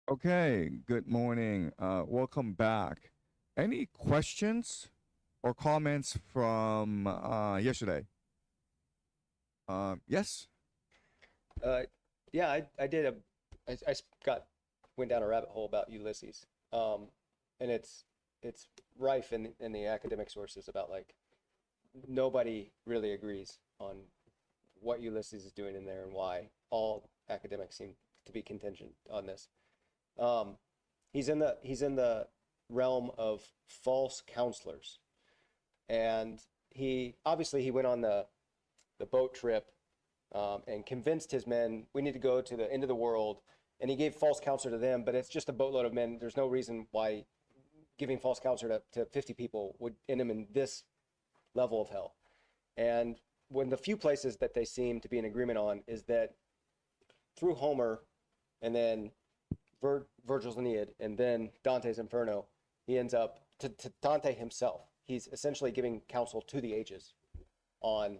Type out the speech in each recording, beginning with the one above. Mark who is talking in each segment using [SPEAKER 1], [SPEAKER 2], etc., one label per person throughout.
[SPEAKER 1] Okay, good morning. Welcome back. Any questions or comments from yesterday? Yes.
[SPEAKER 2] Uh, yeah, I did got went down a rabbit hole about Ulysses, and it's rife in the academic sources about like nobody really agrees on what Ulysses is doing in there and why. All academics seem to be contingent on this. Um, he's in the realm of false counselors, and he went on the boat trip and convinced his men we need to go to the end of the world. And he gave false counsel to them, but it's just a boatload of men. There's no reason why giving false counsel to 50 people would end him in this level of hell. And when the few places that they seem to be in agreement on is that through Homer and then Virgil's Aeneid and then Dante's Inferno, he ends up to Dante himself. He's essentially giving counsel to the ages on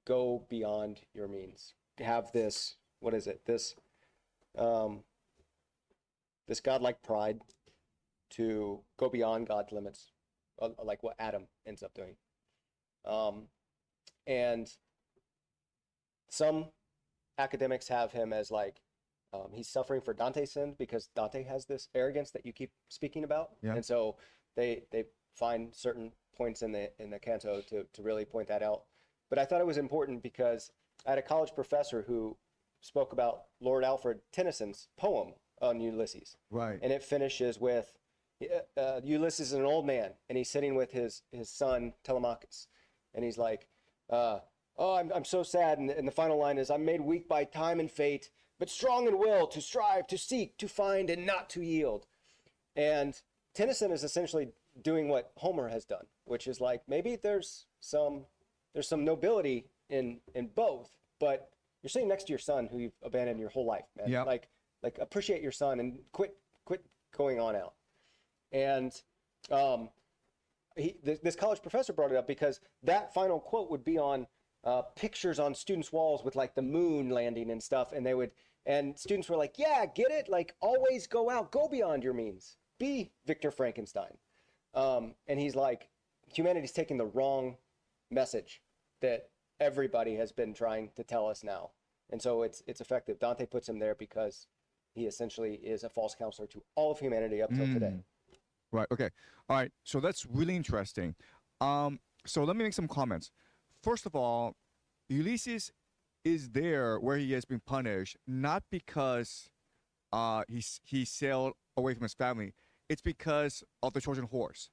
[SPEAKER 2] go beyond your means. Have this, what is it? Um, this godlike pride to go beyond God's limits, like what Adam ends up doing. Um, and some academics have him as like he's suffering for Dante's sin because Dante has this arrogance that you keep speaking about,
[SPEAKER 1] Yeah.
[SPEAKER 2] and so they find certain points in the canto to really point that out. But I thought it was important because I had a college professor who spoke about Lord Alfred Tennyson's poem on Ulysses,
[SPEAKER 1] Right.
[SPEAKER 2] and it finishes with Ulysses is an old man, and he's sitting with his son Telemachus, and he's like, "Oh, I'm so sad." And the final line is, "I'm made weak by time and fate, but strong in will to strive, to seek, to find, and not to yield." And Tennyson is essentially doing what Homer has done, which is like maybe there's some nobility in both, but you're sitting next to your son who you've abandoned your whole life, man.
[SPEAKER 1] Yep.
[SPEAKER 2] Like appreciate your son and quit going on out. And um, this college professor brought it up because that final quote would be on pictures on students' walls with like the moon landing and stuff, and students were like, "Yeah, get it? Like always go out, go beyond your means, be Victor Frankenstein." And he's like, humanity's taking the wrong message that everybody has been trying to tell us now, and so it's effective. Dante puts him there because he essentially is a false counselor to all of humanity up till today.
[SPEAKER 1] Right. Okay. All right. So that's really interesting. So let me make some comments. First of all, Ulysses is there where he has been punished, not because he sailed away from his family. It's because of the Trojan horse,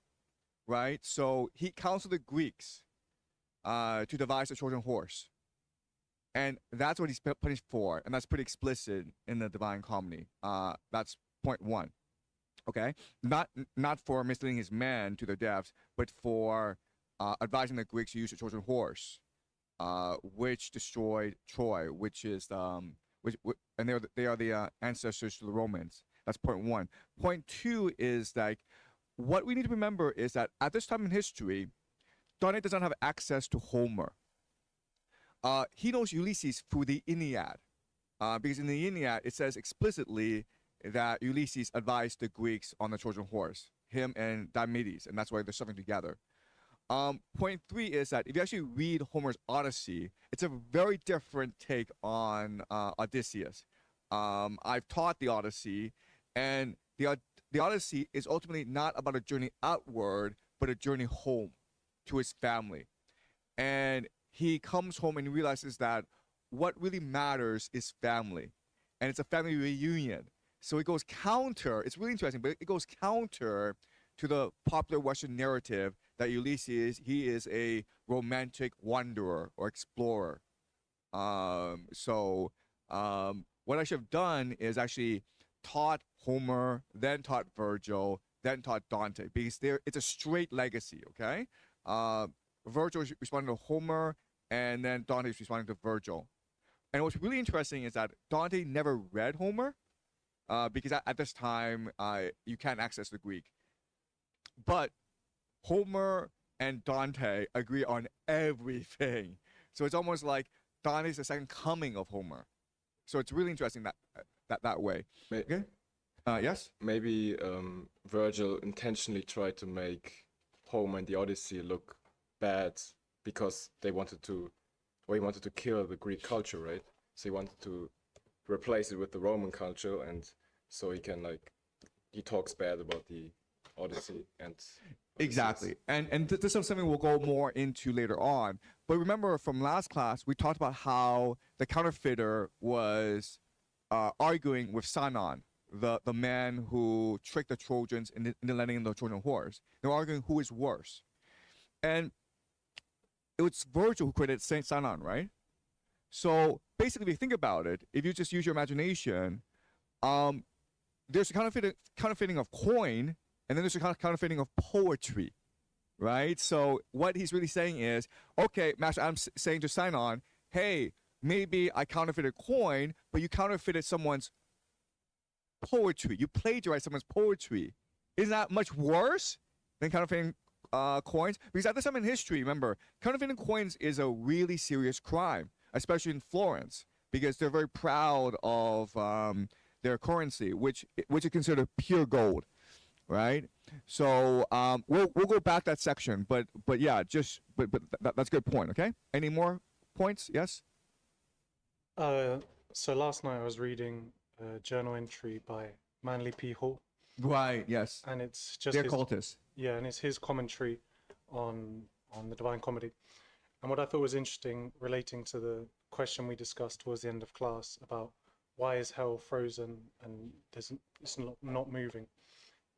[SPEAKER 1] right? So he counseled the Greeks to devise the Trojan horse, and that's what he's punished for, and that's pretty explicit in the Divine Comedy. That's point one. Okay, not for misleading his men to their deaths, but for advising the Greeks to use the Trojan horse, which destroyed Troy, and they are the ancestors to the Romans. That's point one. Point two is like what we need to remember is that at this time in history, Dante does not have access to Homer. He knows Ulysses through the Iliad, because in the Iliad it says explicitly that Ulysses advised the Greeks on the Trojan horse, him and Diomedes, and that's why they're suffering together. Point three is that if you actually read Homer's Odyssey, it's a very different take on Odysseus. I've taught the Odyssey, and the Odyssey is ultimately not about a journey outward, but a journey home to his family. And he comes home and realizes that what really matters is family, and it's a family reunion. So it goes counter. It's really interesting, but it goes counter to the popular Western narrative that Ulysses he is a romantic wanderer or explorer. What I should have done is actually taught Homer, then taught Virgil, then taught Dante because it's a straight legacy. Okay, Virgil is responding to Homer, and then Dante is responding to Virgil. And what's really interesting is that Dante never read Homer because at this time you can't access the Greek. But Homer and Dante agree on everything. So it's almost like Dante's the second coming of Homer. So it's really interesting that way.
[SPEAKER 3] May,
[SPEAKER 1] Okay. Yes.
[SPEAKER 3] Maybe Virgil intentionally tried to make Homer and the Odyssey look bad because he wanted to kill the Greek culture, right? So he wanted to replace it with the Roman culture, and so he talks bad about the Odyssey and
[SPEAKER 1] Exactly. And this is something we'll go more into later on. But remember from last class, we talked about how the counterfeiter was arguing with Sinon, the man who tricked the Trojans into letting the Trojan horse. They were arguing who is worse. And it was Virgil who created Saint Sinon, right? So basically, if you think about it, if you just use your imagination, there's a counterfeiting of coin, and then there's a counterfeiting of poetry, right? So what he's really saying is, okay, Master, I'm saying to Sinon, hey, maybe I counterfeited coin, but you counterfeited someone's poetry. You plagiarized someone's poetry. Isn't that much worse than counterfeiting coins? Because at this time in history, remember, counterfeiting coins is a really serious crime, especially in Florence, because they're very proud of their currency, which is considered pure gold, right? So we'll go back that section, but yeah, that's a good point. Okay, any more points? Yes.
[SPEAKER 4] So last night I was reading a journal entry by Manly P. Hall,
[SPEAKER 1] Right. Yes.
[SPEAKER 4] and it's just
[SPEAKER 1] They're
[SPEAKER 4] his,
[SPEAKER 1] cultists.
[SPEAKER 4] yeah, and it's his commentary on the Divine Comedy. And what I thought was interesting, relating to the question we discussed towards the end of class about why is hell frozen and it's not moving,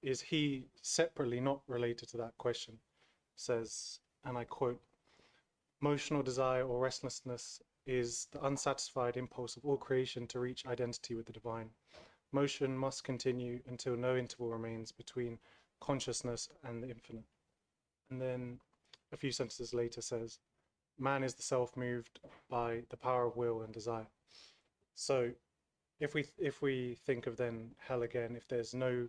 [SPEAKER 4] is he separately, not related to that question, says, and I quote, "Motional desire or restlessness is the unsatisfied impulse of all creation to reach identity with the divine. Motion must continue until no interval remains between consciousness and the infinite." And then a few sentences later says, "Man is the self moved by the power of will and desire." So if we think of then hell again, if there's no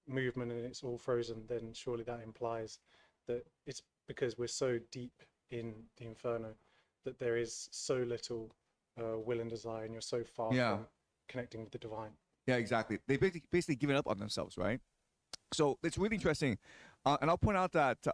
[SPEAKER 4] movement and it's all frozen, then surely that implies that it's because we're so deep in the inferno that there is so little will and desire, and you're so far from connecting with the divine.
[SPEAKER 1] Yeah, exactly. They basically given up on themselves, right? So it's really interesting, and I'll point out that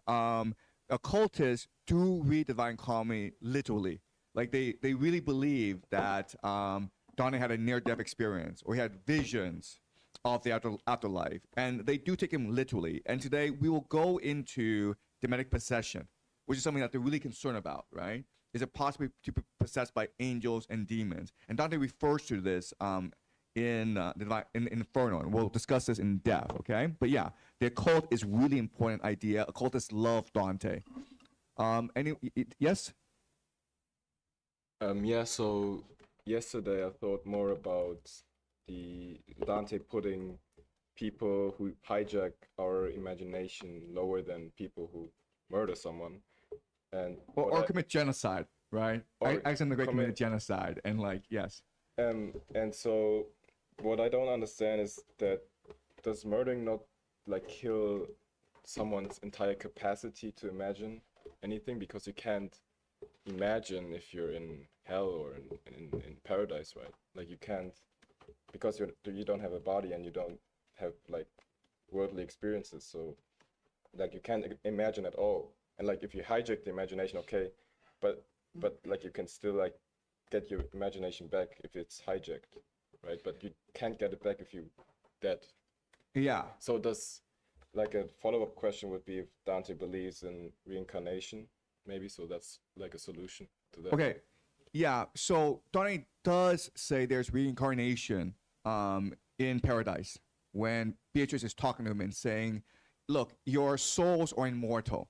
[SPEAKER 1] occultists do read Divine Comedy literally. Like they really believe that Dante had a near-death experience, or he had visions of the afterlife, and they do take him literally. And today we will go into demonic possession, which is something that they're really concerned about, right? Is it possible to be possessed by angels and demons? And Dante refers to this in Inferno, and we'll discuss this in depth, okay? But yeah, the occult is really important idea. Occultists love Dante. Yes?
[SPEAKER 3] Yeah, so yesterday I thought more about the Dante putting people who hijack our imagination lower than people who murder someone. And
[SPEAKER 1] or commit genocide, right? Alexander the Great committed genocide, and yes.
[SPEAKER 3] And so what I don't understand is that does murdering not kill someone's entire capacity to imagine anything, because you can't imagine if you're in hell or in paradise, right? You can't, because you don't have a body and you don't have worldly experiences, so you can't imagine at all. And if you hijack the imagination, okay, but you can still get your imagination back if it's hijacked, right? But you can't get it back if you dead.
[SPEAKER 1] Yeah.
[SPEAKER 3] So does a follow-up question would be if Dante believes in reincarnation, maybe, so that's a solution to that.
[SPEAKER 1] Okay. Yeah. So Dante does say there's reincarnation in paradise when Beatrice is talking to him and saying, "Look, your souls are immortal."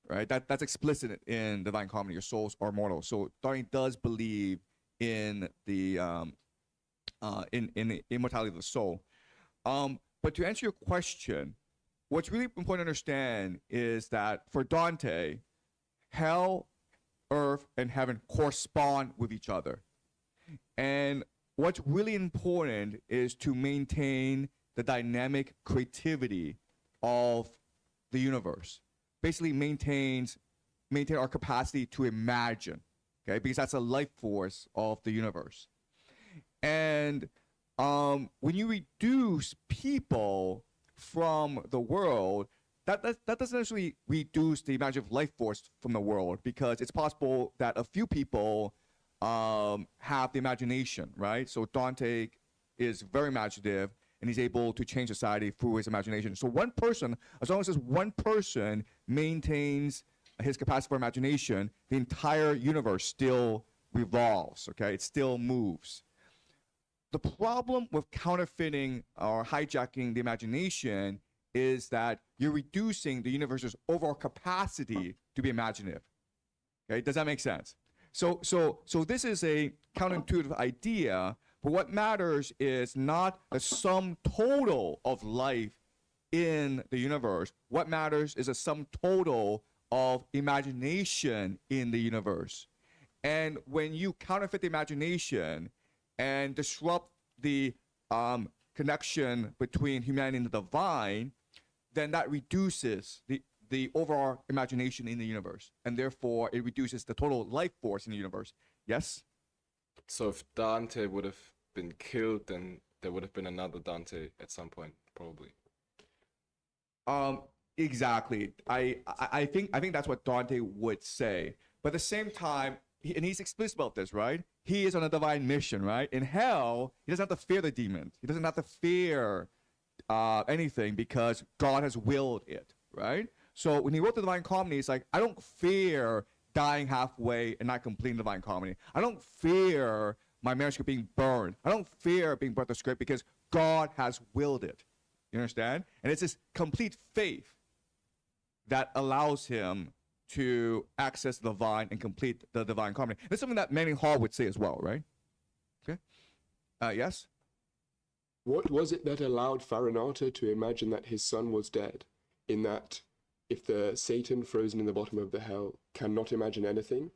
[SPEAKER 1] Right, that's explicit in Divine Comedy. Your souls are mortal. So Dante does believe in the in the immortality of the soul. But to answer your question, what's really important to understand is that for Dante, hell, earth, and heaven correspond with each other. And what's really important is to maintain the dynamic creativity of the universe. Basically maintain our capacity to imagine, okay? Because that's a life force of the universe. And when you reduce people from the world, that doesn't necessarily reduce the imaginative life force from the world, because it's possible that a few people have the imagination, right? So Dante is very imaginative, and he's able to change society through his imagination. So one person, as long as this one person maintains his capacity for imagination, the entire universe still revolves, okay? It still moves. The problem with counterfeiting or hijacking the imagination is that you're reducing the universe's overall capacity to be imaginative. Okay, does that make sense? So this is a counterintuitive idea, but what matters is not the sum total of life in the universe. What matters is a sum total of imagination in the universe. And when you counterfeit the imagination and disrupt the connection between humanity and the divine, then that reduces the overall imagination in the universe, and therefore it reduces the total life force in the universe. Yes?
[SPEAKER 3] So if Dante would have been killed, then there would have been another Dante at some point, probably.
[SPEAKER 1] Exactly. I think that's what Dante would say. But at the same time, and he's explicit about this, right? He is on a divine mission, right? In hell, he doesn't have to fear the demons. He doesn't have to fear anything, because God has willed it, right? So when he wrote the Divine Comedy, it's like, I don't fear dying halfway and not completing the Divine Comedy. I don't fear my manuscript being burned. I don't fear being burnt the script, because God has willed it. You understand? And it's this complete faith that allows him to access the divine and complete the Divine Comedy. That's something that Manning Hall would say as well, right? Okay. Yes?
[SPEAKER 5] What was it that allowed Farinata to imagine that his son was dead? In that, if the Satan frozen in the bottom of the hell cannot imagine anything,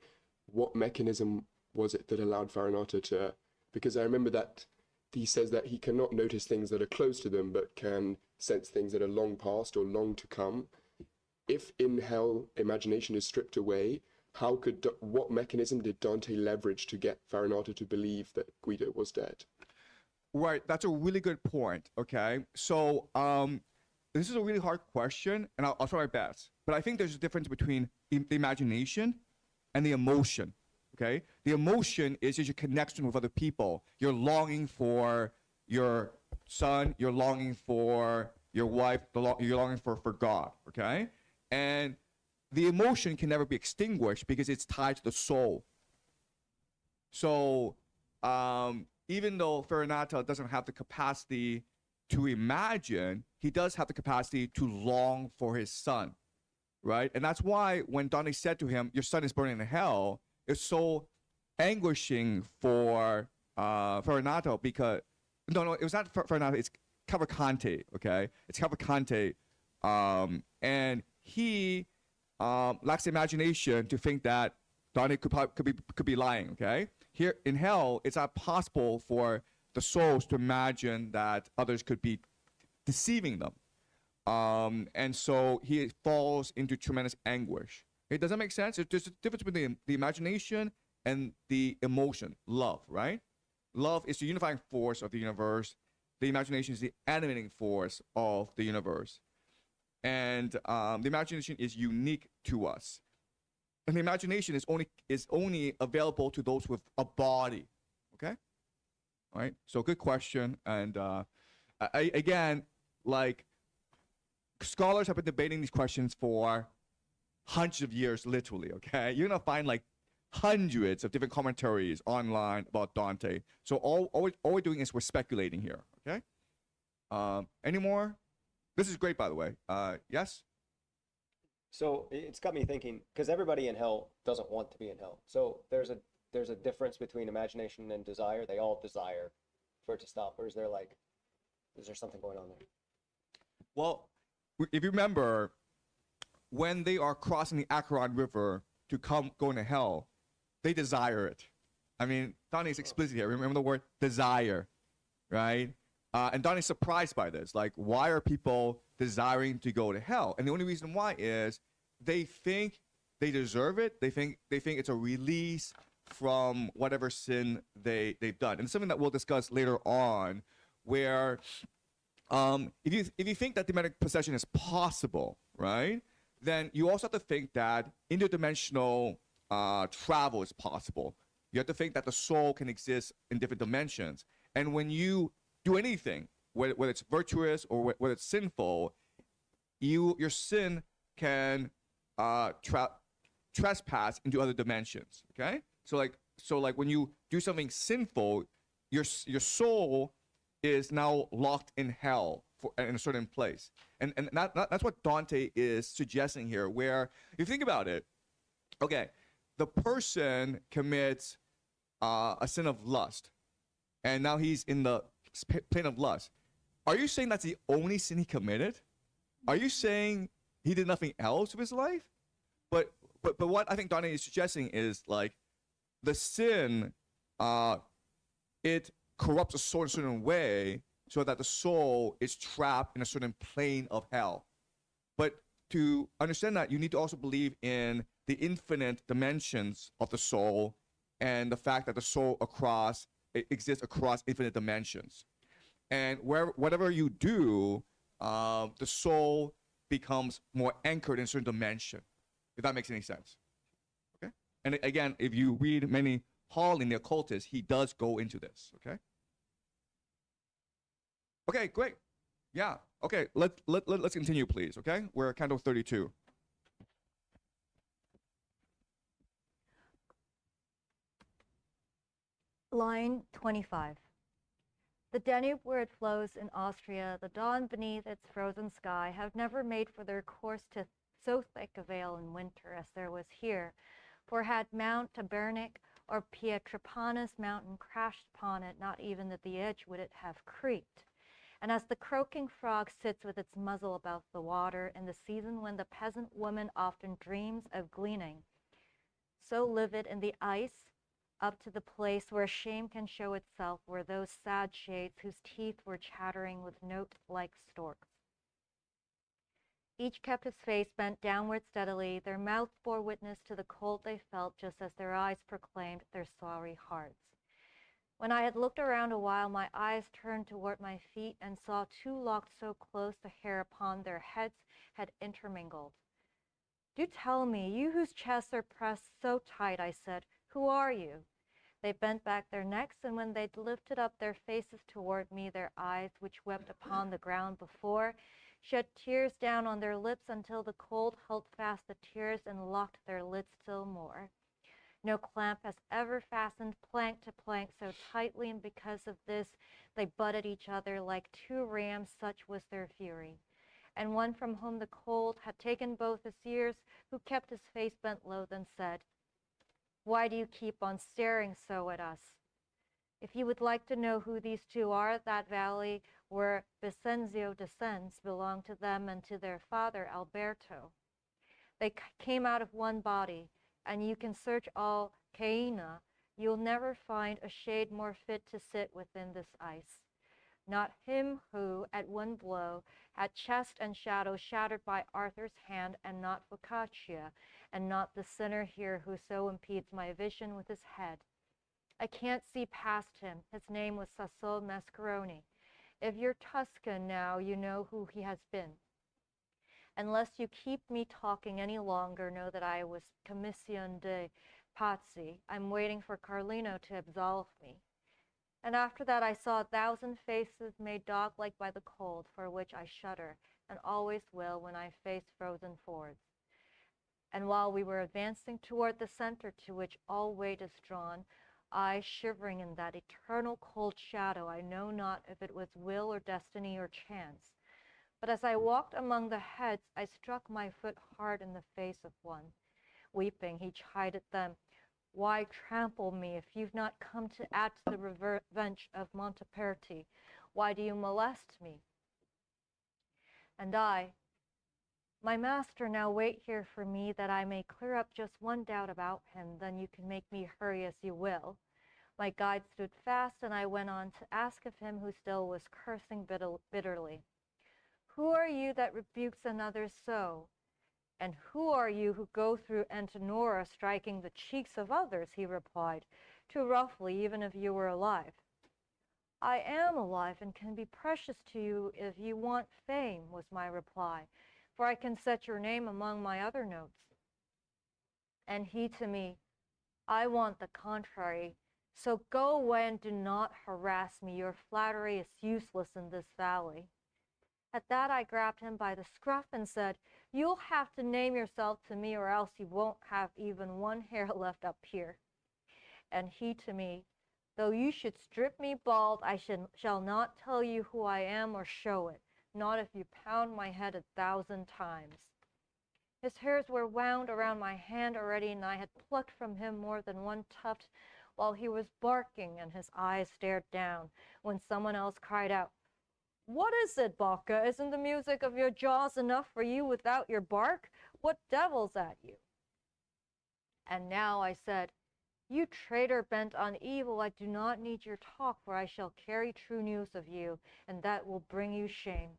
[SPEAKER 5] what mechanism was it that allowed Farinata to... Because I remember that he says that he cannot notice things that are close to them, but can sense things that are long past or long to come. If in hell imagination is stripped away, what mechanism did Dante leverage to get Farinata to believe that Guido was dead?
[SPEAKER 1] Right, that's a really good point. Okay, so this is a really hard question, and I'll try my best. But I think there's a difference between the imagination and the emotion. Okay, the emotion is your connection with other people. You're longing for your son. You're longing for your wife. You're longing for God. Okay, and the emotion can never be extinguished because it's tied to the soul. So even though Farinata doesn't have the capacity to imagine, he does have the capacity to long for his son, right? And that's why when Dante said to him, your son is burning in hell, it's so anguishing for Farinata, because, no, it was not Farinata, it's Cavalcante, okay? It's Cavalcante, and he lacks the imagination to think that Dante could be lying, okay? Here in hell, it's not possible for the souls to imagine that others could be deceiving them. And so he falls into tremendous anguish. It doesn't make sense. There's a difference between the imagination and the emotion, love, right? Love is the unifying force of the universe. The imagination is the animating force of the universe. And the imagination is unique to us. And the imagination is only available to those with a body. Okay? All right. So good question. And again, like, scholars have been debating these questions for hundreds of years, literally. Okay, you're gonna find like hundreds of different commentaries online about Dante. So all we're doing is we're speculating here. Okay. Any more? This is great, by the way. Yes.
[SPEAKER 2] So it's got me thinking, because everybody in hell doesn't want to be in hell. So there's a difference between imagination and desire. They all desire for it to stop, or is there something going on there?
[SPEAKER 1] Well, if you remember, when they are crossing the Acheron River to go into hell, they desire it. I mean, Dante is explicit here. Remember the word desire, right? And Dante's surprised by this. Like, why are people desiring to go to hell? And the only reason why is they think they deserve it. They think it's a release from whatever sin they've done. And it's something that we'll discuss later on, where if you think that demonic possession is possible, right, then you also have to think that interdimensional travel is possible. You have to think that the soul can exist in different dimensions. And when you do anything, whether it's virtuous or whether it's sinful, your sin can trespass into other dimensions. Okay, so like when you do something sinful, your soul is now locked in hell in a certain place, and that's what Dante is suggesting here. Where you think about it, okay, the person commits a sin of lust, and now he's in the plane of lust. Are you saying that's the only sin he committed? Are you saying he did nothing else with his life? But what I think Dante is suggesting is like the sin, it corrupts a soul in a certain way so that the soul is trapped in a certain plane of hell. But to understand that, you need to also believe in the infinite dimensions of the soul and the fact that the soul exists across infinite dimensions. And whatever you do, the soul becomes more anchored in a certain dimension, if that makes any sense. Okay? And again, if you read many Hall in the Occultist, he does go into this. Okay? Okay, great. Yeah. Okay, let's continue, please. Okay? We're at candle 32.
[SPEAKER 6] Line 25. The Danube, where it flows in Austria, the dawn beneath its frozen sky, have never made for their course to so thick a veil in winter as there was here, for had Mount Tabernic or Pietrapanus mountain crashed upon it, not even at the edge would it have creaked. And as the croaking frog sits with its muzzle about the water in the season when the peasant woman often dreams of gleaning, so livid in the ice, up to the place where shame can show itself, were those sad shades whose teeth were chattering with note like storks. Each kept his face bent downward steadily. Their mouths bore witness to the cold they felt, just as their eyes proclaimed their sorry hearts. When I had looked around a while, my eyes turned toward my feet and saw two locked so close the hair upon their heads had intermingled. Do tell me, you whose chests are pressed so tight, I said, who are you? They bent back their necks, and when they'd lifted up their faces toward me, their eyes, which wept upon the ground before, shed tears down on their lips until the cold held fast the tears and locked their lids still more. No clamp has ever fastened plank to plank so tightly, and because of this they butted each other like two rams, such was their fury. And one from whom the cold had taken both his ears, who kept his face bent low, then said, why do you keep on staring so at us? If you would like to know who these two are, that valley where Vicenzio descends belonged to them and to their father, Alberto. They came out of one body, and you can search all Caina. You'll never find a shade more fit to sit within this ice. Not him who, at one blow, had chest and shadow shattered by Arthur's hand, and not Boccaccia, and not the sinner here who so impedes my vision with his head. I can't see past him. His name was Sasso Mascaroni. If you're Tuscan now, you know who he has been. Unless you keep me talking any longer, know that I was Commission de Pazzi. I'm waiting for Carlino to absolve me. And after that I saw 1,000 faces made dog-like by the cold, for which I shudder, and always will when I face frozen fords. And while we were advancing toward the center to which all weight is drawn, I, shivering in that eternal cold shadow, I know not if it was will or destiny or chance. But as I walked among the heads, I struck my foot hard in the face of one. Weeping, he chided them, why trample me if you've not come to add to the revenge of Monteperti? Why do you molest me? And I, my master, now wait here for me that I may clear up just one doubt about him, then you can make me hurry as you will. My guide stood fast, and I went on to ask of him, who still was cursing bitterly. Who are you that rebukes another so? And who are you who go through Antenora striking the cheeks of others? He replied, too roughly, even if you were alive. I am alive and can be precious to you if you want fame, was my reply, for I can set your name among my other notes. And he to me, I want the contrary, so go away and do not harass me. Your flattery is useless in this valley. At that I grabbed him by the scruff and said, you'll have to name yourself to me or else you won't have even one hair left up here. And he to me, though you should strip me bald, I shall not tell you who I am or show it, not if you pound my head 1,000 times. His hairs were wound around my hand already, and I had plucked from him more than one tuft while he was barking and his eyes stared down, when someone else cried out, what is it, Baka? Isn't the music of your jaws enough for you without your bark? What devil's at you? And now I said, you traitor bent on evil, I do not need your talk, for I shall carry true news of you, and that will bring you shame.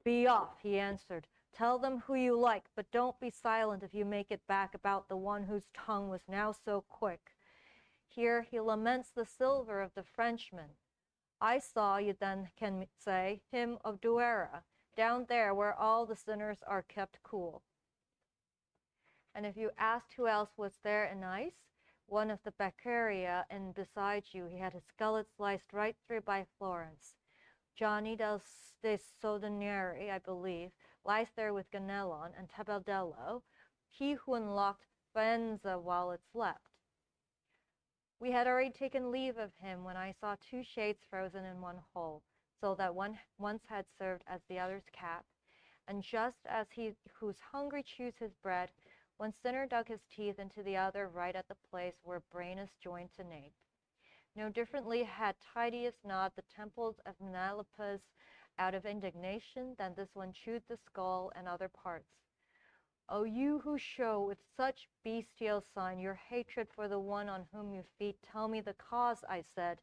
[SPEAKER 6] Be off, he answered. Tell them who you like, but don't be silent if you make it back about the one whose tongue was now so quick. Here he laments the silver of the Frenchman. I saw, you then can say, him of Duera, down there where all the sinners are kept cool. And if you asked who else was there in ice, one of the Beccaria, and beside you he had his gullet sliced right through by Florence. Gianni de Sodanieri, I believe, lies there with Ganelon and Tabeldello, he who unlocked Faenza while it slept. We had already taken leave of him when I saw 2 shades frozen in one hole, so that one once had served as the other's cap, and just as he who's hungry chews his bread, one sinner dug his teeth into the other right at the place where brain is joined to nape. No differently had Titius gnawed the temples of Menelaus out of indignation than this one chewed the skull and other parts. O you who show with such bestial sign your hatred for the one on whom you feed, tell me the cause, I said.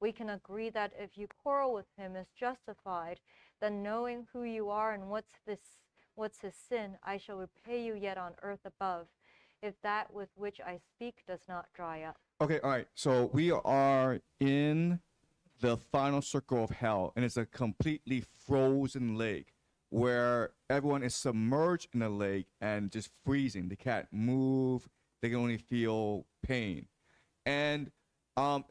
[SPEAKER 6] We can agree that if you quarrel with him is justified, then knowing who you are and what's his sin, I shall repay you yet on earth above, if that with which I speak does not dry up.
[SPEAKER 1] Okay, all right. So we are in the final circle of hell, and it's a completely frozen lake where everyone is submerged in the lake and just freezing. They can't move. They can only feel pain. And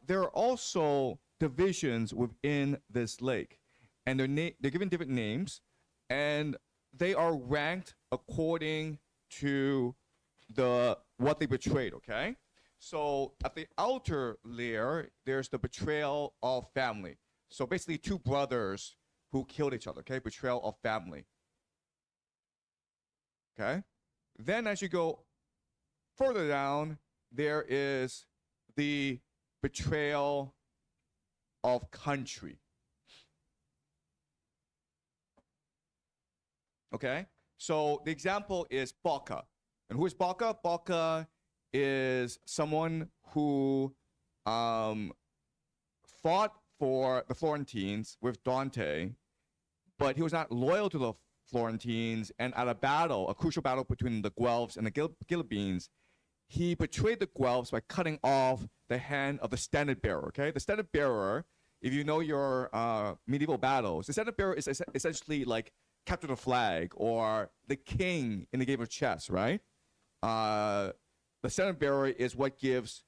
[SPEAKER 1] there are also divisions within this lake, and they're given different names, and they are ranked according to what they betrayed, okay? So at the outer layer, there's the betrayal of family. So basically 2 brothers who killed each other, okay? Betrayal of family. Okay? Then as you go further down, there is the betrayal of country. Okay? So the example is Bocca. And who is Bocca? Bocca is someone who fought for the Florentines with Dante, but he was not loyal to the Florentines, and at a crucial battle between the Guelphs and the Ghibellines, he betrayed the Guelphs by cutting off the hand of the standard bearer, okay? The standard bearer, if you know your medieval battles, the standard bearer is essentially like capture the flag or the king in the game of chess, right? The standard bearer is what gives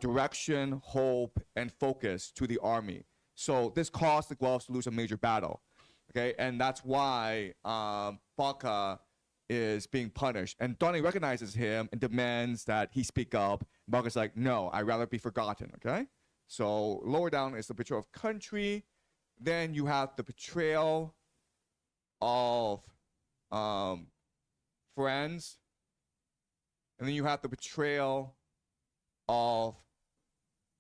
[SPEAKER 1] direction, hope, and focus to the army. So this caused the Guelphs to lose a major battle, okay? And that's why Bocca is being punished. And Dante recognizes him and demands that he speak up. Bocca's like, no, I'd rather be forgotten, okay? So lower down is the betrayal of country. Then you have the betrayal of friends. And then you have the betrayal of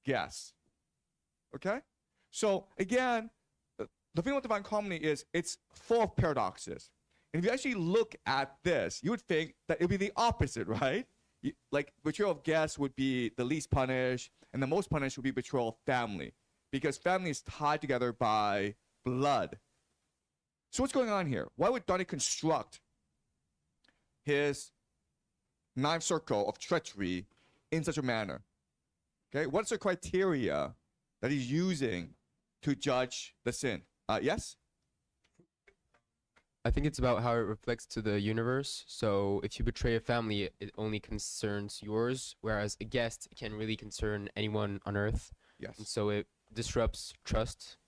[SPEAKER 1] guests. Okay? So again, the thing with Divine Comedy is it's full of paradoxes. And if you actually look at this, you would think that it would be the opposite, right? Like betrayal of guests would be the least punished, and the most punished would be betrayal of family, because family is tied together by blood. So what's going on here? Why would Dante construct his ninth circle of treachery in such a manner? Okay, what's the criteria that he's using to judge the sin? Yes?
[SPEAKER 7] I think it's about how it reflects to the universe. So if you betray a family, it only concerns yours, whereas a guest can really concern anyone on earth. And
[SPEAKER 1] Yes.
[SPEAKER 7] so it disrupts trust.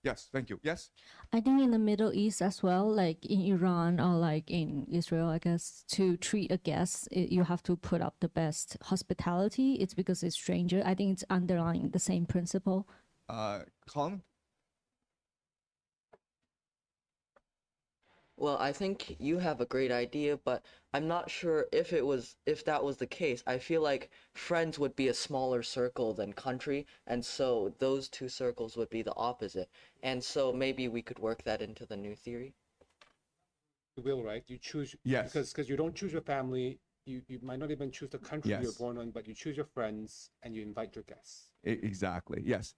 [SPEAKER 1] Yes, thank you. Yes?
[SPEAKER 8] I think in the Middle East as well, like in Iran or like in Israel, I guess, to treat a guest, you have to put up the best hospitality. It's because it's stranger. I think it's underlying the same principle.
[SPEAKER 1] Colin?
[SPEAKER 9] Well, I think you have a great idea, but I'm not sure if that was the case. I feel like friends would be a smaller circle than country, and so those two circles would be the opposite. And so maybe we could work that into the new theory.
[SPEAKER 10] You will, right? You choose
[SPEAKER 1] Yes.
[SPEAKER 10] because you don't choose your family. You might not even choose the country you're
[SPEAKER 1] Yes.
[SPEAKER 10] born on, but you choose your friends and you invite your guests.
[SPEAKER 1] Exactly. Yes.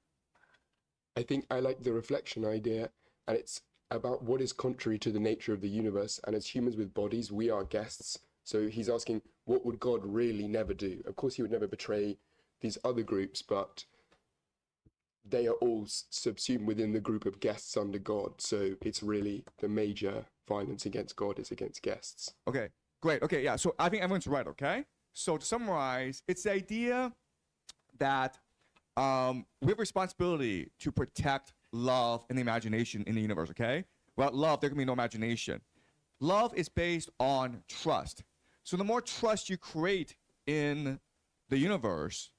[SPEAKER 5] I think I like the reflection idea, and it's about what is contrary to the nature of the universe. And as humans with bodies, we are guests. So he's asking, what would God really never do? Of course, he would never betray these other groups, but they are all subsumed within the group of guests under God. So it's really the major violence against God is against guests.
[SPEAKER 1] Okay, great. Okay, yeah. So I think everyone's right, okay? So to summarize, it's the idea that we have responsibility to protect love and the imagination in the universe, okay? Without love, there can be no imagination. Love is based on trust. So the more trust you create in the universe,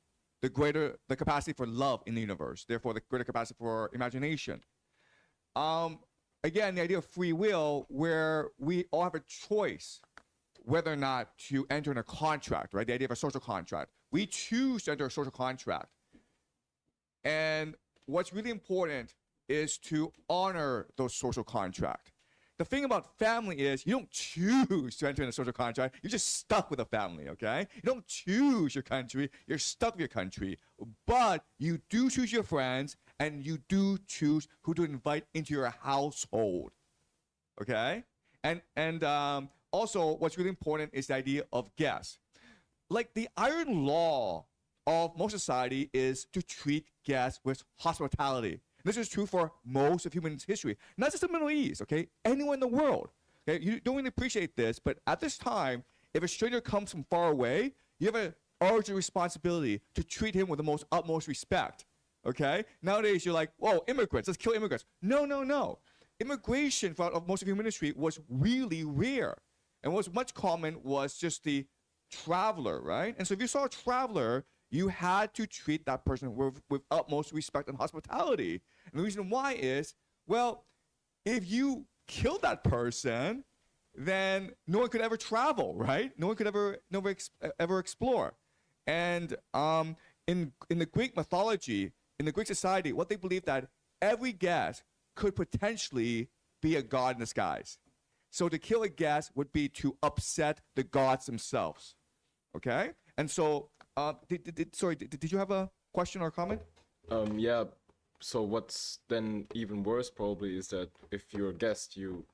[SPEAKER 1] the greater the capacity for love in the universe, therefore the greater capacity for imagination. Again, the idea of free will, where we all have a choice whether or not to enter in a contract, right? The idea of a social contract. We choose to enter a social contract. And what's really important is to honor those social contract. The thing about family is you don't choose to enter in a social contract. You're just stuck with a family, okay? You don't choose your country. You're stuck with your country. But you do choose your friends, and you do choose who to invite into your household, okay? And also, what's really important is the idea of guests. Like the iron law of most society is to treat guests with hospitality. This is true for most of human history, not just the Middle East, okay? Anywhere in the world. Okay? You don't really appreciate this, but at this time, if a stranger comes from far away, you have an urgent responsibility to treat him with the most utmost respect, okay? Nowadays, you're like, whoa, immigrants, let's kill immigrants. No, no, no. Immigration for most of human history was really rare. And what's much common was just the traveler, right? And so if you saw a traveler, you had to treat that person with utmost respect and hospitality. And the reason why is, well, if you killed that person, then no one could ever travel, right? No one could ever explore. And in the Greek mythology, in the Greek society, what they believed that every guest could potentially be a god in disguise. So to kill a guest would be to upset the gods themselves, okay? And so, did you have a question or comment?
[SPEAKER 3] Yeah. So what's then even worse probably is that if you're a guest, you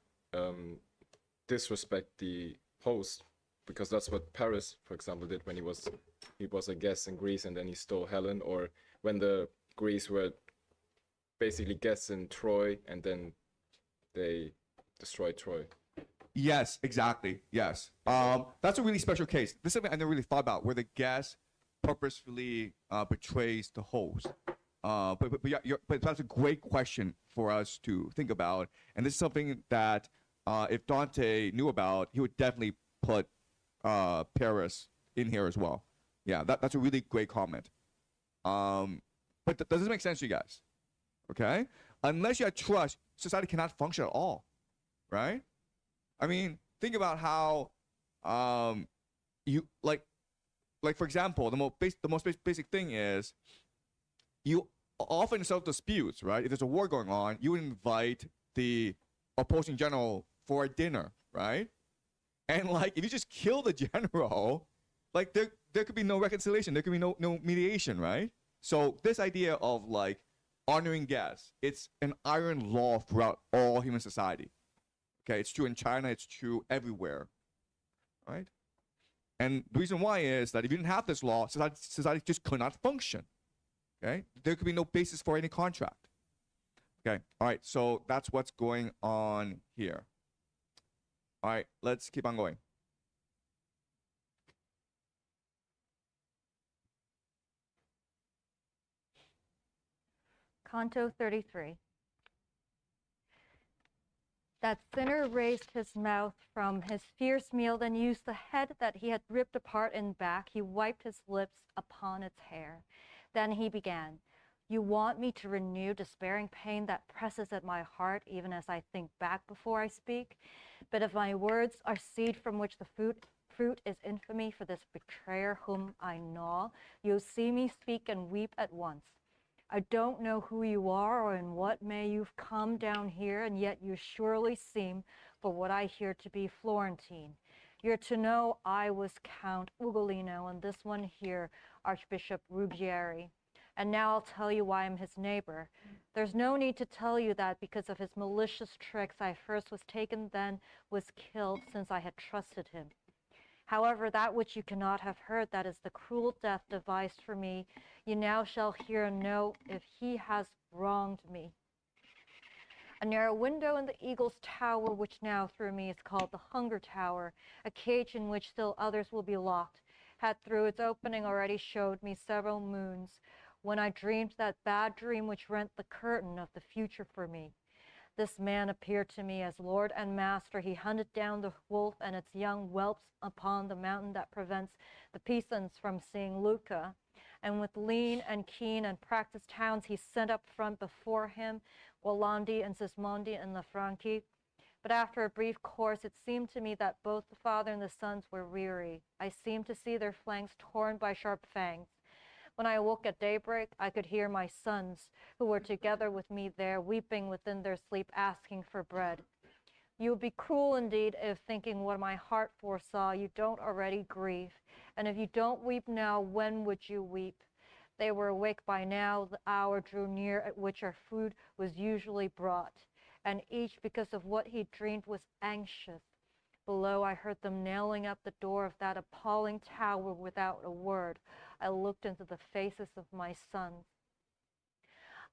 [SPEAKER 3] disrespect the host, because that's what Paris, for example, did when he was a guest in Greece and then he stole Helen, or when the Greeks were basically guests in Troy and then they destroyed Troy.
[SPEAKER 1] Yes, exactly. Yes. That's a really special case. This is something I never really thought about, where the guest purposefully betrays the host. But that's a great question for us to think about. And this is something that if Dante knew about, he would definitely put Paris in here as well. Yeah, that's a really great comment. But does this make sense to you guys? Okay? Unless you have trust, society cannot function at all, right? I mean, think about how you like for example, the most basic thing is you often settle disputes, right? If there's a war going on, you would invite the opposing general for a dinner, right? And like if you just kill the general, like there could be no reconciliation, there could be no mediation, right? So this idea of like honoring guests, it's an iron law throughout all human society. Okay, it's true in China, it's true everywhere. right? And the reason why is that if you didn't have this law, society just could not function. Okay, there could be no basis for any contract. Okay, all right, so that's what's going on here. All right, let's keep on going.
[SPEAKER 6] Canto 33. That sinner raised his mouth from his fierce meal, then used the head that he had ripped apart in back. He wiped his lips upon its hair. Then he began, "You want me to renew despairing pain that presses at my heart, even as I think back before I speak? But if my words are seed from which the fruit is infamy for this betrayer whom I gnaw, you'll see me speak and weep at once. I don't know who you are or in what may you've come down here, and yet you surely seem, for what I hear, to be Florentine. You're to know I was Count Ugolino, and this one here, Archbishop Ruggieri. And now I'll tell you why I'm his neighbor. There's no need to tell you that because of his malicious tricks I first was taken, then was killed, since I had trusted him. However, that which you cannot have heard, that is the cruel death devised for me, you now shall hear and know if he has wronged me. A narrow window in the Eagle's Tower, which now through me is called the Hunger Tower, a cage in which still others will be locked, had through its opening already showed me several moons, when I dreamed that bad dream which rent the curtain of the future for me. This man appeared to me as Lord and Master. He hunted down the wolf and its young whelps upon the mountain that prevents the peasants from seeing Lucca. And with lean and keen and practiced hounds, he sent up front before him Gualandi and Sismondi and Lanfranchi. But after a brief course, it seemed to me that both the father and the sons were weary. I seemed to see their flanks torn by sharp fangs. When I awoke at daybreak, I could hear my sons, who were together with me there, weeping within their sleep, asking for bread. You would be cruel indeed if, thinking what my heart foresaw, you don't already grieve. And if you don't weep now, when would you weep? They were awake by now. The hour drew near at which our food was usually brought, and each, because of what he dreamed, was anxious. Below, I heard them nailing up the door of that appalling tower without a word. I looked into the faces of my sons.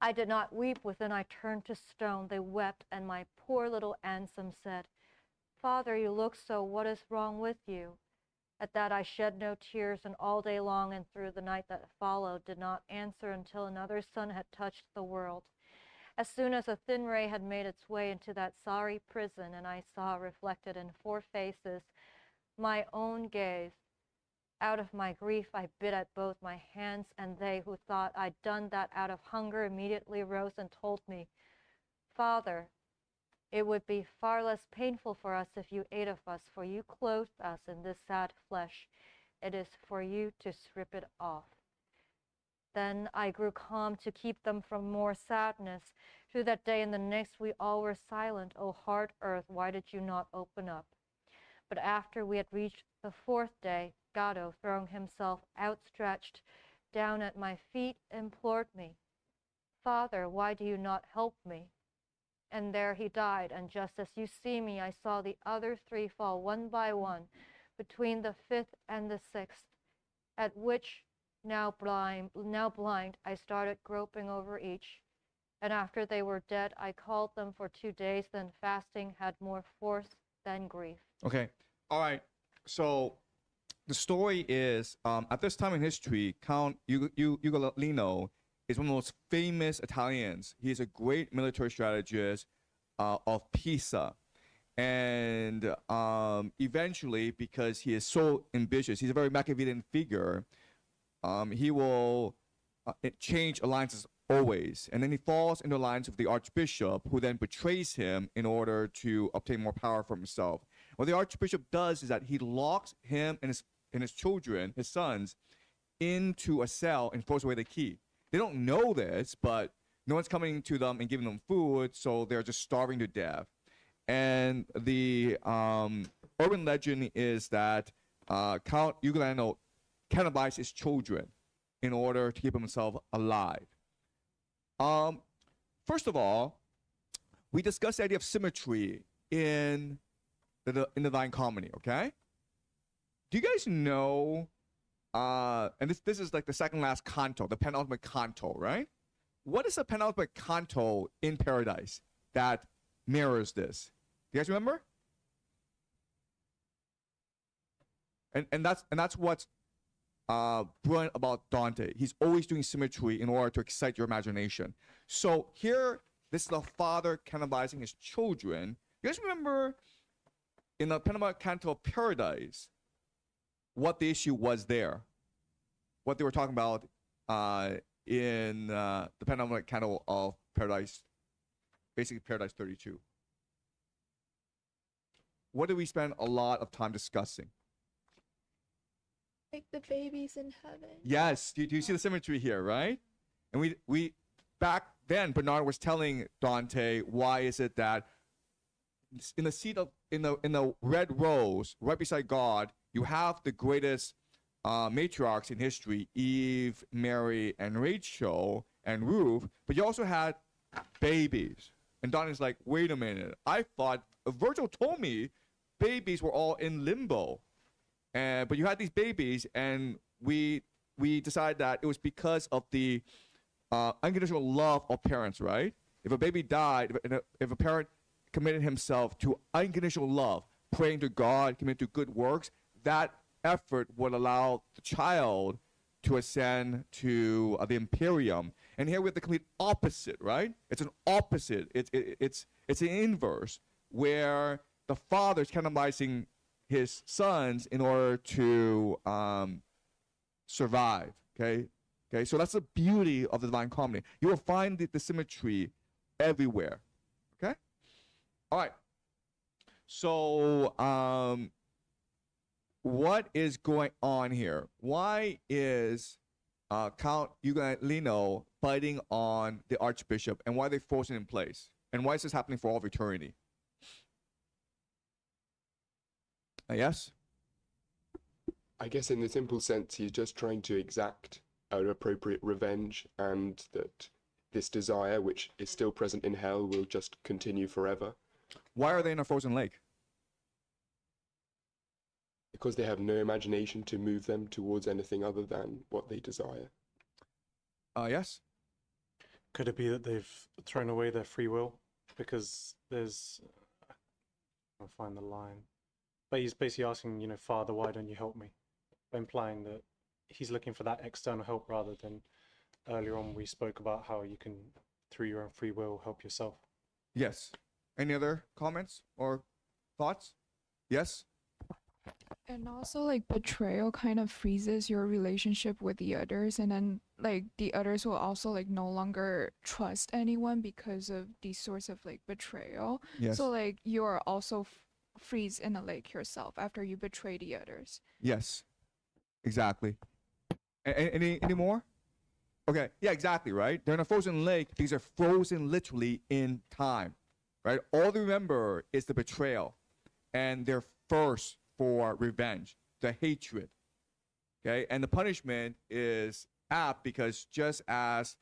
[SPEAKER 6] I did not weep. Within I turned to stone. They wept, and my poor little Anselm said, "Father, you look so. What is wrong with you?" At that I shed no tears, and all day long and through the night that followed did not answer until another sun had touched the world. As soon as a thin ray had made its way into that sorry prison, and I saw reflected in 4 faces my own gaze, out of my grief I bit at both my hands, and they who thought I'd done that out of hunger immediately rose and told me, "Father, it would be far less painful for us if you ate of us, for you clothed us in this sad flesh. It is for you to strip it off." Then I grew calm to keep them from more sadness. Through that day and the next we all were silent. O hard earth, why did you not open up? But after we had reached the 4th day, Gatto, throwing himself outstretched down at my feet, implored me, "Father, why do you not help me?" And there he died, and just as you see me, I saw the other 3 fall one by one between the 5th and the 6th, at which, now blind, I started groping over each. And after they were dead, I called them for 2 days, then fasting had more force than grief.
[SPEAKER 1] Okay. All right. So the story is at this time in history, Count Ugolino is one of the most famous Italians. He's a great military strategist of Pisa. And eventually, because he is so ambitious, he's a very Machiavellian figure, he will change alliances always. And then he falls into the alliance of the archbishop, who then betrays him in order to obtain more power for himself. What the archbishop does is that he locks him and his children, his sons, into a cell and throws away the key. They don't know this, but no one's coming to them and giving them food, so they're just starving to death. And the urban legend is that Count Ugolino cannibalized his children in order to keep himself alive. First of all, we discussed the idea of symmetry in the Divine Comedy, okay? Do you guys know? And this is like the second last canto, the penultimate canto, right? What is the penultimate canto in Paradise that mirrors this? Do you guys remember? And that's what's brilliant about Dante. He's always doing symmetry in order to excite your imagination. So here, this is the father cannibalizing his children. You guys remember in the penultimate canto of Paradise, what the issue was there? What they were talking about in the penultimate canto of Paradise, basically Paradise 32. What did we spend a lot of time discussing?
[SPEAKER 11] Like the babies in heaven.
[SPEAKER 1] Yes, do you see the symmetry here, right? And we back then Bernard was telling Dante, why is it that in the seat of in the red rose right beside God, you have the greatest matriarchs in history, Eve, Mary, and Rachel, and Ruth, but you also had babies. And Dante's like, wait a minute, I thought Virgil told me babies were all in limbo. But you had these babies, and we decided that it was because of the unconditional love of parents, right? If a baby died, if a parent committed himself to unconditional love, praying to God, committed to good works, that effort would allow the child to ascend to the Imperium. And here we have the complete opposite, right? It's an opposite. It's an inverse, where the father is cannibalizing his sons in order to survive. Okay. So that's the beauty of the Divine Comedy. You will find the symmetry everywhere. Okay. All right. So what is going on here? Why is Count Ugolino fighting on the Archbishop, and why are they frozen in place? And why is this happening for all of eternity? Yes?
[SPEAKER 5] I guess in the simple sense, he's just trying to exact an appropriate revenge, and that this desire, which is still present in hell, will just continue forever.
[SPEAKER 1] Why are they in a frozen lake?
[SPEAKER 5] Because they have no imagination to move them towards anything other than what they desire.
[SPEAKER 1] Yes?
[SPEAKER 4] Could it be that they've thrown away their free will? Because there's... I'll find the line. But he's basically asking, Father, why don't you help me? Implying that he's looking for that external help, rather than earlier on we spoke about how you can, through your own free will, help yourself.
[SPEAKER 1] Yes. Any other comments or thoughts? Yes?
[SPEAKER 11] And also, like, betrayal kind of freezes your relationship with the others, and then, like, the others will also, like, no longer trust anyone because of these sorts of, like, betrayal.
[SPEAKER 1] Yes.
[SPEAKER 11] So, like, you're also freeze in a lake yourself after you betray the others.
[SPEAKER 1] Yes. Exactly. Any more? Okay. Yeah, exactly, right? They're in a frozen lake. These are frozen literally in time, right? All they remember is the betrayal and their thirst for revenge, the hatred. Okay. And the punishment is apt because just as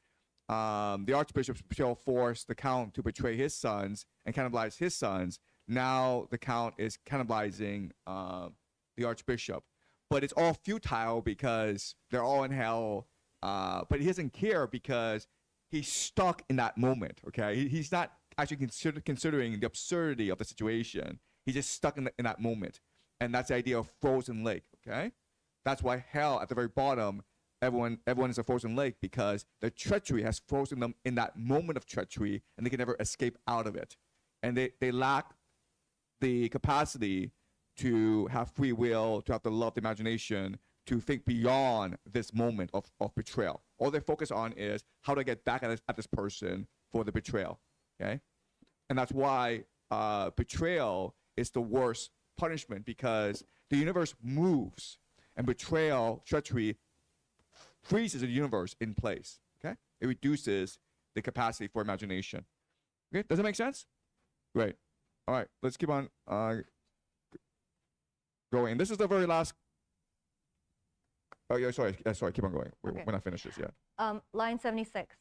[SPEAKER 1] the Archbishop's betrayal forced the Count to betray his sons and cannibalize his sons, now the Count is cannibalizing the Archbishop. But it's all futile because they're all in hell. But he doesn't care because he's stuck in that moment, okay? He's not actually considering the absurdity of the situation. He's just stuck in that moment. And that's the idea of frozen lake, okay? That's why hell, at the very bottom, everyone is a frozen lake, because the treachery has frozen them in that moment of treachery, and they can never escape out of it. And they lack the capacity to have free will, to have the love, the imagination, to think beyond this moment of betrayal. All they focus on is, how do I get back at this person for the betrayal, okay? And that's why betrayal is the worst punishment, because the universe moves, and betrayal, treachery, freezes the universe in place, okay? It reduces the capacity for imagination. Okay, does that make sense? Great. All right, let's keep on going. This is the very last. Oh yeah, sorry, keep on going.
[SPEAKER 6] Okay.
[SPEAKER 1] We're not finished this yet.
[SPEAKER 6] Line 76.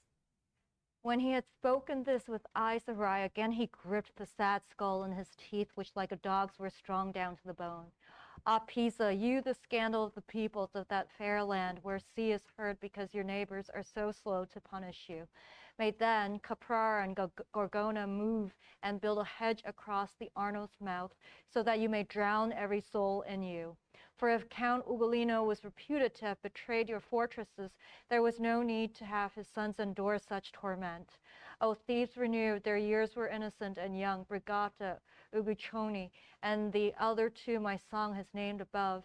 [SPEAKER 6] When he had spoken this with eyes awry, again he gripped the sad skull in his teeth, which like a dog's were strong down to the bone. Ah, Pisa, you the scandal of the peoples of that fair land where sea is heard because your neighbors are so slow to punish you. May then Caprara and Gorgona move and build a hedge across the Arno's mouth so that you may drown every soul in you. For if Count Ugolino was reputed to have betrayed your fortresses, there was no need to have his sons endure such torment. O thieves renewed, their years were innocent and young, Brigata, Uguccione, and the other two my song has named above.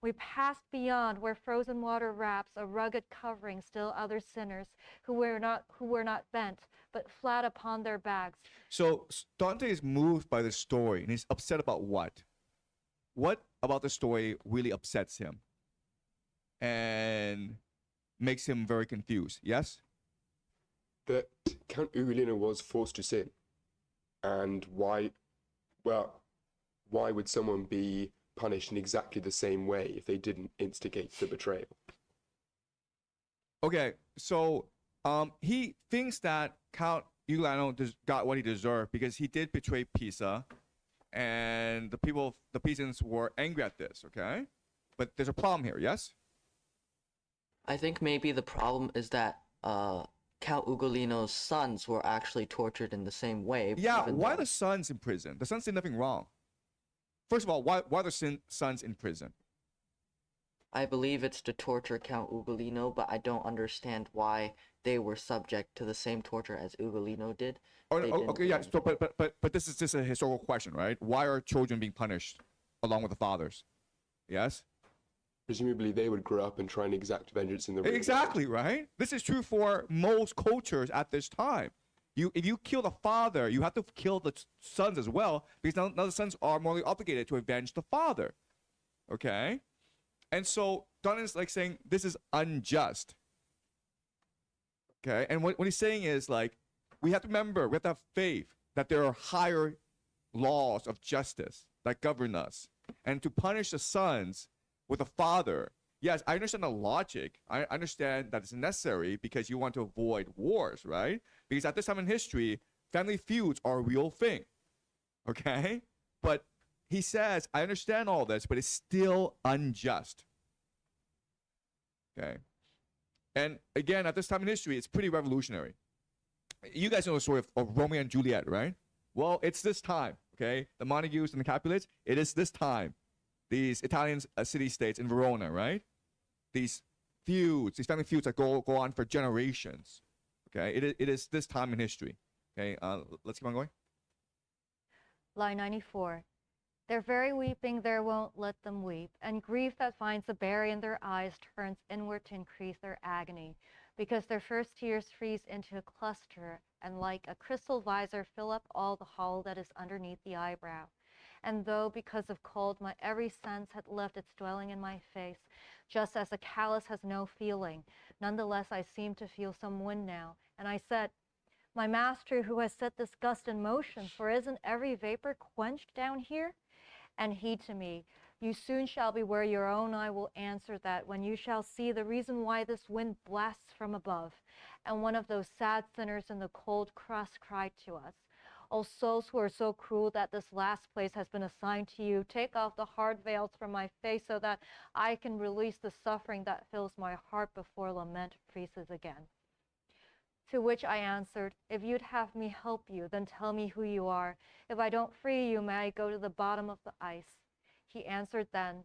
[SPEAKER 6] We passed beyond where frozen water wraps a rugged covering still other sinners who were not bent, but flat upon their backs.
[SPEAKER 1] So Dante is moved by the story, and he's upset about what? What about the story really upsets him and makes him very confused? Yes?
[SPEAKER 5] That Count Ugolino was forced to sin. And why would someone be punished in exactly the same way if they didn't instigate the betrayal?
[SPEAKER 1] Okay, so he thinks that Count Ugolino got what he deserved because he did betray Pisa, and the peasants were angry at this, okay? But there's a problem here, yes?
[SPEAKER 9] I think maybe the problem is that Count Ugolino's sons were actually tortured in the same way.
[SPEAKER 1] Yeah, why are the sons in prison? The sons did nothing wrong. First of all, why are the sons in prison?
[SPEAKER 9] I believe it's to torture Count Ugolino, but I don't understand why they were subject to the same torture as Ugolino did.
[SPEAKER 1] Okay, yeah. So, but this is just a historical question, right? Why are children being punished along with the fathers? Yes.
[SPEAKER 5] Presumably, they would grow up and try and exact vengeance in the real
[SPEAKER 1] Exactly, right? This is true for most cultures at this time. If you kill the father, you have to kill the sons as well, because now the sons are morally obligated to avenge the father. Okay? And so Dante is like saying this is unjust. Okay? And what he's saying is like, we have to remember, we have to have faith that there are higher laws of justice that govern us. And to punish the sons with a father, yes, I understand the logic. I understand that it's necessary because you want to avoid wars, right? Because at this time in history, family feuds are a real thing. Okay? But he says, I understand all this, but it's still unjust. Okay? And again, at this time in history, it's pretty revolutionary. You guys know the story of Romeo and Juliet, right? Well, it's this time, okay? The Montagues and the Capulets, it is this time. These Italian city-states in Verona, right? These feuds, these family feuds that go on for generations. Okay, it is this time in history. Okay, let's keep on going.
[SPEAKER 6] Line 94. Their very weeping there won't let them weep, and grief that finds a berry in their eyes turns inward to increase their agony, because their first tears freeze into a cluster, and like a crystal visor fill up all the hollow that is underneath the eyebrow. And though because of cold my every sense had left its dwelling in my face, just as a callus has no feeling, nonetheless I seemed to feel some wind now, and I said, my master who has set this gust in motion, for isn't every vapor quenched down here? And he to me, you soon shall be where your own eye will answer that when you shall see the reason why this wind blasts from above. And one of those sad sinners in the cold crust cried to us, O souls who are so cruel that this last place has been assigned to you, take off the hard veils from my face so that I can release the suffering that fills my heart before lament freezes again. To which I answered, if you'd have me help you, then tell me who you are. If I don't free you, may I go to the bottom of the ice? He answered then,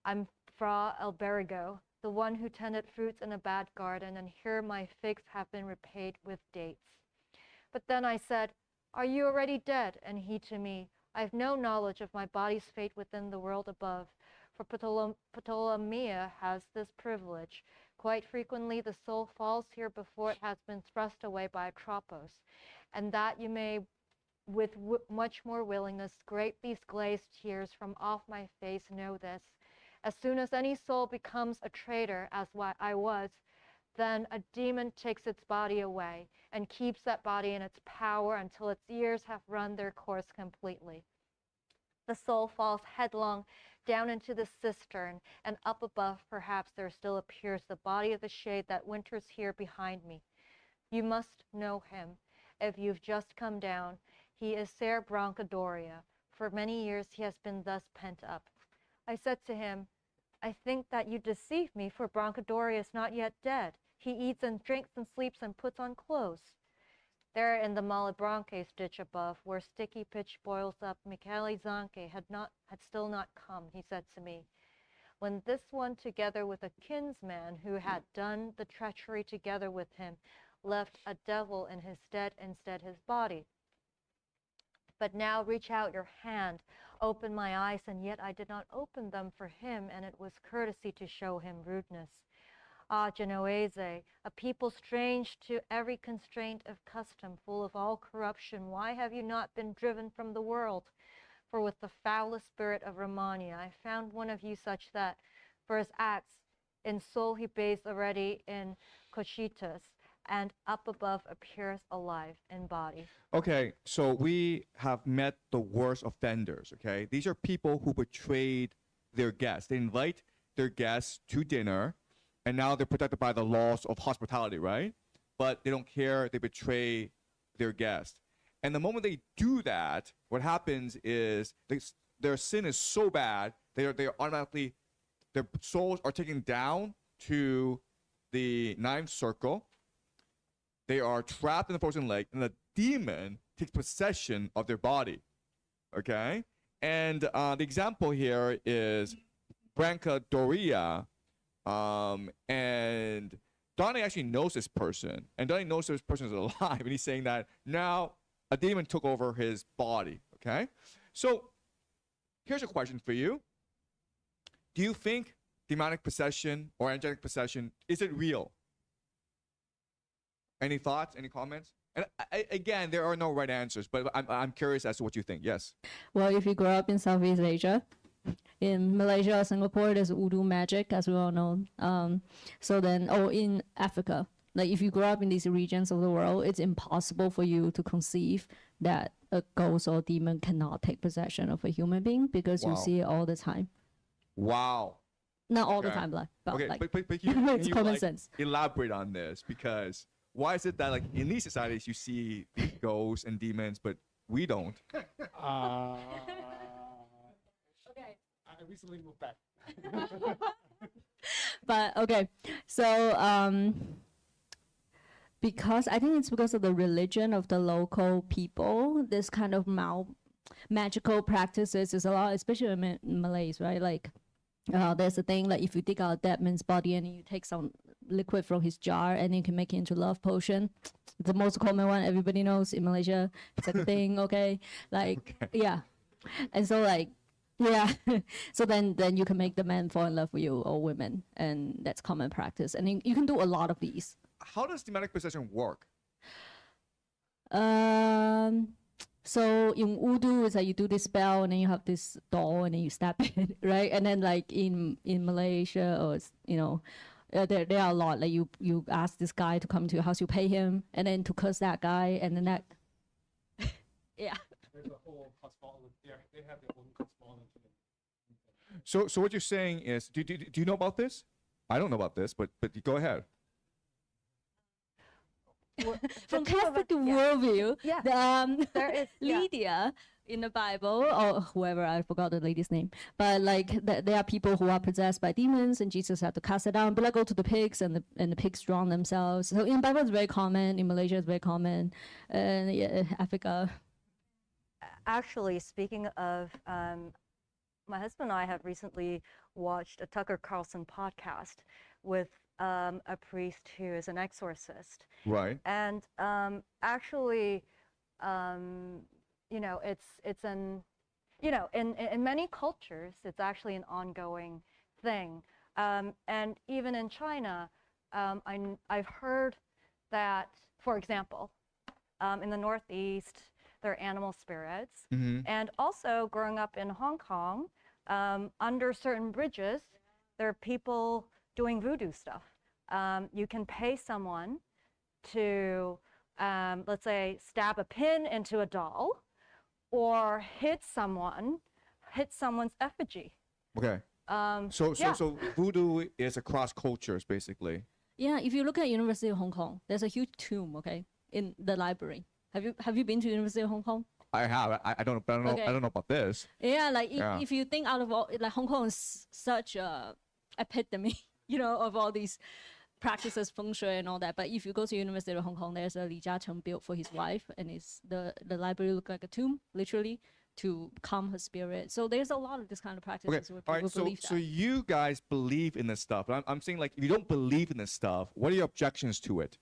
[SPEAKER 6] I'm Fra Alberigo, the one who tended fruits in a bad garden, and here my figs have been repaid with dates. But then I said, are you already dead? And he to me, I have no knowledge of my body's fate within the world above, for Ptolemy has this privilege. Quite frequently the soul falls here before it has been thrust away by Atropos, and that you may with much more willingness scrape these glazed tears from off my face, know this. As soon as any soul becomes a traitor, as I was, then a demon takes its body away and keeps that body in its power until its years have run their course completely. The soul falls headlong down into the cistern, and up above perhaps there still appears the body of the shade that winters here behind me. You must know him. If you've just come down, he is Ser Brancadoria. For many years he has been thus pent up. I said to him, I think that you deceive me, for Brancadori is not yet dead. He eats and drinks and sleeps and puts on clothes. There in the Malebranche's ditch above, where sticky pitch boils up, Michele Zanche had still not come, he said to me, when this one, together with a kinsman who had done the treachery together with him, left a devil in his stead instead his body. But now reach out your hand, open my eyes, and yet I did not open them for him, and it was courtesy to show him rudeness. Ah, Genoese, a people strange to every constraint of custom, full of all corruption, why have you not been driven from the world? For with the foulest spirit of Romagna, I found one of you such that, for his acts, in soul he bathes already in Cocytus, and up above appears alive in body.
[SPEAKER 1] Okay, so we have met the worst offenders, okay? These are people who betrayed their guests. They invite their guests to dinner, and now they're protected by the laws of hospitality, right? But they don't care, they betray their guests. And the moment they do that, what happens is their sin is so bad, they are automatically, their souls are taken down to the ninth circle. They are trapped in the frozen lake, and the demon takes possession of their body. Okay? And the example here is Brancadoria. And Dante actually knows this person. And Dante knows this person is alive. And he's saying that now a demon took over his body. Okay? So here's a question for you. Do you think demonic possession or angelic possession, is it real? Any thoughts? Any comments? And again, there are no right answers, but I'm curious as to what you think. Yes.
[SPEAKER 8] Well, if you grow up in Southeast Asia, in Malaysia or Singapore, there's voodoo magic, as we all know. So then, in Africa, like if you grow up in these regions of the world, it's impossible for you to conceive that a ghost or demon cannot take possession of a human being because you see it all the time.
[SPEAKER 1] Wow.
[SPEAKER 8] Not all the time, but it's common sense.
[SPEAKER 1] Elaborate on this, because why is it that like in these societies you see these ghosts and demons, but we don't?
[SPEAKER 10] Okay. I recently moved back.
[SPEAKER 8] But okay, so because I think it's because of the religion of the local people, this kind of magical practices is a lot, especially in Malays, right? Like there's a thing like if you dig out a dead man's body and you take some liquid from his jar and you can make it into love potion. The most common one everybody knows in Malaysia. It's like a thing, okay? Like yeah. And so like yeah. So then you can make the man fall in love with you or women, and that's common practice. And you can do a lot of these.
[SPEAKER 1] How does demonic possession work?
[SPEAKER 8] So in voodoo, it's like you do this spell and then you have this doll and then you stab it, right? And then like in Malaysia or there are a lot. Like you ask this guy to come to your house, you pay him, and then to curse that guy, and then that. Yeah.
[SPEAKER 10] There's a whole cosmology. They have their own cosmology.
[SPEAKER 1] So what you're saying is, do you know about this? I don't know about this, but go ahead.
[SPEAKER 8] From Catholic worldview,
[SPEAKER 6] there is
[SPEAKER 8] Lydia in the Bible, or whoever, I forgot the lady's name, but like there are people who are possessed by demons, and Jesus had to cast it down. But like go to the pigs, and the pigs drown themselves. So in the Bible, it's very common. In Malaysia, it's very common. Africa.
[SPEAKER 6] Actually, speaking of, my husband and I have recently watched a Tucker Carlson podcast with a priest who is an exorcist.
[SPEAKER 1] Right.
[SPEAKER 6] And actually, it's an, in many cultures, it's actually an ongoing thing. And even in China, I've heard that, for example, in the Northeast, there are animal spirits.
[SPEAKER 1] Mm-hmm.
[SPEAKER 6] And also growing up in Hong Kong, under certain bridges, there are people doing voodoo stuff. You can pay someone to, let's say, stab a pin into a doll, or hit someone's effigy.
[SPEAKER 1] Okay. So voodoo is across cultures, basically.
[SPEAKER 8] Yeah, if you look at University of Hong Kong, there's a huge tomb, okay, in the library. Have you been to University of Hong Kong?
[SPEAKER 1] I have. I don't. I don't know.
[SPEAKER 8] Okay.
[SPEAKER 1] I don't know about this.
[SPEAKER 8] Yeah, like
[SPEAKER 1] Yeah.
[SPEAKER 8] if you think out of all, like Hong Kong is such a epitome, of all these practices, feng shui and all that. But if you go to University of Hong Kong, there's a Li Jiacheng built for his wife, and it's the library look like a tomb, literally, to calm her spirit. So there's a lot of this kind of practices where people
[SPEAKER 1] All right. So
[SPEAKER 8] believe that.
[SPEAKER 1] so you guys believe in this stuff, but I'm saying like if you don't believe in this stuff, what are your objections to it?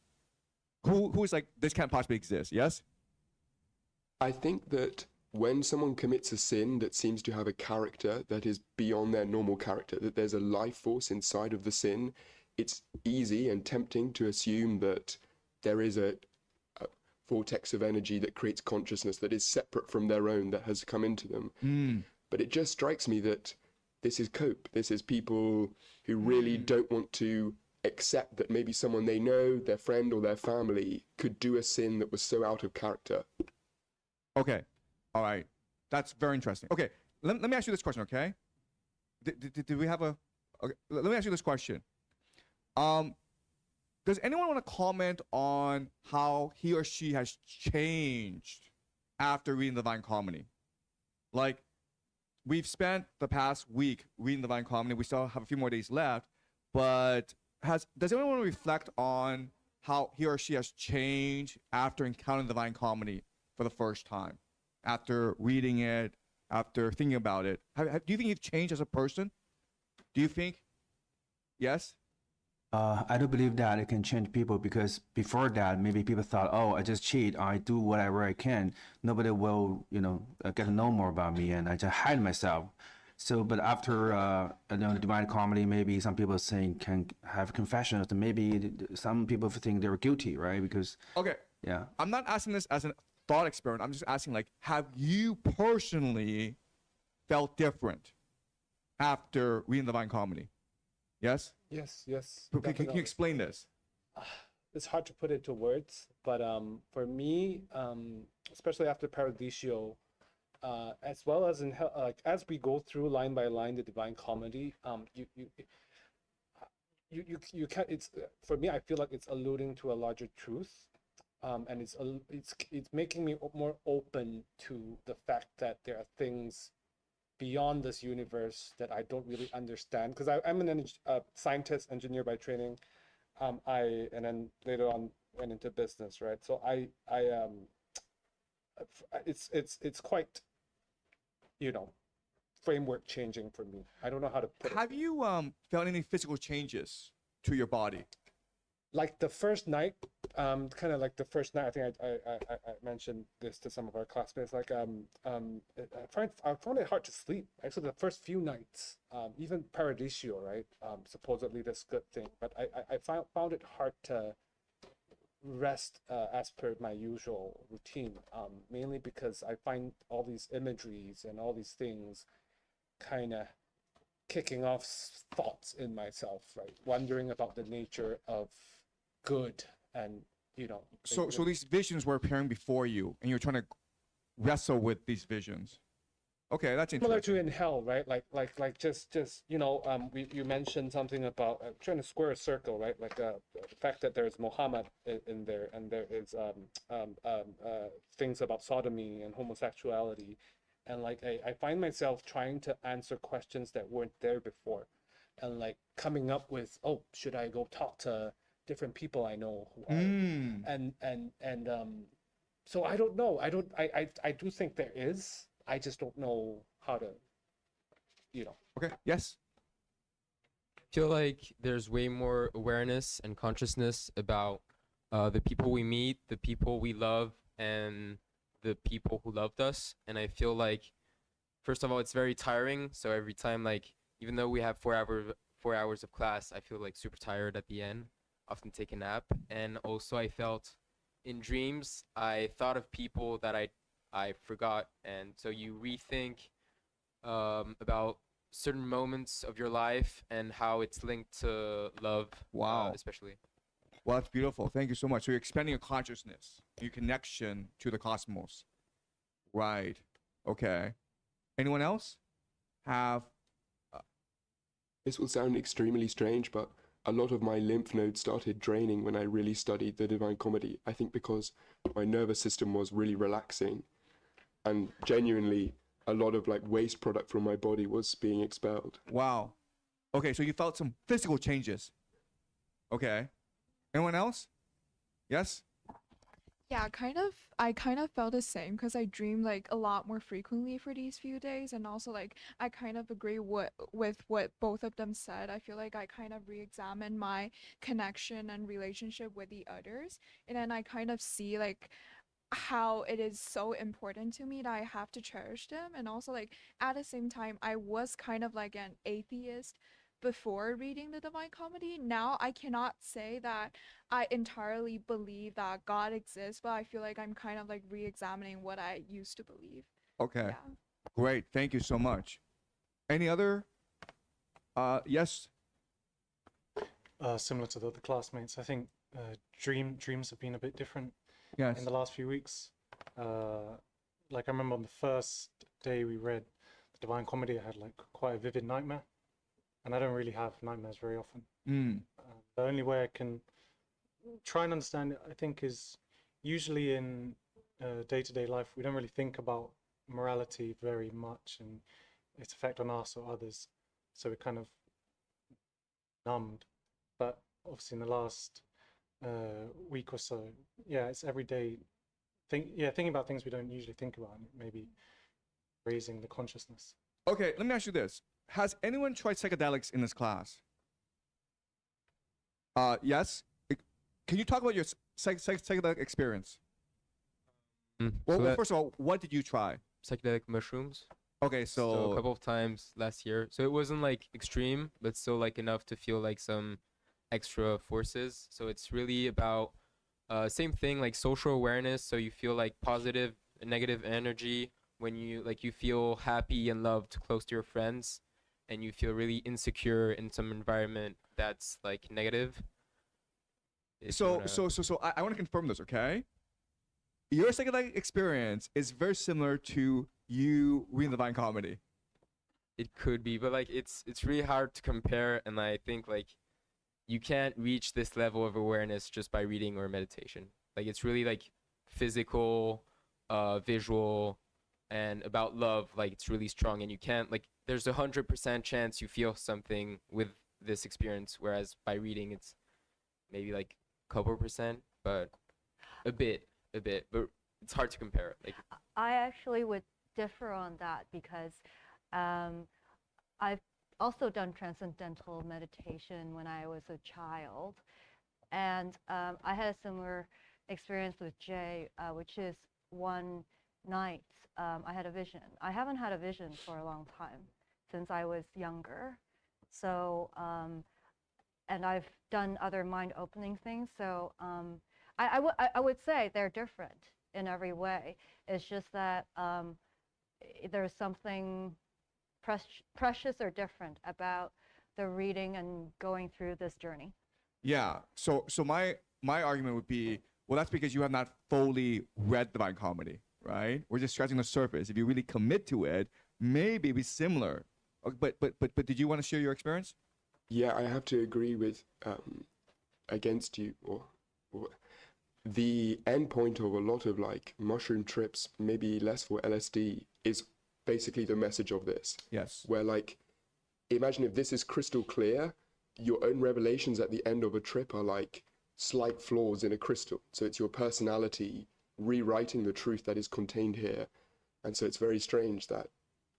[SPEAKER 1] Who's like this can't possibly exist? Yes.
[SPEAKER 5] I think that when someone commits a sin that seems to have a character that is beyond their normal character, that there's a life force inside of the sin, it's easy and tempting to assume that there is a vortex of energy that creates consciousness that is separate from their own, that has come into them. But it just strikes me that this is cope. This is people who really don't want to accept that maybe someone they know, their friend or their family, could do a sin that was so out of character.
[SPEAKER 1] Okay. All right. That's very interesting. Okay. Let me ask you this question, okay? Did we have a... Okay. Let me ask you this question. Does anyone want to comment on how he or she has changed after reading the Divine Comedy? Like, we've spent the past week reading the Divine Comedy. We still have a few more days left. But does anyone want to reflect on how he or she has changed after encountering the Divine Comedy for the first time, after reading it, after thinking about it? Do you think you've changed as a person? Do you think? Yes?
[SPEAKER 12] I do believe that it can change people, because before that, maybe people thought, oh, I just cheat, I do whatever I can. Nobody will, get to know more about me, and I just hide myself. So, but after, the Divine Comedy, maybe some people saying can have confessions, and maybe some people think they're guilty, right? Because,
[SPEAKER 1] Okay.
[SPEAKER 12] yeah.
[SPEAKER 1] I'm not asking this as a thought experiment. I'm just asking, like, have you personally felt different after reading the Divine Comedy? Yes?
[SPEAKER 10] Yes, yes.
[SPEAKER 1] Can you
[SPEAKER 10] definitely.
[SPEAKER 1] explain this?
[SPEAKER 10] It's hard to put into words, but for me, especially after Paradiso, as well as in as we go through line by line the Divine Comedy, you can't. It's for me. I feel like it's alluding to a larger truth, and it's making me more open to the fact that there are things beyond this universe that I don't really understand, because I'm a scientist, engineer by training. And then later on went into business, right? So it's quite, framework changing for me. I don't know how to put it.
[SPEAKER 1] Have you felt any physical changes to your body?
[SPEAKER 10] Like the first night, kind of like the first night, I think I mentioned this to some of our classmates. Like I found it hard to sleep. Actually, the first few nights, even Paradiso, right? Supposedly this good thing, but I found it hard to rest as per my usual routine. Mainly because I find all these imageries and all these things kind of kicking off thoughts in myself, right? Wondering about the nature of good, and
[SPEAKER 1] So these visions were appearing before you, and you're trying to wrestle with these visions. Okay, that's
[SPEAKER 10] similar
[SPEAKER 1] interesting.
[SPEAKER 10] to in hell, right? Like just you mentioned something about trying to square a circle, right? Like the fact that there's Muhammad in there, and there is things about sodomy and homosexuality, and like I find myself trying to answer questions that weren't there before, and like coming up with, oh, should I go talk to different people I know who are, so I don't know. I do think there is. I just don't know how to,
[SPEAKER 1] Okay, yes.
[SPEAKER 7] I feel like there's way more awareness and consciousness about the people we meet, the people we love, and the people who loved us. And I feel like, first of all, it's very tiring. So every time, like, even though we have 4 hours of class, I feel like super tired at the end. Often take a nap. And also I felt in dreams, I thought of people that I forgot. And so you rethink about certain moments of your life and how it's linked to love.
[SPEAKER 1] Wow.
[SPEAKER 7] Especially.
[SPEAKER 1] Well, that's beautiful. Thank you so much. So you're expanding your consciousness, your connection to the cosmos. Right. Okay. Anyone else have?
[SPEAKER 5] This will sound extremely strange, but a lot of my lymph nodes started draining when I really studied the Divine Comedy. I think because my nervous system was really relaxing. and genuinely a lot of like waste product from my body was being expelled.
[SPEAKER 1] Wow. Okay, so you felt some physical changes. Okay. Anyone else? Yes?
[SPEAKER 11] Yeah, I kind of felt the same because I dreamed like a lot more frequently for these few days, and also like I kind of agree with what both of them said. I feel like I kind of re-examined my connection and relationship with the others, and then I kind of see like how it is so important to me that I have to cherish them, and also like at the same time I was kind of like an atheist before reading the Divine Comedy. Now I cannot say that I entirely believe that God exists, but I feel like I'm kind of like re-examining what I used to believe.
[SPEAKER 1] Okay.
[SPEAKER 11] Yeah.
[SPEAKER 1] Great. Thank you so much. Any other? Yes.
[SPEAKER 4] Similar to the other classmates, I think dreams have been a bit different
[SPEAKER 1] Yes.
[SPEAKER 4] in the last few weeks. Like I remember on the first day we read the Divine Comedy, I had like quite a vivid nightmare, and I don't really have nightmares very often. The only way I can try and understand it, I think, is usually in day-to-day life we don't really think about morality very much and its effect on us or others, so we're kind of numbed. But obviously in the last week or so, yeah, it's everyday thinking about things we don't usually think about, and maybe raising the consciousness.
[SPEAKER 1] Okay, let me ask you this. Has anyone tried psychedelics in this class? Yes? Can you talk about your psychedelic experience? Well, first of all, what did you try?
[SPEAKER 7] Psychedelic mushrooms.
[SPEAKER 1] Okay,
[SPEAKER 7] So a couple of times last year. So it wasn't like extreme, but still like enough to feel like some extra forces. So it's really about same thing, like social awareness. So you feel like positive and negative energy when you feel happy and loved close to your friends, and you feel really insecure in some environment that's like negative.
[SPEAKER 1] So I want to confirm this, okay? Your psychedelic experience is very similar to you reading the Divine Comedy.
[SPEAKER 7] It could be, but like it's really hard to compare, and I think like you can't reach this level of awareness just by reading or meditation. Like it's really like physical, visual, and about love. Like it's really strong, and you can't like there's 100% chance you feel something with this experience, whereas by reading it's maybe like a couple percent, but a bit, but it's hard to compare. Like
[SPEAKER 6] I actually would differ on that because I've also done transcendental meditation when I was a child, and I had a similar experience with Jay, which is one night I had a vision. I haven't had a vision for a long time, since I was younger. So, and I've done other mind-opening things. So I would say they're different in every way. It's just that there's something precious or different about the reading and going through this journey.
[SPEAKER 1] Yeah. So my argument would be, well, that's because you have not fully read Divine Comedy, right? We're just scratching the surface. If you really commit to it, maybe it'd be similar. But did you want to share your experience?
[SPEAKER 5] Yeah, I have to agree with against you, or the end point of a lot of like mushroom trips, maybe less for LSD, is basically the message of this.
[SPEAKER 1] Yes.
[SPEAKER 5] Where like, imagine if this is crystal clear, your own revelations at the end of a trip are like slight flaws in a crystal. So it's your personality rewriting the truth that is contained here. And so it's very strange that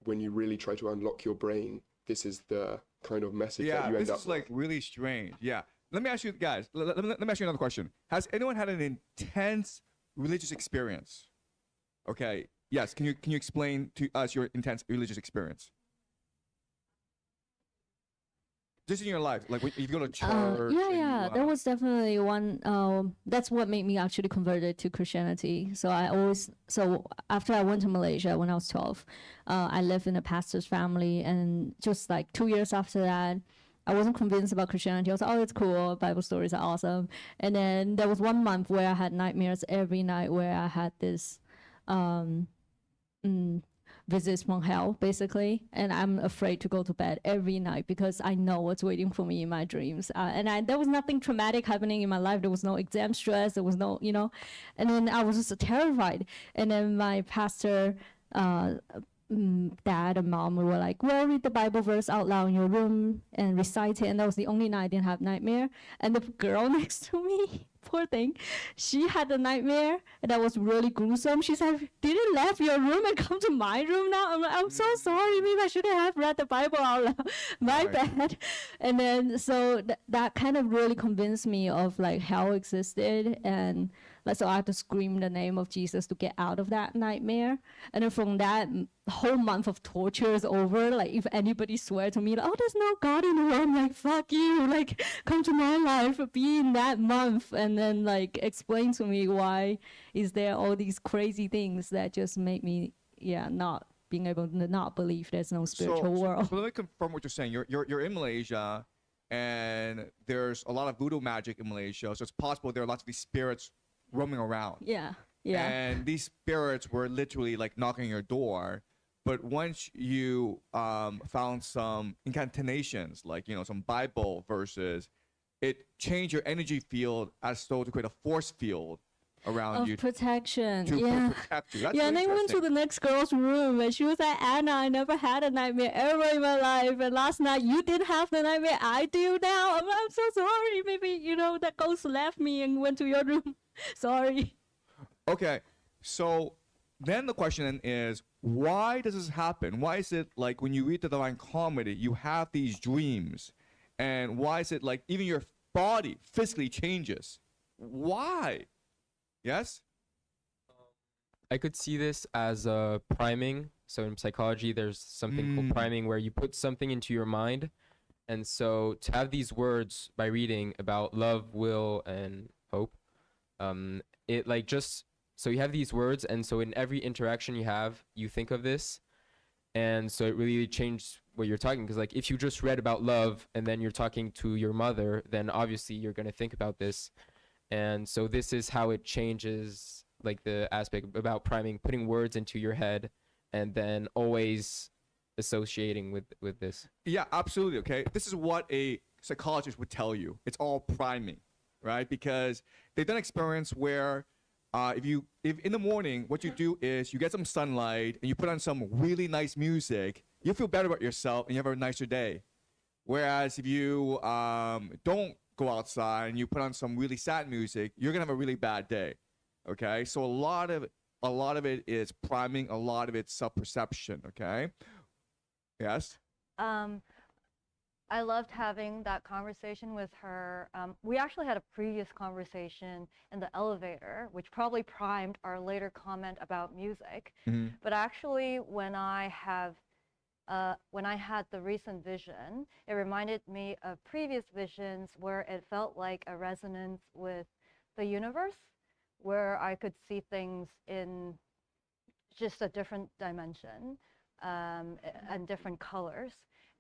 [SPEAKER 5] when you really try to unlock your brain, this is the kind of message that you end up with.
[SPEAKER 1] Yeah, this is like really strange. Yeah. Let me ask you guys, let me ask you another question. Has anyone had an intense religious experience? Okay. Yes. Can you explain to us your intense religious experience? Just in your life, like when you go to church.
[SPEAKER 8] Yeah. There was definitely one. That's what made me actually converted to Christianity. So after I went to Malaysia when I was 12, I lived in a pastor's family, and just like 2 years after that, I wasn't convinced about Christianity. I was like, oh, it's cool. Bible stories are awesome. And then there was 1 month where I had nightmares every night, where I had this visits from hell, basically. And I'm afraid to go to bed every night because I know what's waiting for me in my dreams. There was nothing traumatic happening in my life. There was no exam stress. There was no, And then I was just terrified. And then my pastor dad and mom were like, well, read the Bible verse out loud in your room and recite it. And that was the only night I didn't have nightmare. And the girl next to me, poor thing, she had a nightmare that was really gruesome. She said, didn't leave your room and come to my room now? I'm like, I'm so sorry. Maybe I shouldn't have read the Bible out loud. My bad. And then so that kind of really convinced me of like hell existed, and so I had to scream the name of Jesus to get out of that nightmare. And then from that whole month of torture is over. Like if anybody swear to me, like, oh, there's no God in the world, I'm like, fuck you, like come to my life, be in that month, and then like explain to me why is there all these crazy things that just make me not being able to not believe there's no spiritual world.
[SPEAKER 1] So let me confirm what you're saying. You're in Malaysia, and there's a lot of voodoo magic in Malaysia, so it's possible there are lots of these spirits roaming around.
[SPEAKER 8] Yeah.
[SPEAKER 1] And these spirits were literally like knocking on your door. But once you found some incantations, like, some Bible verses, it changed your energy field as though to create a force field around
[SPEAKER 8] of
[SPEAKER 1] you.
[SPEAKER 8] protection.
[SPEAKER 1] To
[SPEAKER 8] Yeah.
[SPEAKER 1] protect you. That's
[SPEAKER 8] Yeah, and I went to
[SPEAKER 1] interesting.
[SPEAKER 8] the next girl's room, and she was like, Anna, I never had a nightmare ever in my life. And last night you did have the nightmare. I do now. I'm so sorry. Maybe, that ghost left me and went to your room. Sorry.
[SPEAKER 1] Okay, so then the question is, why does this happen? Why is it like when you read the Divine Comedy, you have these dreams? And why is it like even your body physically changes? Why? Yes?
[SPEAKER 7] I could see this as priming. So in psychology, there's something called priming, where you put something into your mind. And so to have these words by reading about love, will, and hope, it like just, so you have these words, and so in every interaction you have, you think of this. And so it really changed what you're talking, because like if you just read about love and then you're talking to your mother, then obviously you're going to think about this. And so this is how it changes, like the aspect about priming, putting words into your head and then always associating with this.
[SPEAKER 1] Yeah, absolutely. Okay, this is what a psychologist would tell you. It's all priming, right? Because they've done experiments where if in the morning what you do is you get some sunlight and you put on some really nice music, you feel better about yourself and you have a nicer day. Whereas if you don't go outside and you put on some really sad music, you're gonna have a really bad day. Okay, so a lot of it is priming, a lot of it's self-perception. Okay. Yes.
[SPEAKER 6] I loved having that conversation with her. We actually had a previous conversation in the elevator, which probably primed our later comment about music.
[SPEAKER 1] Mm-hmm.
[SPEAKER 6] But actually, when I had the recent vision, it reminded me of previous visions where it felt like a resonance with the universe, where I could see things in just a different dimension and different colors.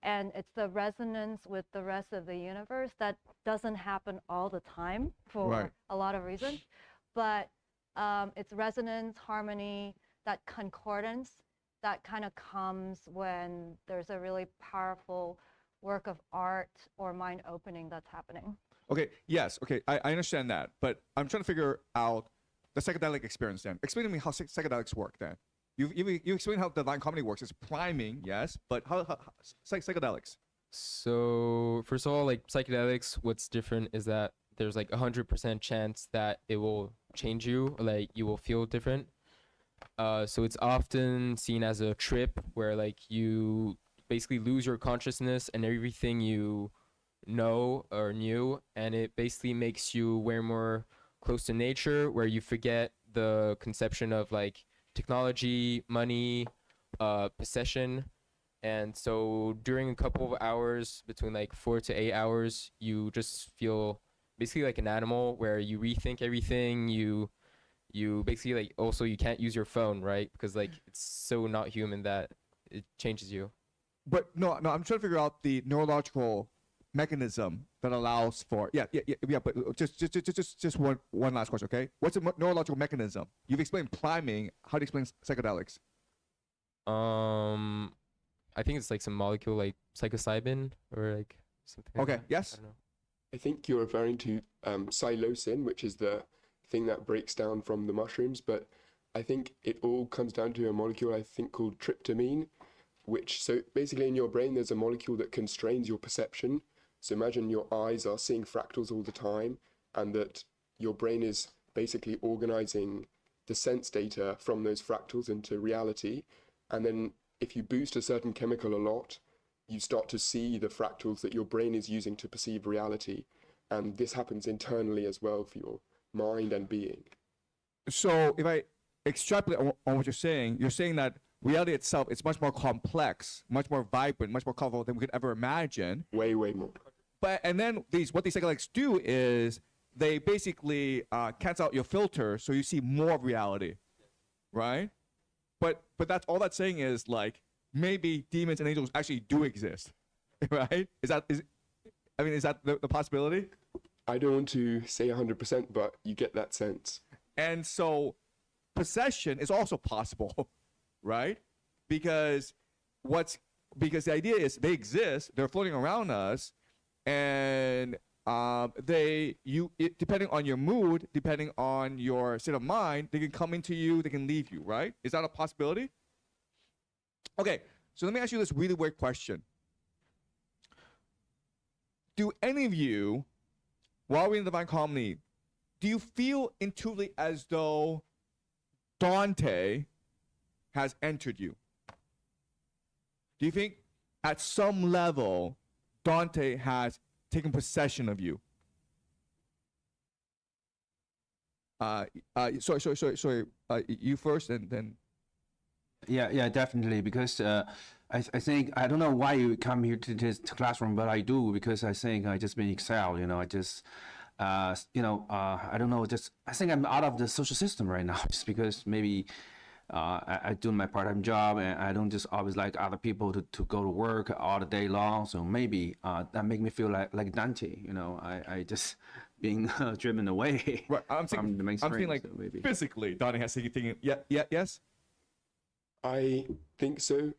[SPEAKER 6] And it's the resonance with the rest of the universe that doesn't happen all the time for a lot of reasons. But it's resonance, harmony, that concordance that kind of comes when there's a really powerful work of art or mind opening that's happening.
[SPEAKER 1] Okay, yes, okay, I understand that. But I'm trying to figure out the psychedelic experience then. Explain to me how psychedelics work then. You explain how Divine Comedy works. It's priming, yes, but how psychedelics?
[SPEAKER 7] So first of all, like psychedelics, what's different is that there's like 100% chance that it will change you, or like you will feel different. So it's often seen as a trip where like you basically lose your consciousness and everything you know or knew, and it basically makes you way more close to nature, where you forget the conception of like technology, money, possession. And so during a couple of hours, between like 4 to 8 hours, you just feel basically like an animal, where you rethink everything. You basically like, also you can't use your phone, right? Because like it's so not human that it changes you.
[SPEAKER 1] But no, I'm trying to figure out the neurological mechanism that allows for but just one last question, okay? What's a neurological mechanism? You've explained priming. How do you explain psychedelics?
[SPEAKER 7] I think it's like some molecule like psilocybin or like something like
[SPEAKER 1] Okay,
[SPEAKER 7] that.
[SPEAKER 1] yes.
[SPEAKER 7] I don't know.
[SPEAKER 5] I think you're referring to psilocin, which is the thing that breaks down from the mushrooms. But I think it all comes down to a molecule I think called tryptamine, which, so basically in your brain there's a molecule that constrains your perception. So imagine your eyes are seeing fractals all the time, and that your brain is basically organizing the sense data from those fractals into reality. And then if you boost a certain chemical a lot, you start to see the fractals that your brain is using to perceive reality. And this happens internally as well for your mind and being.
[SPEAKER 1] So if I extrapolate on what you're saying that reality itself is much more complex, much more vibrant, much more colorful than we could ever imagine.
[SPEAKER 5] Way, way more.
[SPEAKER 1] But and then what these psychedelics do is they basically cancel out your filter, so you see more of reality, right? But that's all that's saying is like maybe demons and angels actually do exist, right? Is that the possibility?
[SPEAKER 5] I don't want to say 100%, but you get that sense.
[SPEAKER 1] And so possession is also possible, right? Because the idea is they exist, they're floating around us, and depending on your mood, depending on your state of mind, they can come into you, they can leave you, right? Is that a possibility? Okay, so let me ask you this really weird question. Do any of you, while we're in the Divine Comedy, do you feel intuitively as though Dante has entered you? Do you think at some level Dante has taken possession of you? Sorry. You first, and then.
[SPEAKER 12] Yeah, definitely. Because I think I don't know why you come here to this classroom, but I do, because I think I just been excel. I just. I don't know. I think I'm out of the social system right now, just because maybe I do my part-time job, and I don't just always like other people to go to work all the day long. So maybe that make me feel like Dante. I just being driven away.
[SPEAKER 1] Right. I'm
[SPEAKER 12] from the mainstream.
[SPEAKER 1] saying like
[SPEAKER 12] so maybe.
[SPEAKER 1] physically, Dante has taken. Yes.
[SPEAKER 5] I think so,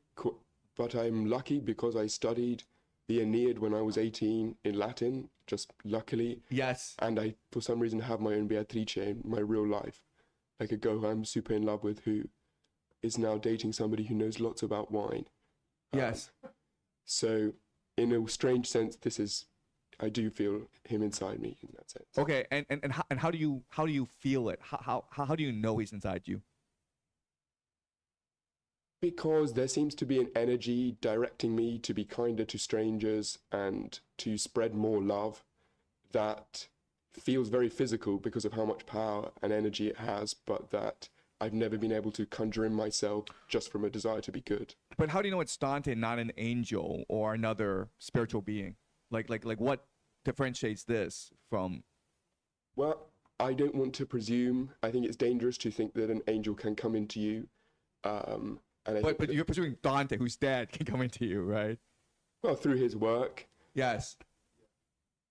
[SPEAKER 5] but I'm lucky because I studied the Aeneid when I was 18 in Latin, just luckily.
[SPEAKER 1] Yes.
[SPEAKER 5] And I, for some reason, have my own Beatrice in my real life. Like a girl I'm super in love with who is now dating somebody who knows lots about wine.
[SPEAKER 1] Yes.
[SPEAKER 5] So, in a strange sense, I do feel him inside me in that sense.
[SPEAKER 1] Okay, and how do you feel it? How do you know he's inside you?
[SPEAKER 5] Because there seems to be an energy directing me to be kinder to strangers and to spread more love that feels very physical because of how much power and energy it has, but that I've never been able to conjure in myself just from a desire to be good.
[SPEAKER 1] But how do you know it's Dante, not an angel or another spiritual being? Like what differentiates this from?
[SPEAKER 5] Well, I don't want to presume. I think it's dangerous to think that an angel can come into you. But
[SPEAKER 1] you're presuming Dante, who's dead, can come into you, right?
[SPEAKER 5] Well, through his work.
[SPEAKER 1] Yes.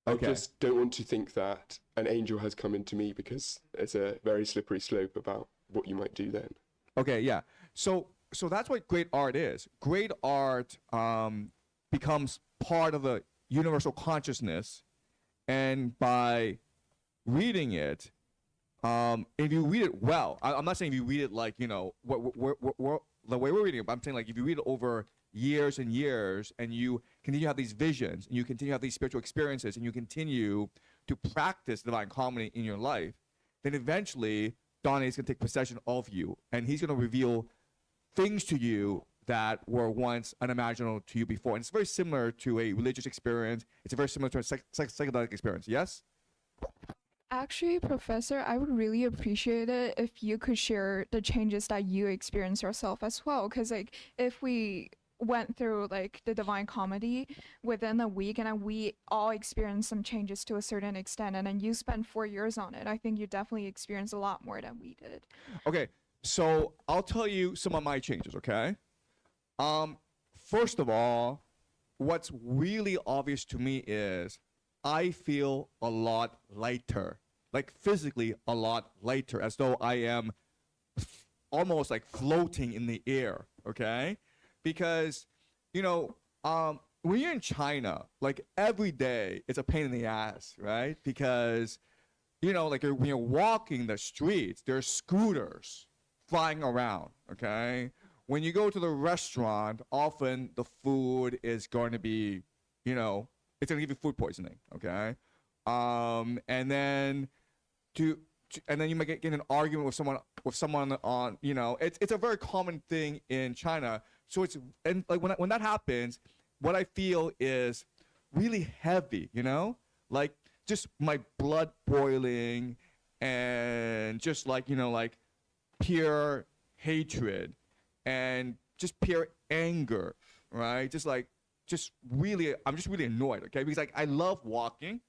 [SPEAKER 5] Okay. I just don't want to think that an angel has come into me, because it's a very slippery slope about what you might do then.
[SPEAKER 1] Okay, yeah. So that's what great art is. Great art becomes part of the universal consciousness, and by reading it, if you read it well, I'm not saying if you read it like, the way we're reading it, but I'm saying like if you read it over years and years, and you continue to have these visions, and you continue to have these spiritual experiences, and you continue to practice divine comedy in your life, then eventually Dante is going to take possession of you, and he's going to reveal things to you that were once unimaginable to you before. And it's very similar to a religious experience. It's very similar to a psychedelic experience. Yes?
[SPEAKER 11] Actually, Professor, I would really appreciate it if you could share the changes that you experience yourself as well. Because, like, if we went through, like, the Divine Comedy within a week, and then we all experienced some changes to a certain extent, and then you spent 4 years on it, I think you definitely experienced a lot more than we did.
[SPEAKER 1] Okay, so I'll tell you some of my changes, okay? First of all, what's really obvious to me is I feel a lot lighter, like physically a lot lighter, as though I am almost like floating in the air, okay? Because, when you're in China, like every day it's a pain in the ass, right? Because, like when you're walking the streets, there's scooters, flying around, okay? When you go to the restaurant, often the food is going to be, you know, it's going to give you food poisoning, okay? And then and then you might get in an argument with someone on, you know, it's a very common thing in China. So it's, and like when that happens, what I feel is really heavy, you know, like just my blood boiling and just like, you know, like pure hatred and just pure anger, right? Just really, I'm just really annoyed, okay? Because like I love walking,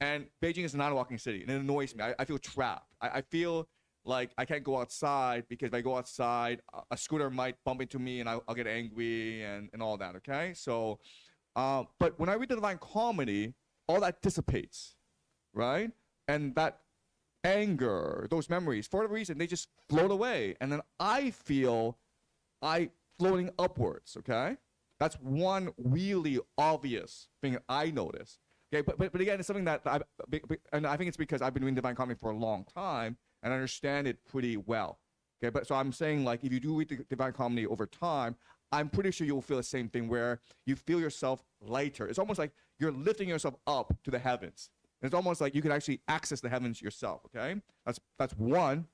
[SPEAKER 1] and Beijing is not a walking city, and it annoys me. I feel trapped. I feel like I can't go outside because if I go outside, a scooter might bump into me, and I'll get angry and all that, okay? So, but when I read the Divine Comedy, all that dissipates, right? And that anger, those memories, for whatever reason, they just float away. And then I feel floating upwards, okay? That's one really obvious thing that I notice. Okay, but again, it's something that and I think it's because I've been doing Divine Comedy for a long time and I understand it pretty well. Okay, but so I'm saying like if you do read the Divine Comedy over time, I'm pretty sure you'll feel the same thing where you feel yourself lighter. It's almost like you're lifting yourself up to the heavens. It's almost like you can actually access the heavens yourself. Okay, that's one.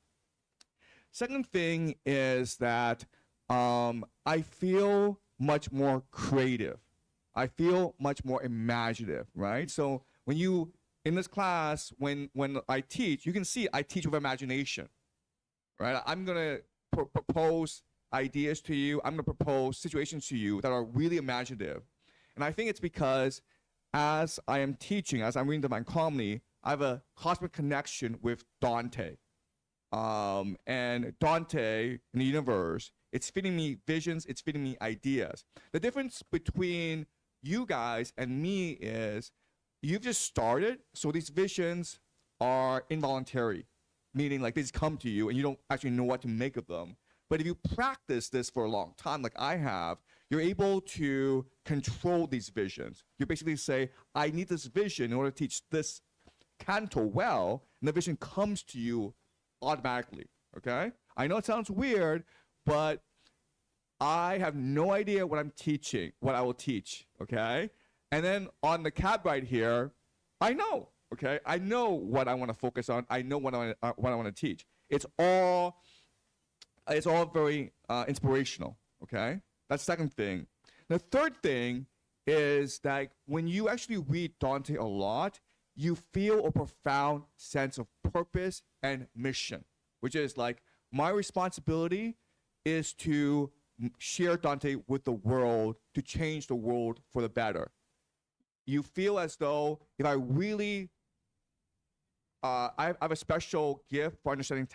[SPEAKER 1] Second thing is that I feel much more creative. I feel much more imaginative, right? So when you, in this class, when I teach, you can see I teach with imagination, right? I'm gonna propose ideas to you. I'm gonna propose situations to you that are really imaginative. And I think it's because as I am teaching, as I'm reading Divine Comedy, I have a cosmic connection with Dante. And Dante in the universe, it's feeding me visions, it's feeding me ideas. The difference between you guys and me is you've just started, so these visions are involuntary, meaning like they just come to you and you don't actually know what to make of them. But if you practice this for a long time, like I have, you're able to control these visions. You basically say, I need this vision in order to teach this canto well, and the vision comes to you automatically, okay? I know it sounds weird, but I have no idea what I'm teaching, what I will teach, okay? And then on the cab ride here, I know, okay? I know what I want to focus on. I know what I want to teach. It's all very inspirational, okay? That's the second thing. The third thing is that when you actually read Dante a lot, you feel a profound sense of purpose and mission, which is like my responsibility is to share Dante with the world, to change the world for the better. You feel as though if I really, I have a special gift for understanding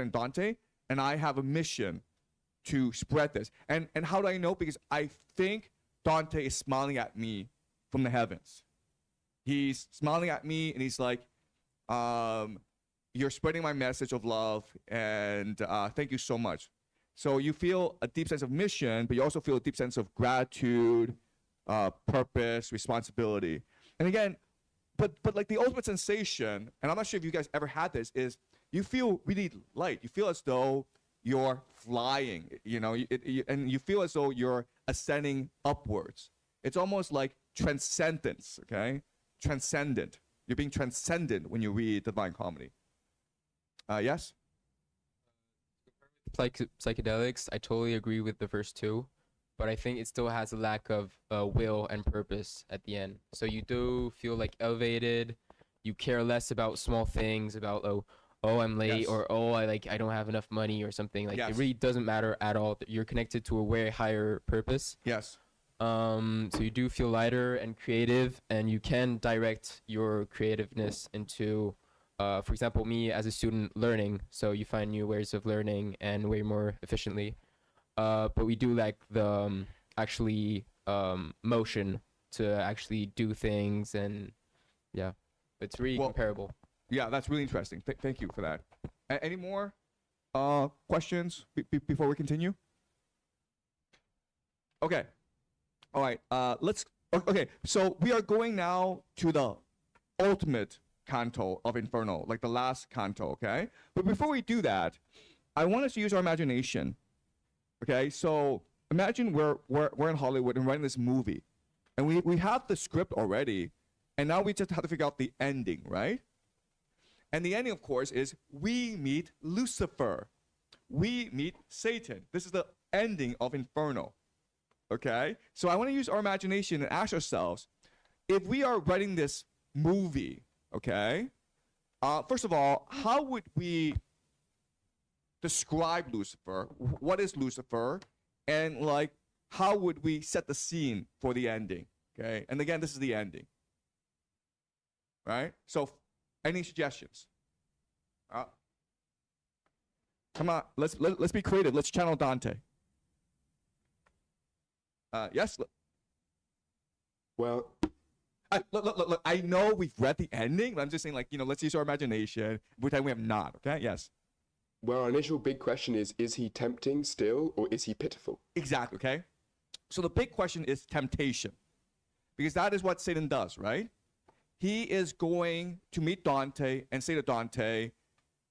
[SPEAKER 1] Dante, and I have a mission to spread this. And how do I know? Because I think Dante is smiling at me from the heavens. He's smiling at me and he's like, you're spreading my message of love and thank you so much. So you feel a deep sense of mission, but you also feel a deep sense of gratitude, purpose, responsibility. And again, but like the ultimate sensation, and I'm not sure if you guys ever had this, is you feel really light. You feel as though you're flying, you know, and you feel as though you're ascending upwards. It's almost like transcendence, okay? Transcendent. You're being transcendent when you read Divine Comedy. Yes?
[SPEAKER 7] Psychedelics, I totally agree with the first two, but I think it still has a lack of will and purpose at the end. So you do feel like elevated. You care less about small things, about oh I'm late,
[SPEAKER 1] Yes.
[SPEAKER 7] or I don't have enough money or something. Like
[SPEAKER 1] Yes.
[SPEAKER 7] it really doesn't matter at all. You're connected to a way higher purpose.
[SPEAKER 1] Yes.
[SPEAKER 7] So you do feel lighter and creative, and you can direct your creativeness into, for example, me as a student learning. So you find new ways of learning and way more efficiently. But we do like the actually motion to actually do things, and yeah, it's really comparable.
[SPEAKER 1] Yeah, that's really interesting. Thank you for that. Any more questions before we continue? Okay. All right. Okay. So we are going now to the ultimate canto of Inferno, like the last canto. Okay. But before we do that, I want us to use our imagination. Okay, so imagine we're in Hollywood and writing this movie, and we have the script already, and now we just have to figure out the ending, right? And the ending, of course, is we meet Lucifer. We meet Satan. This is the ending of Inferno. Okay? So I want to use our imagination and ask ourselves, if we are writing this movie, okay, first of all, how would we describe Lucifer? What is Lucifer? And like, how would we set the scene for the ending? Okay? And again, this is the ending. Right? So any suggestions? Come on, let's be creative. Let's channel Dante. Yes.
[SPEAKER 5] Well,
[SPEAKER 1] Look. I know we've read the ending, but I'm just saying, like, let's use our imagination. Which we have not. Okay. Yes.
[SPEAKER 5] well, our initial big question is he tempting still, or is he pitiful?
[SPEAKER 1] Exactly. Okay. So the big question is temptation, because that is what Satan does, right? He is going to meet Dante and say to Dante,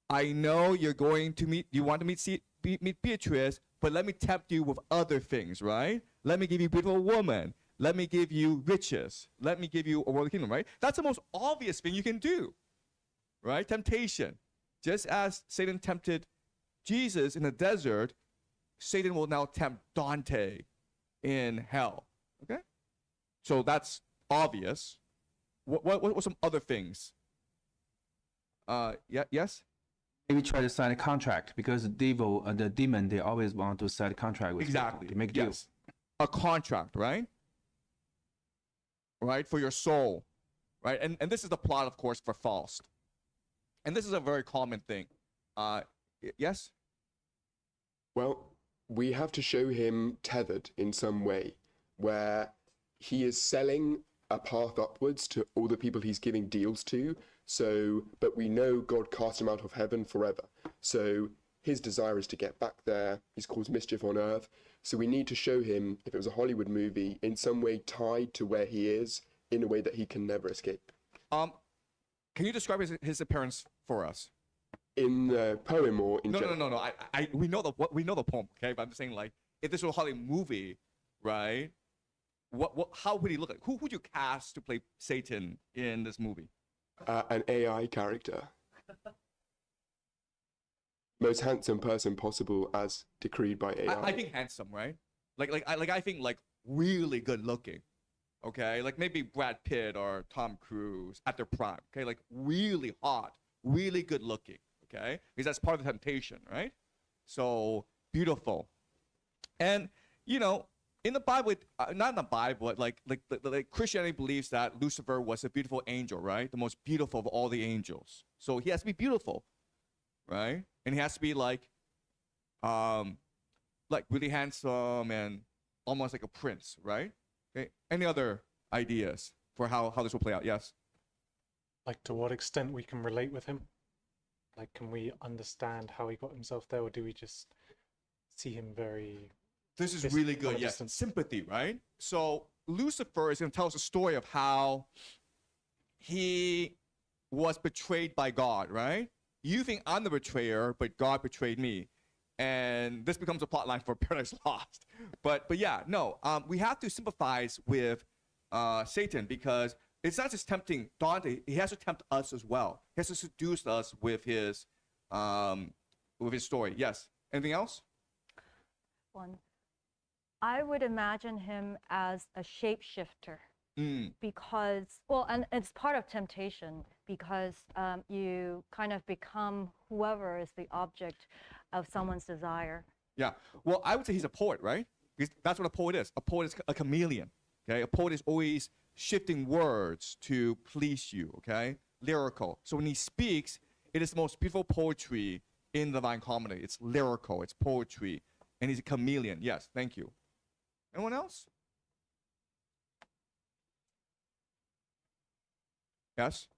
[SPEAKER 1] I know you want to meet Beatrice, but let me tempt you with other things, right? Let me give you a beautiful woman. Let me give you riches. Let me give you a worldly kingdom, right? That's the most obvious thing you can do, right? Temptation. Just as Satan tempted Jesus in the desert, Satan will now tempt Dante in hell, okay? So that's obvious. What were some other things? Yes?
[SPEAKER 12] Maybe try to sign a contract because the demon, they always want to sign a contract with
[SPEAKER 1] Exactly.
[SPEAKER 12] you to make deals.
[SPEAKER 1] Yes. A contract, right? Right, for your soul, right? And this is the plot, of course, for Faust. And this is a very common thing. Yes?
[SPEAKER 5] Well, we have to show him tethered in some way, where he is selling a path upwards to all the people he's giving deals to. So, but we know God cast him out of heaven forever. So his desire is to get back there. He's caused mischief on earth. So we need to show him, if it was a Hollywood movie, in some way tied to where he is, in a way that he can never escape.
[SPEAKER 1] Can you describe his appearance for us?
[SPEAKER 5] In the poem or in general?
[SPEAKER 1] No. We know the poem, okay? But I'm just saying, like, if this was a Hollywood movie, right? How would he look like? Who would you cast to play Satan in this movie?
[SPEAKER 5] An AI character. Most handsome person possible as decreed by AI.
[SPEAKER 1] I think handsome, right? I think like really good looking. Okay, like maybe Brad Pitt or Tom Cruise at their prime. Okay, like really hot, really good looking. Okay, because that's part of the temptation, right? So beautiful, and in the Bible, not in the Bible, but like Christianity believes that Lucifer was a beautiful angel, right? The most beautiful of all the angels. So he has to be beautiful, right? And he has to be like really handsome and almost like a prince, right? Okay. Any other ideas for how this will play out? Yes.
[SPEAKER 4] Like, to what extent we can relate with him? Like, can we understand how he got himself there, or do we just see him very...
[SPEAKER 1] This is really good. Yes, sympathy, right? So Lucifer is going to tell us a story of how he was betrayed by God, right? You think I'm the betrayer, but God betrayed me. And this becomes a plot line for Paradise Lost. But yeah, no, we have to sympathize with Satan, because it's not just tempting Dante. He has to tempt us as well. He has to seduce us with his story. Yes. Anything else?
[SPEAKER 6] One. I would imagine him as a shapeshifter. Because, well, and it's part of temptation, because you kind of become whoever is the object of someone's desire.
[SPEAKER 1] Yeah. Well, I would say he's a poet, right? Because that's what a poet is. A poet is a chameleon. Okay. A poet is always shifting words to please you. Okay. Lyrical. So when he speaks, it is the most beautiful poetry in the Divine Comedy. It's lyrical. It's poetry, and he's a chameleon. Yes. Thank you. Anyone else? Yes.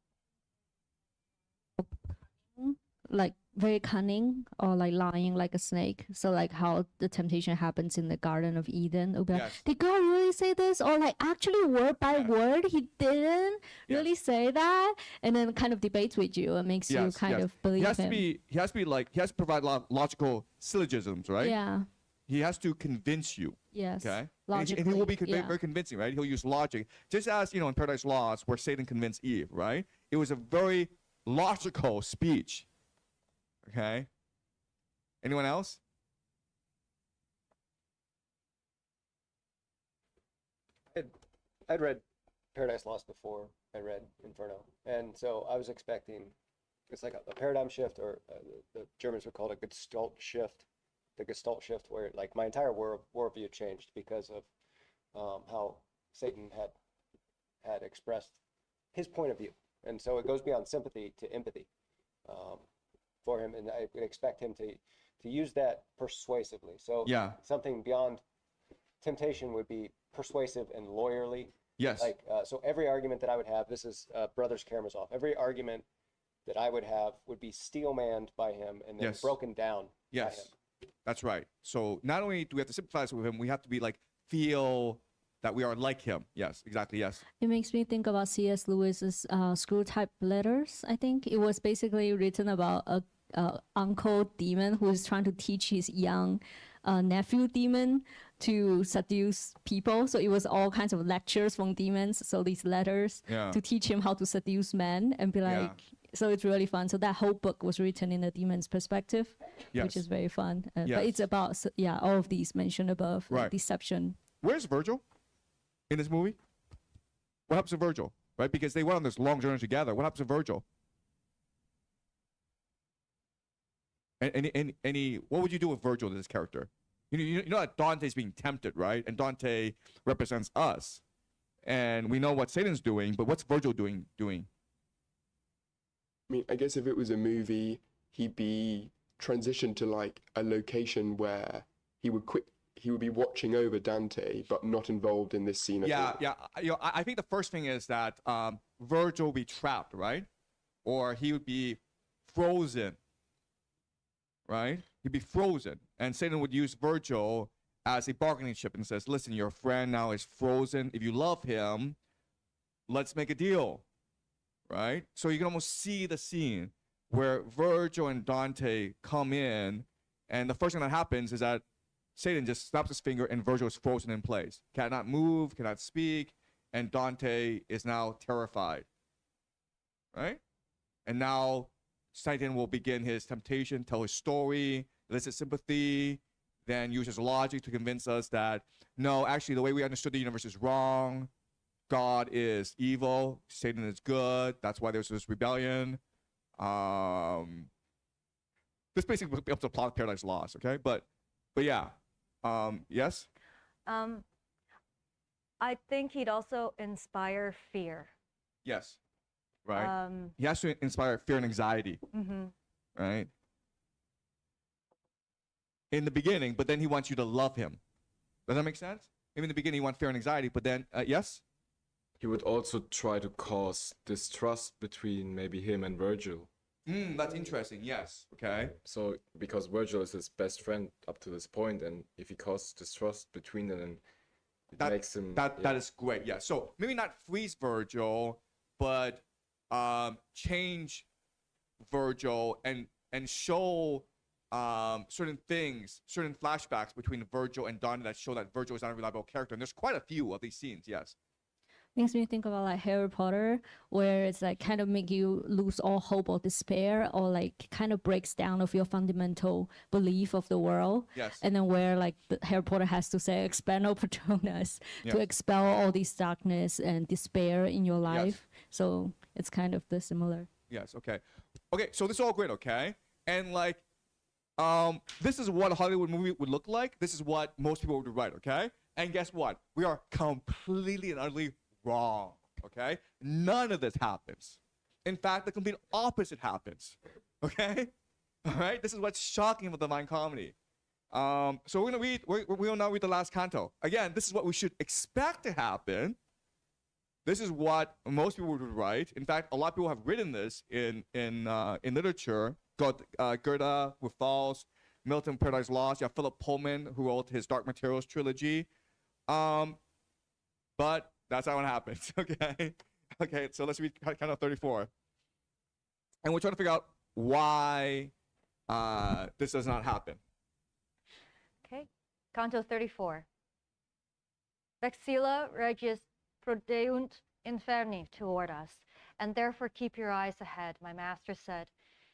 [SPEAKER 8] Like very cunning or like lying like a snake. So like how the temptation happens in the Garden of Eden. It'll be like,
[SPEAKER 1] Yes.
[SPEAKER 8] did God really say this? Or like actually word by
[SPEAKER 1] Yes.
[SPEAKER 8] word, he didn't
[SPEAKER 1] Yes.
[SPEAKER 8] really say that. And then kind of debates with you and makes you
[SPEAKER 1] Yes,
[SPEAKER 8] kind
[SPEAKER 1] yes.
[SPEAKER 8] of believe
[SPEAKER 1] He has
[SPEAKER 8] him.
[SPEAKER 1] he has to provide logical syllogisms, right?
[SPEAKER 8] Yeah.
[SPEAKER 1] He has to convince you.
[SPEAKER 8] Yes.
[SPEAKER 1] Okay. And
[SPEAKER 8] Logically.
[SPEAKER 1] he will be
[SPEAKER 8] yeah.
[SPEAKER 1] very convincing, right? He'll use logic, just as in Paradise Lost, where Satan convinced Eve, right? It was a very logical speech. Okay. Anyone else?
[SPEAKER 2] I'd read Paradise Lost before I read Inferno, and so I was expecting it's like a paradigm shift, or the Germans would call it a Gestalt shift, the Gestalt shift, where like my entire worldview changed because of how Satan had expressed his point of view, and so it goes beyond sympathy to empathy for him, and I would expect him to use that persuasively. So
[SPEAKER 1] Yeah.
[SPEAKER 2] something beyond temptation would be persuasive and lawyerly.
[SPEAKER 1] Yes.
[SPEAKER 2] Like so, every argument that I would have, this is Brothers Karamazov. Every argument that I would have would be steel-manned by him and then
[SPEAKER 1] Yes.
[SPEAKER 2] broken down
[SPEAKER 1] Yes.
[SPEAKER 2] by him.
[SPEAKER 1] That's right. So not only do we have to sympathize with him, we have to be like feel that we are like him. Yes, exactly. Yes.
[SPEAKER 8] It makes me think about C.S. Lewis's Screw Type Letters. I think it was basically written about a uncle demon who is trying to teach his young nephew demon to seduce people. So it was all kinds of lectures from demons. So these letters
[SPEAKER 1] Yeah.
[SPEAKER 8] to teach him how to seduce men and be like.
[SPEAKER 1] Yeah.
[SPEAKER 8] So it's really fun. So that whole book was written in the demon's perspective,
[SPEAKER 1] Yes.
[SPEAKER 8] which is very fun. But
[SPEAKER 1] Yes.
[SPEAKER 8] it's about all of these mentioned above, like
[SPEAKER 1] Right.
[SPEAKER 8] deception.
[SPEAKER 1] Where's Virgil in this movie? What happens to Virgil? Right? Because they went on this long journey together. What happens to Virgil? Any what would you do with Virgil, this character? You know that Dante's being tempted, right? And Dante represents us. And we know what Satan's doing, but what's Virgil doing?
[SPEAKER 5] I mean, I guess if it was a movie, he'd be transitioned to like a location where he would be watching over Dante, but not involved in this scene at all.
[SPEAKER 1] Yeah. I think the first thing is that Virgil would be trapped, right? Or he would be frozen, right? He'd be frozen. And Satan would use Virgil as a bargaining chip and says, listen, your friend now is frozen. If you love him, let's make a deal, right? So you can almost see the scene where Virgil and Dante come in, and the first thing that happens is that Satan just snaps his finger and Virgil is frozen in place. Cannot move, cannot speak, and Dante is now terrified, right? And now Satan will begin his temptation, tell his story, elicit sympathy, then use his logic to convince us that, no, actually the way we understood the universe is wrong. God is evil, Satan is good, that's why there's this rebellion. This basically becomes a plot of Paradise Lost, okay? But yeah, yes?
[SPEAKER 6] I think he'd also inspire fear.
[SPEAKER 1] Yes, right? He has to inspire fear and anxiety, right? In the beginning, but then he wants you to love him. Does that make sense? Maybe in the beginning you want fear and anxiety, but then, yes?
[SPEAKER 3] He would also try to cause distrust between maybe him and Virgil.
[SPEAKER 1] That's interesting, yes, okay.
[SPEAKER 3] So, because Virgil is his best friend up to this point, and if he causes distrust between them, then it makes him...
[SPEAKER 1] That is great, yeah. So, maybe not freeze Virgil, but change Virgil and show certain things, certain flashbacks between Virgil and Dante that show that Virgil is not a reliable character. And there's quite a few of these scenes, yes.
[SPEAKER 8] Makes me think about like Harry Potter, where it's like kind of make you lose all hope or despair, or like kind of breaks down of your fundamental belief of the world.
[SPEAKER 1] Yes.
[SPEAKER 8] And then where like Harry Potter has to say expello patronus to expel all this darkness and despair in your life. So it's kind of the similar.
[SPEAKER 1] Yes, okay. Okay, so this is all great, okay? And like, this is what a Hollywood movie would look like. This is what most people would write, okay? And guess what? We are completely and utterly wrong, okay? None of this happens. In fact, the complete opposite happens, okay? All right? This is what's shocking about Divine Comedy. So we're gonna read. We'll now read the last canto. Again, this is what we should expect to happen. This is what most people would write. In fact, a lot of people have written this in literature. got Goethe with Falls, Milton Paradise Lost. You have Philip Pullman, who wrote his Dark Materials trilogy. But that's how it happens. Okay. Okay. So let's read count of 34, and we're trying to figure out why this does not happen.
[SPEAKER 6] Okay. Canto 34. Vexilla regis prodeunt inferni toward us, and therefore keep your eyes ahead, my master said,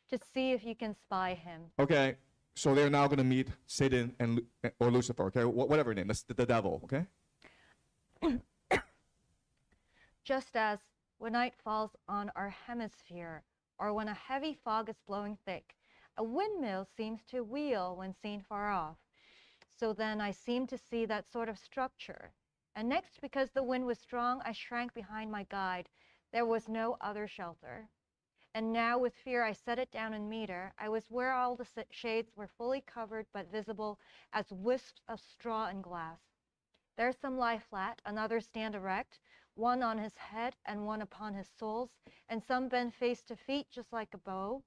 [SPEAKER 6] to see if you can spy him.
[SPEAKER 1] Okay. So they're now going to meet Satan and or Lucifer. Okay. Whatever name. That's the devil. Okay.
[SPEAKER 6] Just as when night falls on our hemisphere, or when a heavy fog is blowing thick, a windmill seems to wheel when seen far off. So then I seemed to see that sort of structure. And next, because the wind was strong, I shrank behind my guide. There was no other shelter. And now with fear I set it down in meter. I was where all the shades were fully covered but visible as wisps of straw and glass. There some lie flat, another stand erect, one on his head and one upon his soles, and some bend face to feet just like a bow.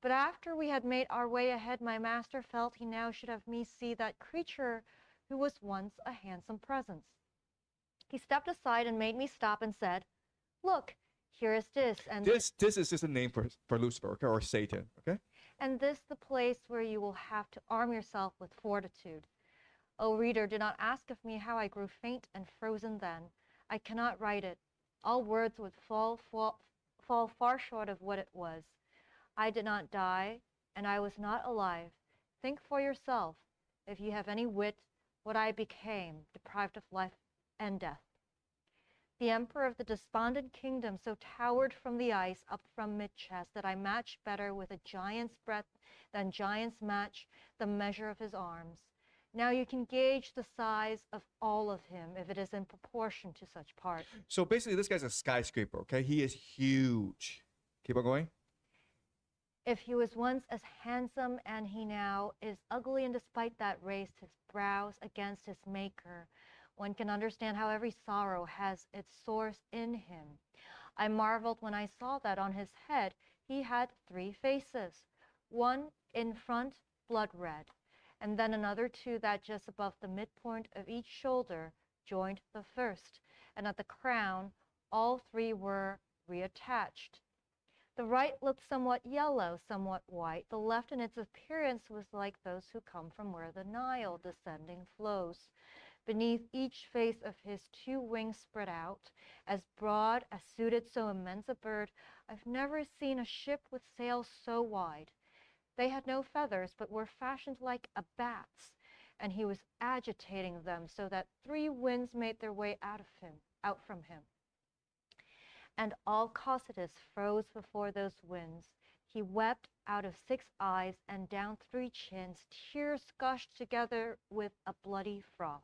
[SPEAKER 6] But after we had made our way ahead, my master felt he now should have me see that creature who was once a handsome presence. He stepped aside and made me stop and said, "Look, here is this, and
[SPEAKER 1] this is just a name for Lucifer, okay, or Satan. Okay.
[SPEAKER 6] and this the place where you will have to arm yourself with fortitude. O reader, do not ask of me how I grew faint and frozen then. I cannot write it. All words would fall far short of what it was. I did not die, and I was not alive. Think for yourself, if you have any wit, what I became, deprived of life and death. The emperor of the despondent kingdom so towered from the ice up from mid-chest that I matched better with a giant's breadth than giants match the measure of his arms. Now you can gauge the size of all of him if it is in proportion to such parts.
[SPEAKER 1] So basically, this guy's a skyscraper. Okay. He is huge. Keep on going.
[SPEAKER 6] If he was once as handsome and he now is ugly, and despite that raised his brows against his maker, one can understand how every sorrow has its source in him. I marveled when I saw that on his head he had 3 faces, one in front blood red, and then another 2 that just above the midpoint of each shoulder joined the first, and at the crown all 3 were reattached. The right looked somewhat yellow, somewhat white. The left in its appearance was like those who come from where the Nile descending flows. Beneath each face of his 2 wings spread out, as broad as suited so immense a bird. I've never seen a ship with sails so wide. They had no feathers, but were fashioned like a bat's, and he was agitating them so that 3 winds made their way out from him. And all Cocytus froze before those winds. He wept out of 6 eyes, and down 3 chins tears gushed together with a bloody froth.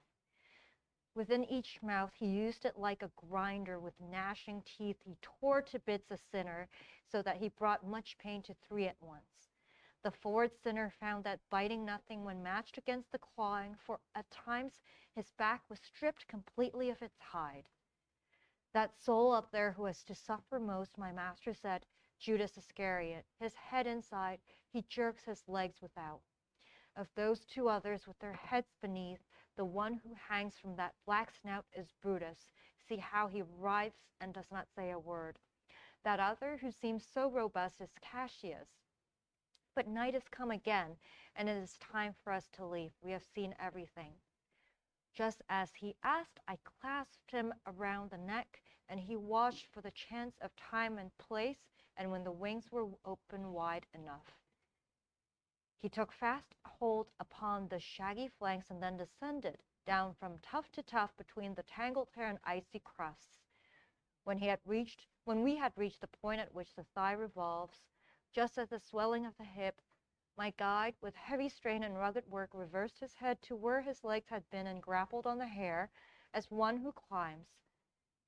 [SPEAKER 6] Within each mouth he used it like a grinder. With gnashing teeth he tore to bits a sinner, so that he brought much pain to 3 at once. The forward sinner found that biting nothing when matched against the clawing, for at times his back was stripped completely of its hide. That soul up there who was to suffer most, my master said, Judas Iscariot. His head inside, he jerks his legs without. Of those 2 others with their heads beneath, the one who hangs from that black snout is Brutus. See how he writhes and does not say a word. That other who seems so robust is Cassius. But night has come again, and it is time for us to leave. We have seen everything. Just as he asked, I clasped him around the neck, and he watched for the chance of time and place, and when the wings were open wide enough, he took fast hold upon the shaggy flanks and then descended down from tuft to tuft between the tangled hair and icy crusts. When we had reached the point at which the thigh revolves, just at the swelling of the hip, my guide, with heavy strain and rugged work, reversed his head to where his legs had been and grappled on the hair as one who climbs.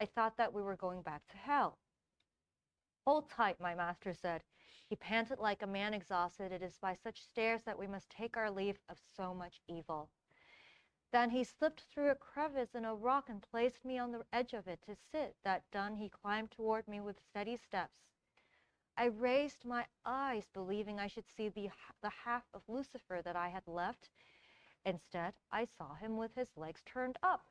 [SPEAKER 6] I thought that we were going back to hell. Hold tight, my master said. He panted like a man exhausted. It is by such stairs that we must take our leave of so much evil. Then he slipped through a crevice in a rock and placed me on the edge of it to sit. That done, he climbed toward me with steady steps. I raised my eyes, believing I should see the half of Lucifer that I had left. Instead, I saw him with his legs turned up.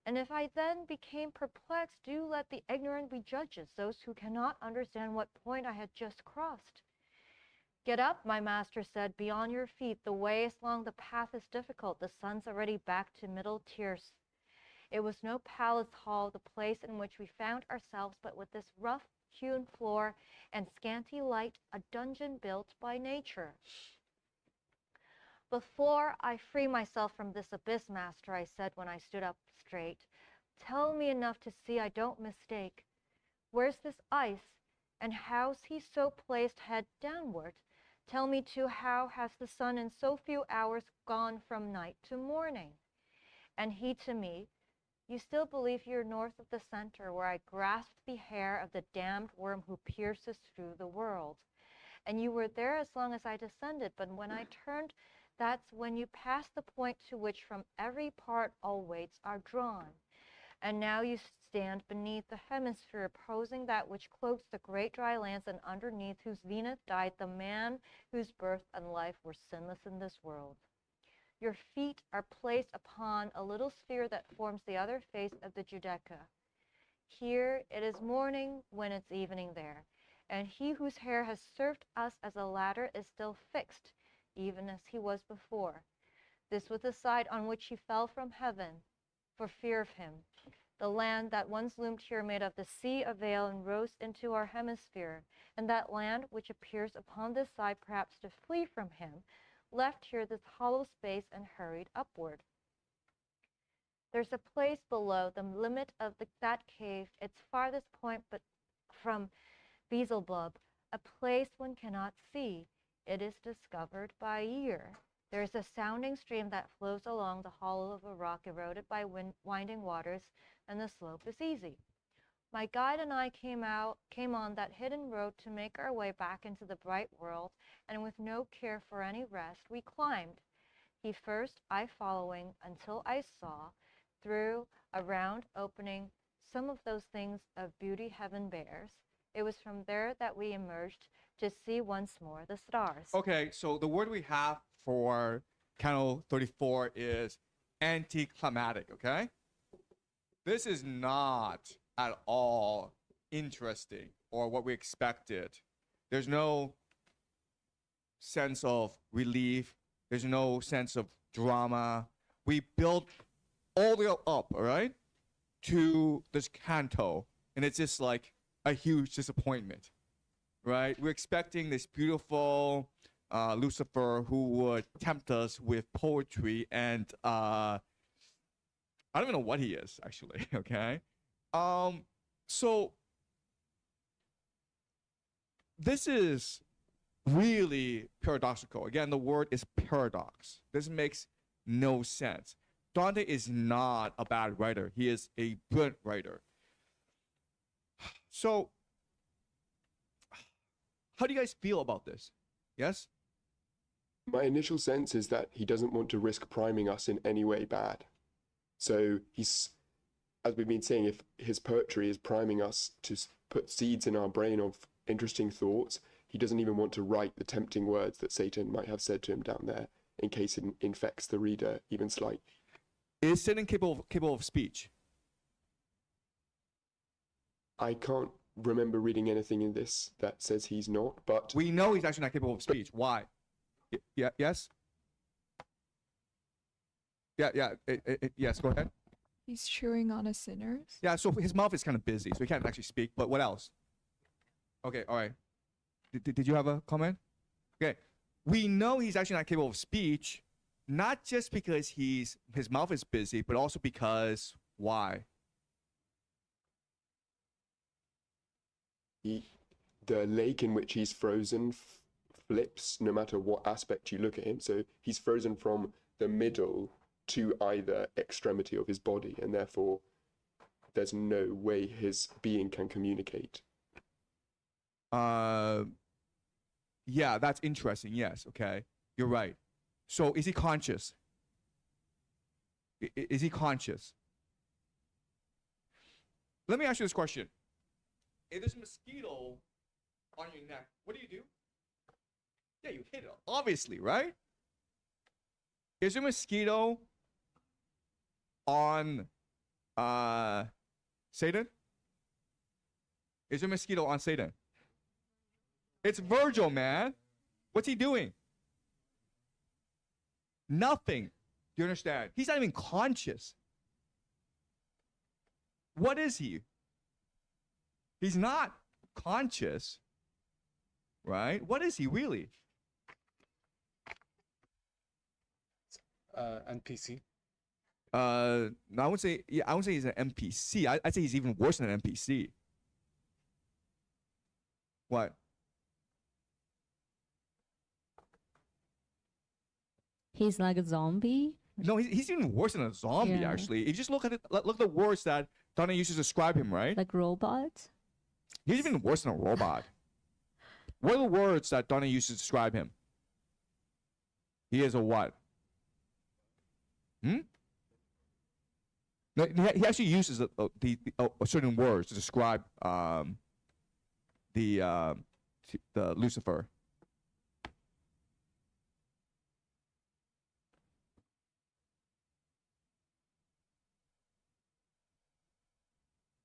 [SPEAKER 6] And if I then became perplexed, do let the ignorant be judges, those who cannot understand what point I had just crossed. Get up, my master said, be on your feet. The way is long, the path is difficult. The sun's already back to middle tiers. It was no palace hall, the place in which we found ourselves, but with this rough-hewn floor and scanty light, a dungeon built by nature. Before I free myself from this abyss, master, I said when I stood up straight, tell me enough to see I don't mistake. Where's this ice, and how's he so placed head downward? Tell me too, how has the sun in so few hours gone from night to morning? And he to me, you still believe you're north of the center, where I grasped the hair of the damned worm who pierces through the world. And you were there as long as I descended, but when I turned, that's when you passed the point to which from every part all weights are drawn. And now you stand beneath the hemisphere, opposing that which cloaks the great dry lands, and underneath whose zenith died the man whose birth and life were sinless in this world. Your feet are placed upon a little sphere that forms the other face of the Judeca. Here it is morning when it's evening there, and he whose hair has served us as a ladder is still fixed, even as he was before. This was the side on which he fell from heaven, for fear of him. The land that once loomed here made of the sea a veil and rose into our hemisphere, and that land which appears upon this side perhaps to flee from him, left here this hollow space and hurried upward. There's a place below the limit of that cave, its farthest point but from Beelzebub, a place one cannot see. It is discovered by ear. There is a sounding stream that flows along the hollow of a rock eroded by winding waters, and the slope is easy. My guide and I came on that hidden road to make our way back into the bright world, and with no care for any rest, we climbed. He first, I following, until I saw, through a round opening, some of those things of beauty heaven bears. It was from there that we emerged to see once more the stars.
[SPEAKER 1] Okay, so the word we have for candle 34 is anticlimactic, okay? This is not at all interesting or what we expected. There's no sense of relief. There's no sense of drama. We built all the way up, all right, to this canto, and it's just like a huge disappointment, right? We're expecting this beautiful Lucifer who would tempt us with poetry, and I don't even know what he is, actually, okay? So this is really paradoxical. Again, the word is paradox. This makes no sense. Dante is not a bad writer. He is a brilliant writer. So, how do you guys feel about this? Yes?
[SPEAKER 5] My initial sense is that he doesn't want to risk priming us in any way bad. So he's, as we've been saying, if his poetry is priming us to put seeds in our brain of interesting thoughts, he doesn't even want to write the tempting words that Satan might have said to him down there in case it infects the reader even slightly.
[SPEAKER 1] Is Satan capable of speech?
[SPEAKER 5] I can't remember reading anything in this that says he's not, but
[SPEAKER 1] We know he's actually not capable of speech. Why? Yeah, yes? Yeah, yes, go ahead.
[SPEAKER 11] He's chewing on a sinners.
[SPEAKER 1] Yeah, so his mouth is kind of busy, so he can't actually speak, but what else? Okay, all right. Did you have a comment? Okay, we know he's actually not capable of speech, not just because his mouth is busy, but also because, why?
[SPEAKER 5] the lake in which he's frozen flips no matter what aspect you look at him. So he's frozen from the middle to either extremity of his body, and therefore there's no way his being can communicate.
[SPEAKER 1] Yeah, that's interesting. Yes, okay. You're right. So is he conscious? Is he conscious? Let me ask you this question. If there's a mosquito on your neck, what do? Yeah, you hit it, obviously, right? Is there a mosquito on Satan? Is there a mosquito on Satan? It's Virgil, man. What's he doing? Nothing. Do you understand? He's not even conscious. What is he? He's not conscious, right? What is he really?
[SPEAKER 10] NPC.
[SPEAKER 1] No, I would say, yeah, I would say he's an NPC. I'd say he's even worse than an NPC. What?
[SPEAKER 8] He's like a zombie.
[SPEAKER 1] No, he's even worse than a zombie.
[SPEAKER 8] Yeah.
[SPEAKER 1] Actually, you just look at it. Look at the words that Dante used to describe him. Right?
[SPEAKER 8] Like robot.
[SPEAKER 1] He's even worse than a robot. What are the words that Dante used to describe him? He is a what? No, he actually uses certain words to describe the Lucifer.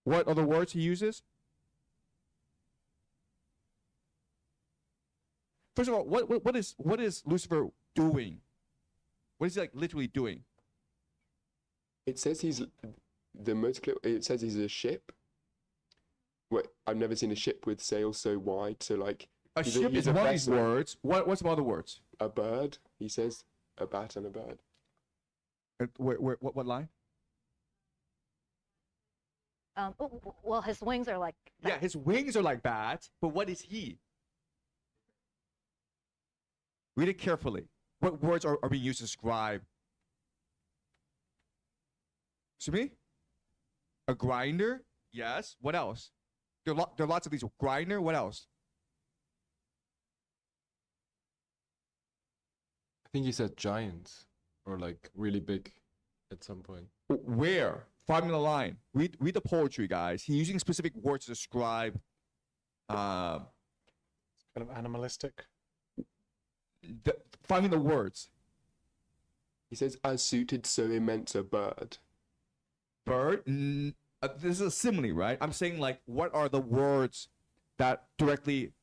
[SPEAKER 1] What are the words he uses? First of all, what is Lucifer doing? What is he like literally doing?
[SPEAKER 5] It says he's the most clear. It says he's a ship. Wait, I've never seen a ship with sails so wide. So like
[SPEAKER 1] A
[SPEAKER 5] he's
[SPEAKER 1] ship
[SPEAKER 5] he's
[SPEAKER 1] is one of these
[SPEAKER 5] vessel.
[SPEAKER 1] words. What's some other words?
[SPEAKER 5] A bird. He says a bat and a bird.
[SPEAKER 1] What line?
[SPEAKER 6] Well, his wings are like
[SPEAKER 1] Yeah, his wings are like bats, but what is he? Read it carefully. What words are being used to describe? To me? A grinder? Yes. What else? There are lots of these. Grinder? What else?
[SPEAKER 3] I think he said giant or like really big at some point.
[SPEAKER 1] Where? Find me the line. Read the poetry, guys. He's using specific words to describe
[SPEAKER 4] Kind of animalistic.
[SPEAKER 1] find me the words.
[SPEAKER 5] He says as suited so immense a bird.
[SPEAKER 1] Bird? This is a simile, right? I'm saying like, what are the words that directly?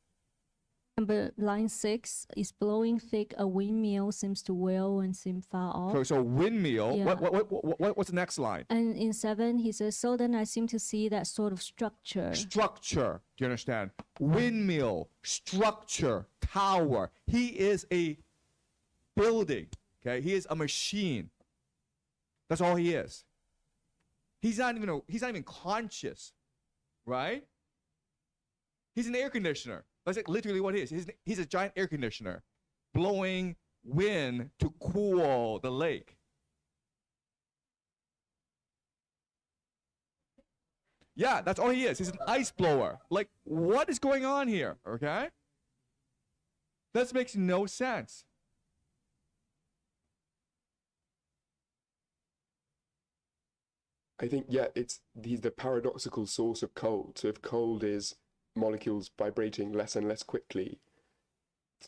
[SPEAKER 8] Number line 6 is blowing thick. A windmill seems to wail and seem far off.
[SPEAKER 1] So windmill.
[SPEAKER 8] Yeah.
[SPEAKER 1] What's the next line?
[SPEAKER 8] And in 7, he says, so then I seem to see that sort of structure.
[SPEAKER 1] Structure. Do you understand? Windmill, structure, tower. He is a building. Okay, he is a machine. That's all he is. He's not even conscious, right? He's an air conditioner. That's like literally what he is. He's a giant air conditioner, blowing wind to cool the lake. Yeah, that's all he is. He's an ice blower. Like, what is going on here? Okay? This makes no sense.
[SPEAKER 5] I think he's the paradoxical source of cold. So if cold is molecules vibrating less and less quickly,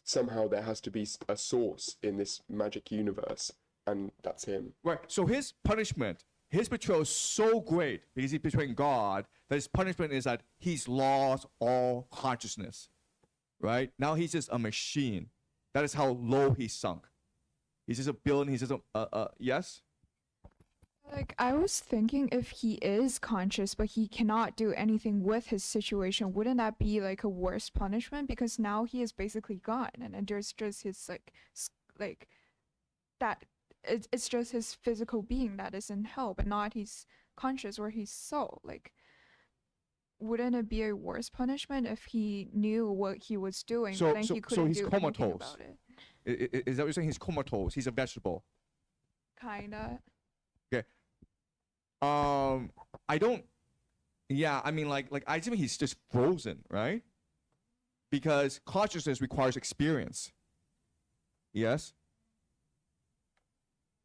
[SPEAKER 5] somehow there has to be a source in this magic universe, and that's him.
[SPEAKER 1] Right. So his punishment, his betrayal is so great because he's betraying God that his punishment is that he's lost all consciousness. Right? Now he's just a machine. That is how low he's sunk. He's just a building. He's just yes?
[SPEAKER 11] Like, I was thinking if he is conscious but he cannot do anything with his situation, wouldn't that be like a worse punishment? Because now he is basically gone, and then there's just his like that. It's just his physical being that is in hell, but not his conscious or his soul. Like, wouldn't it be a worse punishment if he knew what he was doing, but then he couldn't
[SPEAKER 1] he's
[SPEAKER 11] do anything
[SPEAKER 1] comatose.
[SPEAKER 11] about it?
[SPEAKER 1] Is that what you're saying? He's comatose. He's a vegetable.
[SPEAKER 11] Kinda.
[SPEAKER 1] Okay. I don't. Yeah, I mean, like I think he's just frozen, right? Because consciousness requires experience. Yes.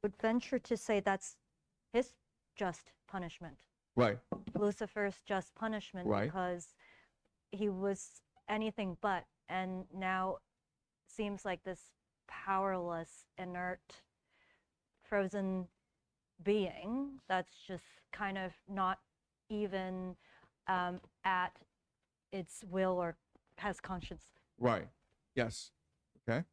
[SPEAKER 6] would venture to say that's his just punishment.
[SPEAKER 1] Right.
[SPEAKER 6] Lucifer's just punishment
[SPEAKER 1] Right.
[SPEAKER 6] because he was anything but, and now seems like this powerless, inert, frozen being that's just kind of not even at its will or has conscience.
[SPEAKER 1] Right. Yes. Okay.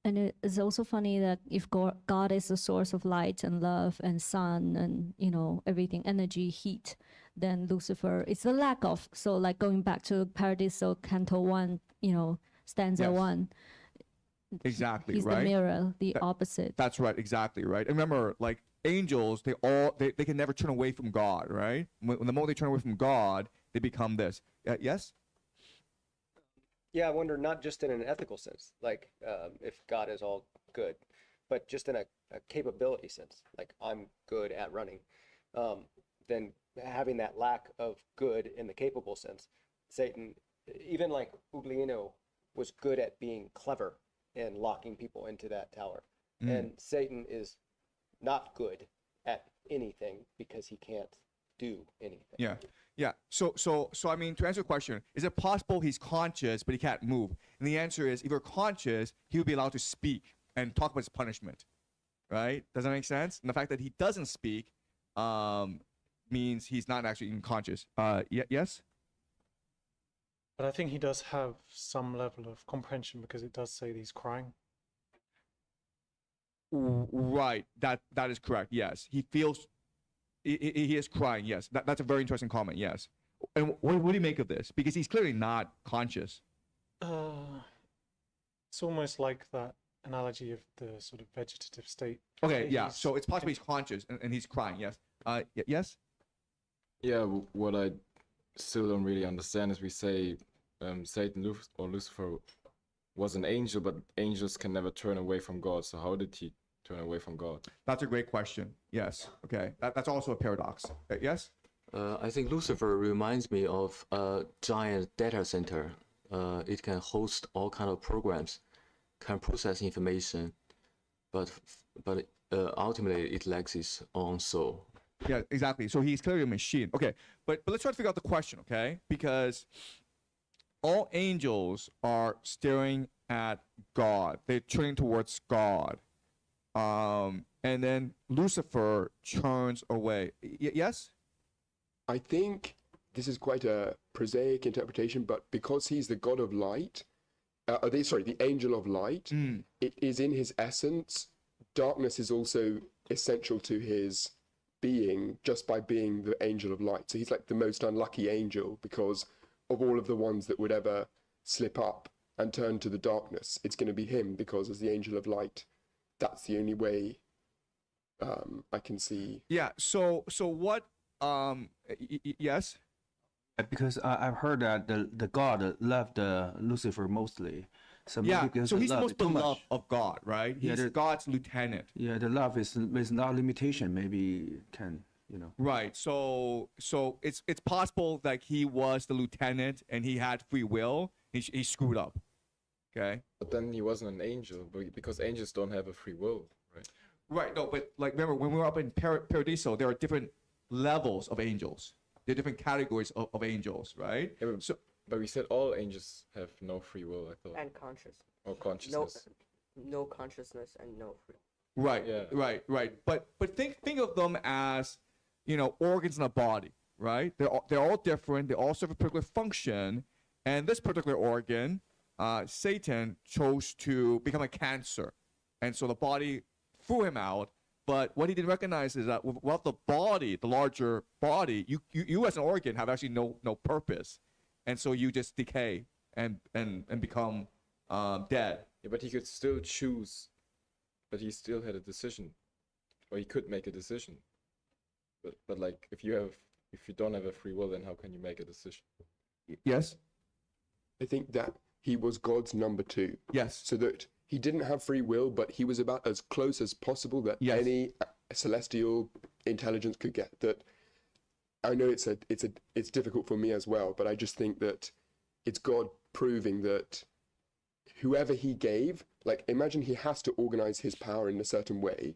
[SPEAKER 8] And it is also funny that if God is the source of light and love and sun and, you know, everything, energy, heat, then Lucifer is the lack of. So like going back to Paradiso Canto 1, you know, stanza
[SPEAKER 1] Yes.
[SPEAKER 8] 1.
[SPEAKER 1] Exactly.
[SPEAKER 8] He's
[SPEAKER 1] right.
[SPEAKER 8] the mirror, the
[SPEAKER 1] That-
[SPEAKER 8] opposite.
[SPEAKER 1] That's right. Exactly. Right. And remember, like angels, they can never turn away from God. Right. When the moment they turn away from God, they become this. Yes.
[SPEAKER 2] Yeah, I wonder not just in an ethical sense, like if God is all good, but just in a capability sense, like I'm good at running. Then having that lack of good in the capable sense, Satan, even like Uglino was good at being clever and locking people into that tower. And Satan is not good at anything because he can't do anything.
[SPEAKER 1] Yeah. Yeah. So I mean, to answer the question, is it possible he's conscious but he can't move? And the answer is, if you're conscious, he would be allowed to speak and talk about his punishment. Right? Does that make sense? And the fact that he doesn't speak means he's not actually even conscious. Yes?
[SPEAKER 4] But I think he does have some level of comprehension because it does say that he's crying.
[SPEAKER 1] Right. That is correct. Yes. He feels he is crying. Yes. That's a very interesting comment. Yes. And what do you make of this? Because he's clearly not conscious.
[SPEAKER 4] It's almost like that analogy of the sort of vegetative state.
[SPEAKER 1] Okay. Yeah.
[SPEAKER 4] He's-
[SPEAKER 1] So it's possible he's conscious and he's crying. Yes. Yes.
[SPEAKER 3] Yeah, what I still don't really understand is we say Satan or Lucifer was an angel, but angels can never turn away from God. So how did he turn away from God?
[SPEAKER 1] That's a great question. Yes. Okay. That's also a paradox. Yes.
[SPEAKER 13] I think Lucifer reminds me of a giant data center. It can host all kind of programs, can process information, but ultimately it lacks its own soul.
[SPEAKER 1] Yeah, exactly. So he's clearly a machine. Okay, but let's try to figure out the question, okay? Because all angels are staring at God. They're turning towards God. And then Lucifer turns away. Yes?
[SPEAKER 5] I think this is quite a prosaic interpretation, but because he's the god of light, the angel of light, it is in his essence. Darkness is also essential to his being just by being the angel of light. So he's like the most unlucky angel because of all of the ones that would ever slip up and turn to the darkness. It's going to be him because as the angel of light, that's the only way I can see.
[SPEAKER 1] Yeah. So what? Yes.
[SPEAKER 12] Because I've heard that the God loved Lucifer mostly. So maybe
[SPEAKER 1] Yeah.
[SPEAKER 12] because
[SPEAKER 1] So
[SPEAKER 12] the
[SPEAKER 1] he's
[SPEAKER 12] love
[SPEAKER 1] supposed
[SPEAKER 12] is
[SPEAKER 1] to
[SPEAKER 12] too
[SPEAKER 1] love
[SPEAKER 12] much.
[SPEAKER 1] of God, right?
[SPEAKER 12] Yeah,
[SPEAKER 1] He's God's lieutenant.
[SPEAKER 12] Yeah, the love is not limitation. Maybe can, you know.
[SPEAKER 1] Right. So it's possible that he was the lieutenant and he had free will. He screwed up. Okay.
[SPEAKER 3] But then he wasn't an angel, because angels don't have a free will, right?
[SPEAKER 1] Right. No, but like remember when we were up in Paradiso, there are different levels of angels. There are different categories of angels, right?
[SPEAKER 3] Yeah, but we said all angels have no free will, I thought.
[SPEAKER 9] And conscious.
[SPEAKER 3] Or consciousness.
[SPEAKER 9] No consciousness and no free.
[SPEAKER 1] Right.
[SPEAKER 3] Yeah.
[SPEAKER 1] Right. But think of them as, you know, organs in a body, right? They're all different. They all serve a particular function, and this particular organ, Satan chose to become a cancer, and so the body threw him out. But what he didn't recognize is that without the body, the larger body, you as an organ have actually no purpose, and so you just decay and become dead.
[SPEAKER 3] Yeah, but he could still choose, but he still had a decision, or he could make a decision. But like if you don't have a free will, then how can you make a decision?
[SPEAKER 1] Yes.
[SPEAKER 5] I think that he was God's number 2.
[SPEAKER 1] Yes.
[SPEAKER 5] So that he didn't have free will, but he was about as close as possible that
[SPEAKER 1] Yes.
[SPEAKER 5] any celestial intelligence could get. That I know it's difficult for me as well, but I just think that it's God proving that whoever he gave, like imagine he has to organize his power in a certain way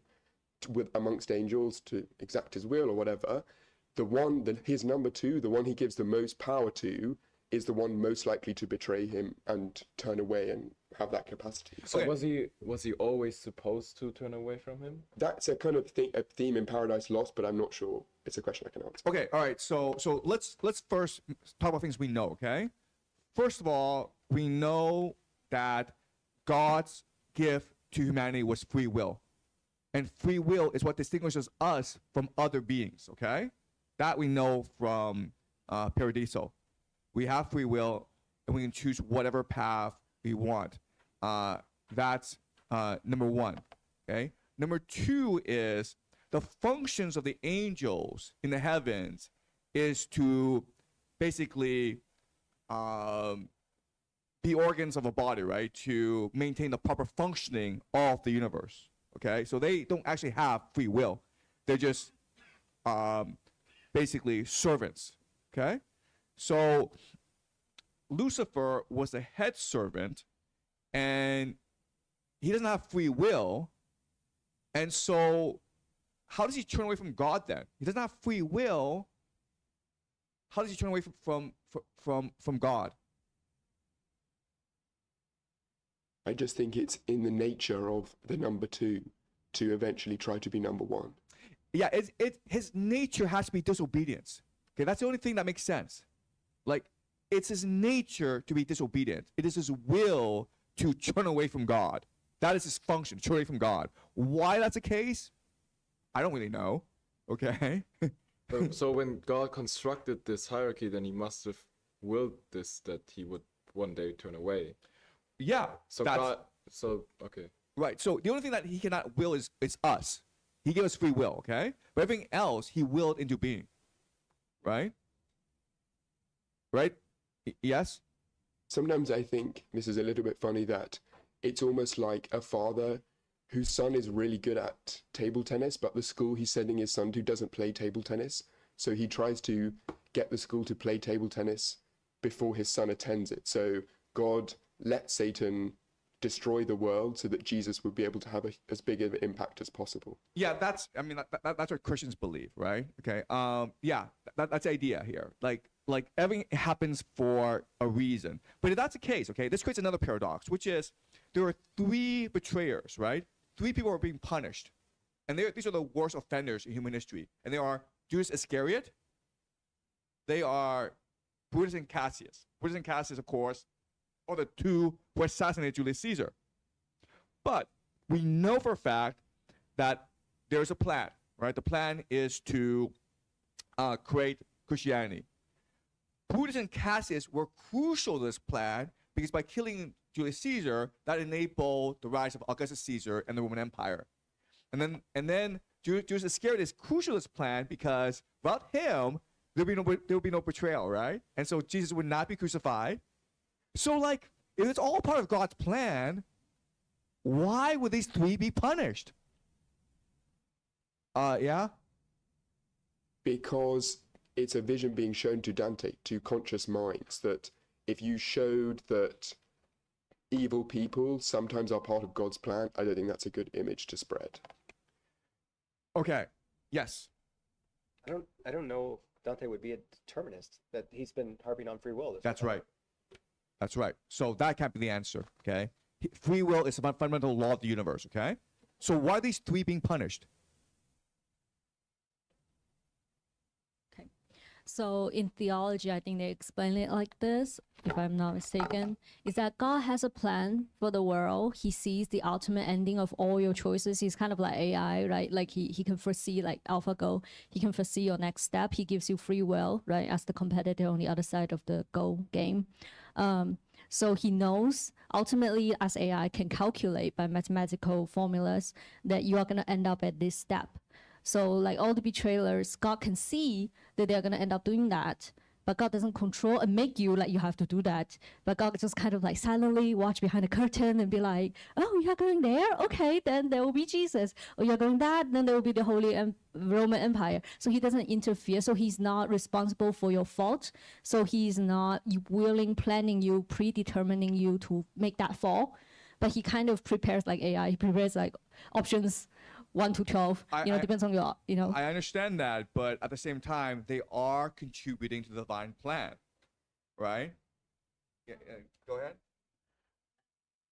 [SPEAKER 5] with amongst angels to exact his will or whatever. His number 2, the one he gives the most power to, is the one most likely to betray him and turn away and have that capacity.
[SPEAKER 3] So was he always supposed to turn away from him?
[SPEAKER 5] That's a kind of a theme in Paradise Lost, but I'm not sure it's a question I can answer.
[SPEAKER 1] Okay, all right. So let's first talk about things we know. Okay, first of all, we know that God's gift to humanity was free will, and free will is what distinguishes us from other beings. Okay, that we know from Paradiso. We have free will, and we can choose whatever path we want. That's number one. Okay. Number two is the functions of the angels in the heavens is to basically be organs of a body, right? To maintain the proper functioning of the universe. Okay. So they don't actually have free will. They're just basically servants. Okay. So Lucifer was the head servant, and he doesn't have free will. And so how does he turn away from God then? He doesn't have free will. How does he turn away from God?
[SPEAKER 5] I just think it's in the nature of the number two to eventually try to be number one.
[SPEAKER 1] Yeah, his nature has to be disobedience. Okay, that's the only thing that makes sense. Like, it's his nature to be disobedient. It is his will to turn away from God. That is his function, turn away from God. Why that's the case, I don't really know. Okay.
[SPEAKER 3] So when God constructed this hierarchy, then he must have willed this, that he would one day turn away.
[SPEAKER 1] Yeah.
[SPEAKER 3] So okay.
[SPEAKER 1] Right. So the only thing that he cannot will is us. He gave us free will, okay? But everything else he willed into being. Right? Right? Yes?
[SPEAKER 5] Sometimes I think this is a little bit funny that it's almost like a father whose son is really good at table tennis, but the school he's sending his son to doesn't play table tennis. So he tries to get the school to play table tennis before his son attends it. So God let Satan destroy the world so that Jesus would be able to have as big of an impact as possible.
[SPEAKER 1] Yeah, that's what Christians believe, right? Okay. Yeah, that's the idea here. Like everything happens for a reason. But if that's the case, okay, this creates another paradox, which is there are 3 betrayers, right? 3 people are being punished. And these are the worst offenders in human history. And they are Judas Iscariot, they are Brutus and Cassius. Brutus and Cassius, of course, are the 2 who assassinated Julius Caesar. But we know for a fact that there's a plan, right? The plan is to create Christianity. Brutus and Cassius were crucial to this plan because by killing Julius Caesar, that enabled the rise of Augustus Caesar and the Roman Empire. And then Judas Iscariot is crucial to this plan because without him, there would be no betrayal, right? And so Jesus would not be crucified. So, like, if it's all part of God's plan, why would these 3 be punished? Yeah?
[SPEAKER 5] Because it's a vision being shown to Dante, to conscious minds, that if you showed that evil people sometimes are part of God's plan, I don't think that's a good image to spread.
[SPEAKER 1] Okay. Yes.
[SPEAKER 2] I don't know if Dante would be a determinist, that he's been harping on free will.
[SPEAKER 1] That's right. That's right. So that can't be the answer, okay? Free will is a fundamental law of the universe, okay? So why are these 3 being punished?
[SPEAKER 8] Okay. So in theology, I think they explain it like this, if I'm not mistaken, is that God has a plan for the world. He sees the ultimate ending of all your choices. He's kind of like AI, right? Like he can foresee, like AlphaGo, he can foresee your next step. He gives you free will, right? As the competitor on the other side of the Go game. So he knows ultimately as AI can calculate by mathematical formulas that you are going to end up at this step. So like all the betrayers, God can see that they're going to end up doing that. But God doesn't control and make you like you have to do that. But God just kind of like silently watch behind the curtain and be like, oh, you're going there? Okay, then there will be Jesus. Or you're going that, then there will be the Holy Roman Empire. So he doesn't interfere. So he's not responsible for your fault. So he's not willing, planning you, predetermining you to make that fall. But he kind of prepares like AI. He prepares like options 1 to 12, depends on your,
[SPEAKER 1] I understand that, but at the same time, they are contributing to the divine plan. right? Yeah, go ahead.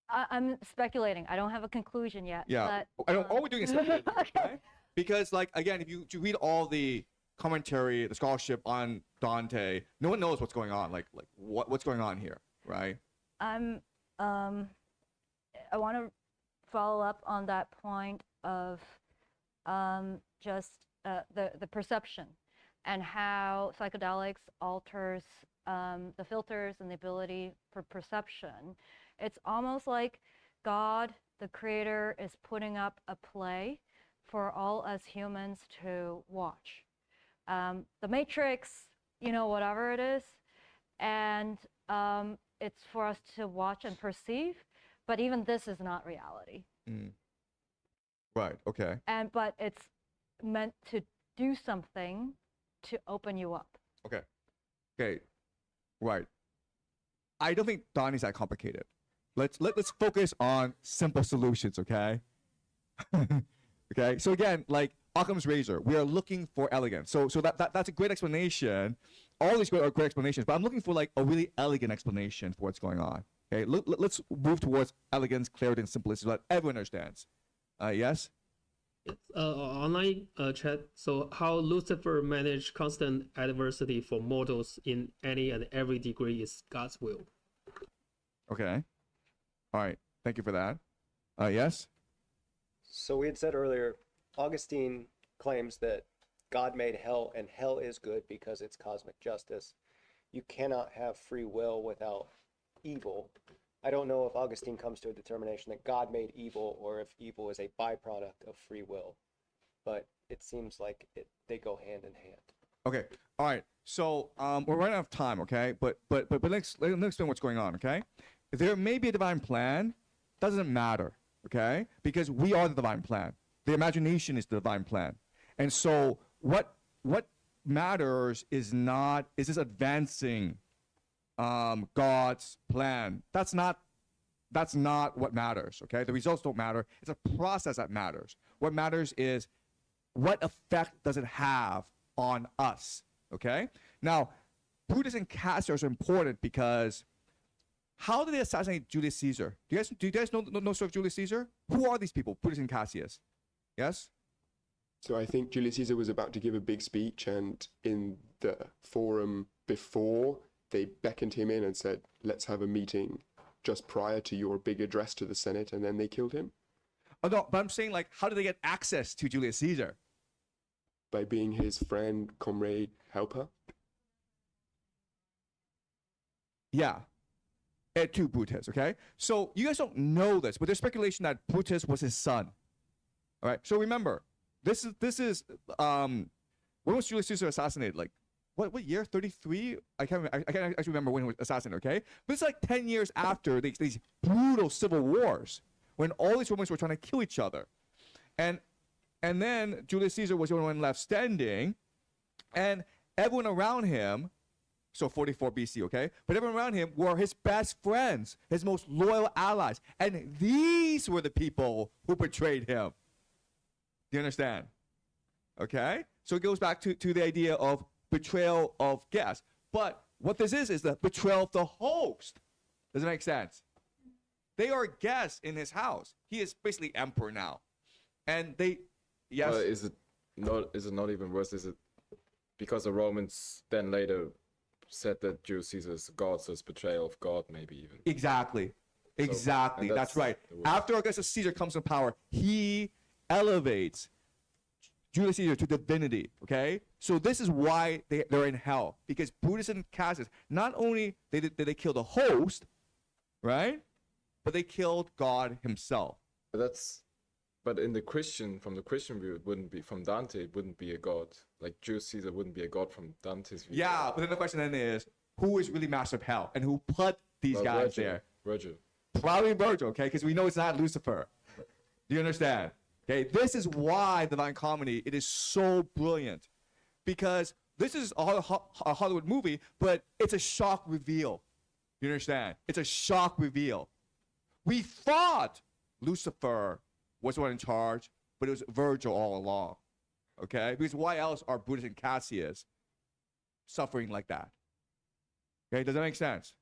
[SPEAKER 6] I'm speculating. I don't have a conclusion yet.
[SPEAKER 1] Yeah,
[SPEAKER 6] But,
[SPEAKER 1] I don't, all we're doing is speculating,
[SPEAKER 6] okay.
[SPEAKER 1] right? Because, like, again, if you read all the commentary, the scholarship on Dante, no one knows what's going on. Like what's going on here, right?
[SPEAKER 6] I want to follow up on that point of just the perception and how psychedelics alters the filters and the ability for perception. It's almost like God, the creator, is putting up a play for all us humans to watch. The Matrix, whatever it is, and it's for us to watch and perceive, but even this is not reality.
[SPEAKER 1] Right, okay.
[SPEAKER 6] But it's meant to do something to open you up.
[SPEAKER 1] Okay, right. I don't think Donnie's that complicated. Let's focus on simple solutions, okay? Okay, so again, like Occam's razor, we are looking for elegance. So that's a great explanation. All these are great explanations, but I'm looking for like a really elegant explanation for what's going on. Okay, let's move towards elegance, clarity, and simplicity so that everyone understands. Yes?
[SPEAKER 14] Online chat. So how Lucifer managed constant adversity for mortals in any and every degree is God's will.
[SPEAKER 1] Okay. All right. Thank you for that. Yes?
[SPEAKER 2] So we had said earlier, Augustine claims that God made hell, and hell is good because it's cosmic justice. You cannot have free will without evil. I don't know if Augustine comes to a determination that God made evil or if evil is a byproduct of free will, but it seems like they go hand in hand.
[SPEAKER 1] Okay. All right. So we're running out of time, okay? But let's explain what's going on, okay? There may be a divine plan. Doesn't matter, okay? Because we are the divine plan. The imagination is the divine plan. And so what matters is this advancing God's plan. That's not what matters, okay? The results don't matter. It's a process that matters. What matters is what effect does it have on us, okay? Now, Brutus and Cassius are important because how did they assassinate Julius Caesar? Do you guys know story of Julius Caesar? Who are these people, Brutus and Cassius? Yes?
[SPEAKER 5] So I think Julius Caesar was about to give a big speech, and in the forum before, they beckoned him in and said, let's have a meeting just prior to your big address to the Senate, and then they killed him.
[SPEAKER 1] Oh, no, but I'm saying, like, how did they get access to Julius Caesar?
[SPEAKER 5] By being his friend, comrade, helper.
[SPEAKER 1] Yeah. And to Brutus, okay? So you guys don't know this, but there's speculation that Brutus was his son. All right, so remember, this is when was Julius Caesar assassinated? Like, what year? 33? I can't actually remember when he was assassinated. Okay, but it's like 10 years after these brutal civil wars when all these Romans were trying to kill each other, and then Julius Caesar was the only one left standing, and everyone around him. So 44 BC, okay? But everyone around him were his best friends, his most loyal allies, and these were the people who betrayed him. Do you understand? Okay? So it goes back to the idea of betrayal of guests. But what this is the betrayal of the host. Does it make sense? They are guests in his house. He is basically emperor now. And they, yes?
[SPEAKER 3] Is it not even worse? Is it because the Romans then later said that Julius Caesar is God, so it's betrayal of God maybe even?
[SPEAKER 1] Exactly. Exactly. That's right.
[SPEAKER 3] the
[SPEAKER 1] After Augustus Caesar comes to power, he elevates Julius Caesar to divinity, okay? So this is why they're in hell, because Brutus and Cassius, not only did they kill the host, right, but they killed God himself.
[SPEAKER 3] But in the Christian, from the Christian view, it wouldn't be, from Dante, it wouldn't be a god. Like Julius Caesar wouldn't be a god from Dante's view.
[SPEAKER 1] Yeah, but then the question then is, who is really master of hell, and who put these guys there?
[SPEAKER 3] Virgil.
[SPEAKER 1] Probably Virgil, okay, because we know it's not Lucifer. Do you understand? Okay, this is why Divine Comedy, it is so brilliant, because this is a Hollywood movie, but it's a shock reveal. You understand? It's a shock reveal. We thought Lucifer was the one in charge, but it was Virgil all along. Okay, because why else are Brutus and Cassius suffering like that? Okay, does that make sense?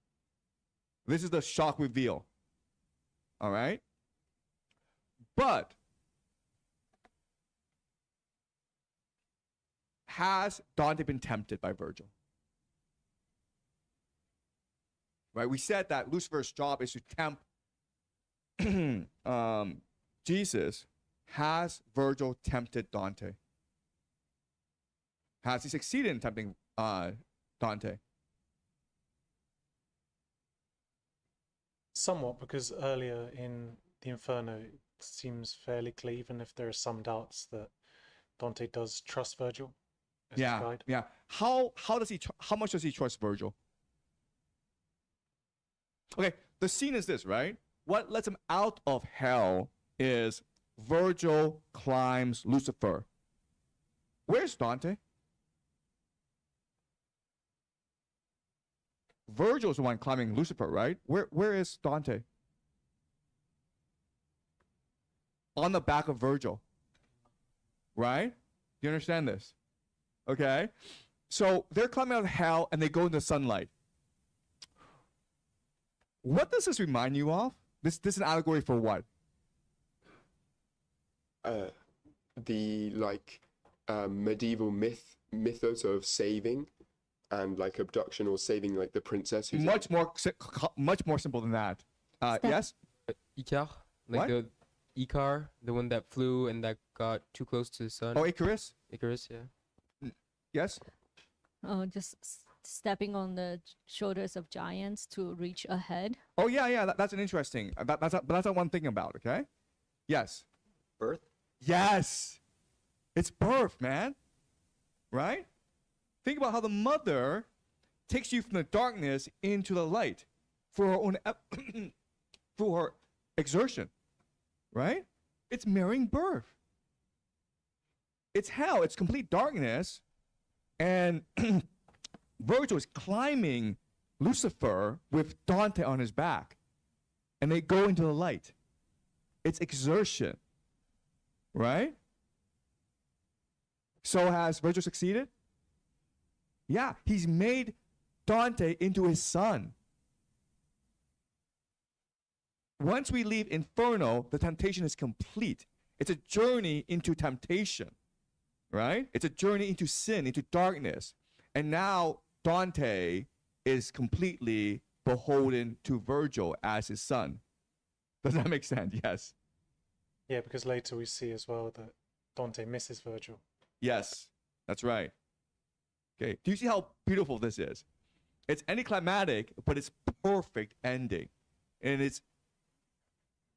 [SPEAKER 1] This is the shock reveal. All right? But has Dante been tempted by Virgil? Right? We said that Lucifer's job is to tempt Jesus. Has Virgil tempted Dante? Has he succeeded in tempting Dante?
[SPEAKER 4] Somewhat, because earlier in the Inferno, it seems fairly clear, even if there are some doubts, that Dante does trust Virgil as his guide.
[SPEAKER 1] Yeah. How much does he trust Virgil? Okay, the scene is this, right? What lets him out of hell is Virgil climbs Lucifer. Where's Dante? Virgil's the one climbing Lucifer, right? Where is Dante? On the back of Virgil. Right? Do you understand this? Okay? So they're climbing out of hell and they go into sunlight. What does this remind you of? This is an allegory for what?
[SPEAKER 5] The medieval mythos of saving and like abduction or saving like the princess. Who's
[SPEAKER 1] much more simple than that. Yes?
[SPEAKER 7] Icar? Like
[SPEAKER 1] What?
[SPEAKER 7] the Icar, the one that flew and that got too close to the sun.
[SPEAKER 1] Oh, Icarus?
[SPEAKER 7] Icarus, yeah.
[SPEAKER 1] Yes?
[SPEAKER 8] Oh, just stepping on the shoulders of giants to reach ahead.
[SPEAKER 1] Oh, yeah. That's an interesting. That's not one thing about, okay? Yes.
[SPEAKER 2] Birth?
[SPEAKER 1] Yes. It's birth, man. Right? Think about how the mother takes you from the darkness into the light for her own for her exertion. Right? It's mirroring birth. It's hell. It's complete darkness. And Virgil is climbing Lucifer with Dante on his back. And they go into the light. It's exertion. Right? So has Virgil succeeded? Yeah, he's made Dante into his son. Once we leave Inferno, the temptation is complete. It's a journey into temptation, right? It's a journey into sin, into darkness. And now Dante is completely beholden to Virgil as his son. Does that make sense? Yes.
[SPEAKER 4] Yeah, because later we see as well that Dante misses Virgil.
[SPEAKER 1] Yes, that's right. Okay, do you see how beautiful this is? It's anticlimactic, but it's perfect ending. And it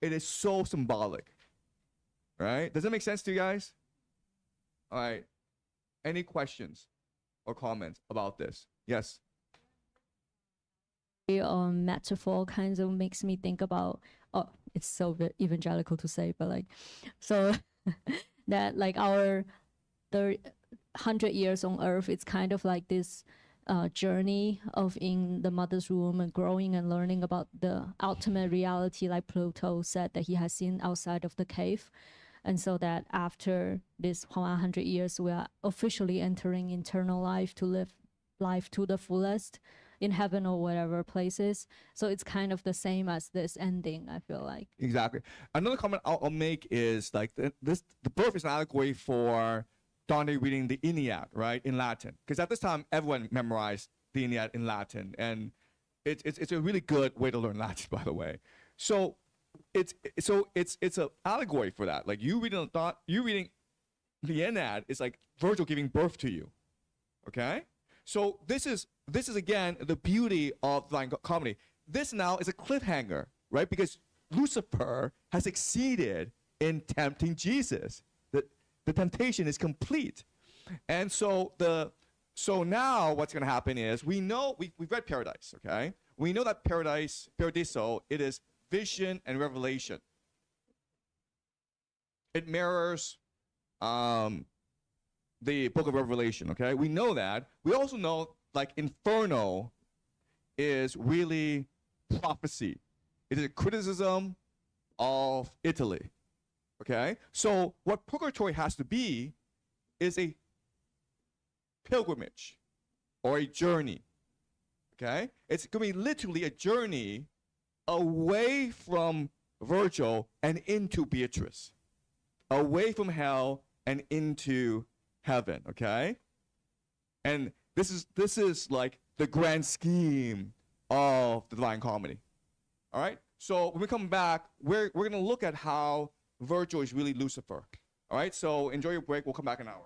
[SPEAKER 1] is so symbolic. Right? Does that make sense to you guys? All right. Any questions or comments about this? Yes.
[SPEAKER 8] Metaphor kind of makes me think about, it's so evangelical to say, but like, so that like our 100 years on earth, it's kind of like this journey of in the mother's womb and growing and learning about the ultimate reality, like Plato said that he has seen outside of the cave. And so that after this 100 years, we are officially entering eternal life to live life to the fullest in heaven or whatever places. So it's kind of the same as this ending, I feel like.
[SPEAKER 1] Exactly. Another comment I'll make is like the birth is an allegory for Dante reading the Aeneid, right, in Latin. Because at this time, everyone memorized the Aeneid in Latin. And it's a really good way to learn Latin, by the way. So it's an allegory for that. Like you reading the Aeneid is like Virgil giving birth to you. Okay? So this is again the beauty of Divine Comedy. This now is a cliffhanger, right? Because Lucifer has succeeded in tempting Jesus. The temptation is complete. And so now what's going to happen is we know we've read Paradise, okay? We know that Paradiso, it is vision and revelation. It mirrors the book of Revelation, okay? We know that. We also know like Inferno is really prophecy. It is a criticism of Italy. Okay? So what purgatory has to be is a pilgrimage or a journey. Okay? It's going to be literally a journey away from Virgil and into Beatrice. Away from hell and into heaven, okay? And this is like the grand scheme of the Divine Comedy. All right? So when we come back, we're going to look at how Virgil is really Lucifer. All right? So enjoy your break. We'll come back in an hour.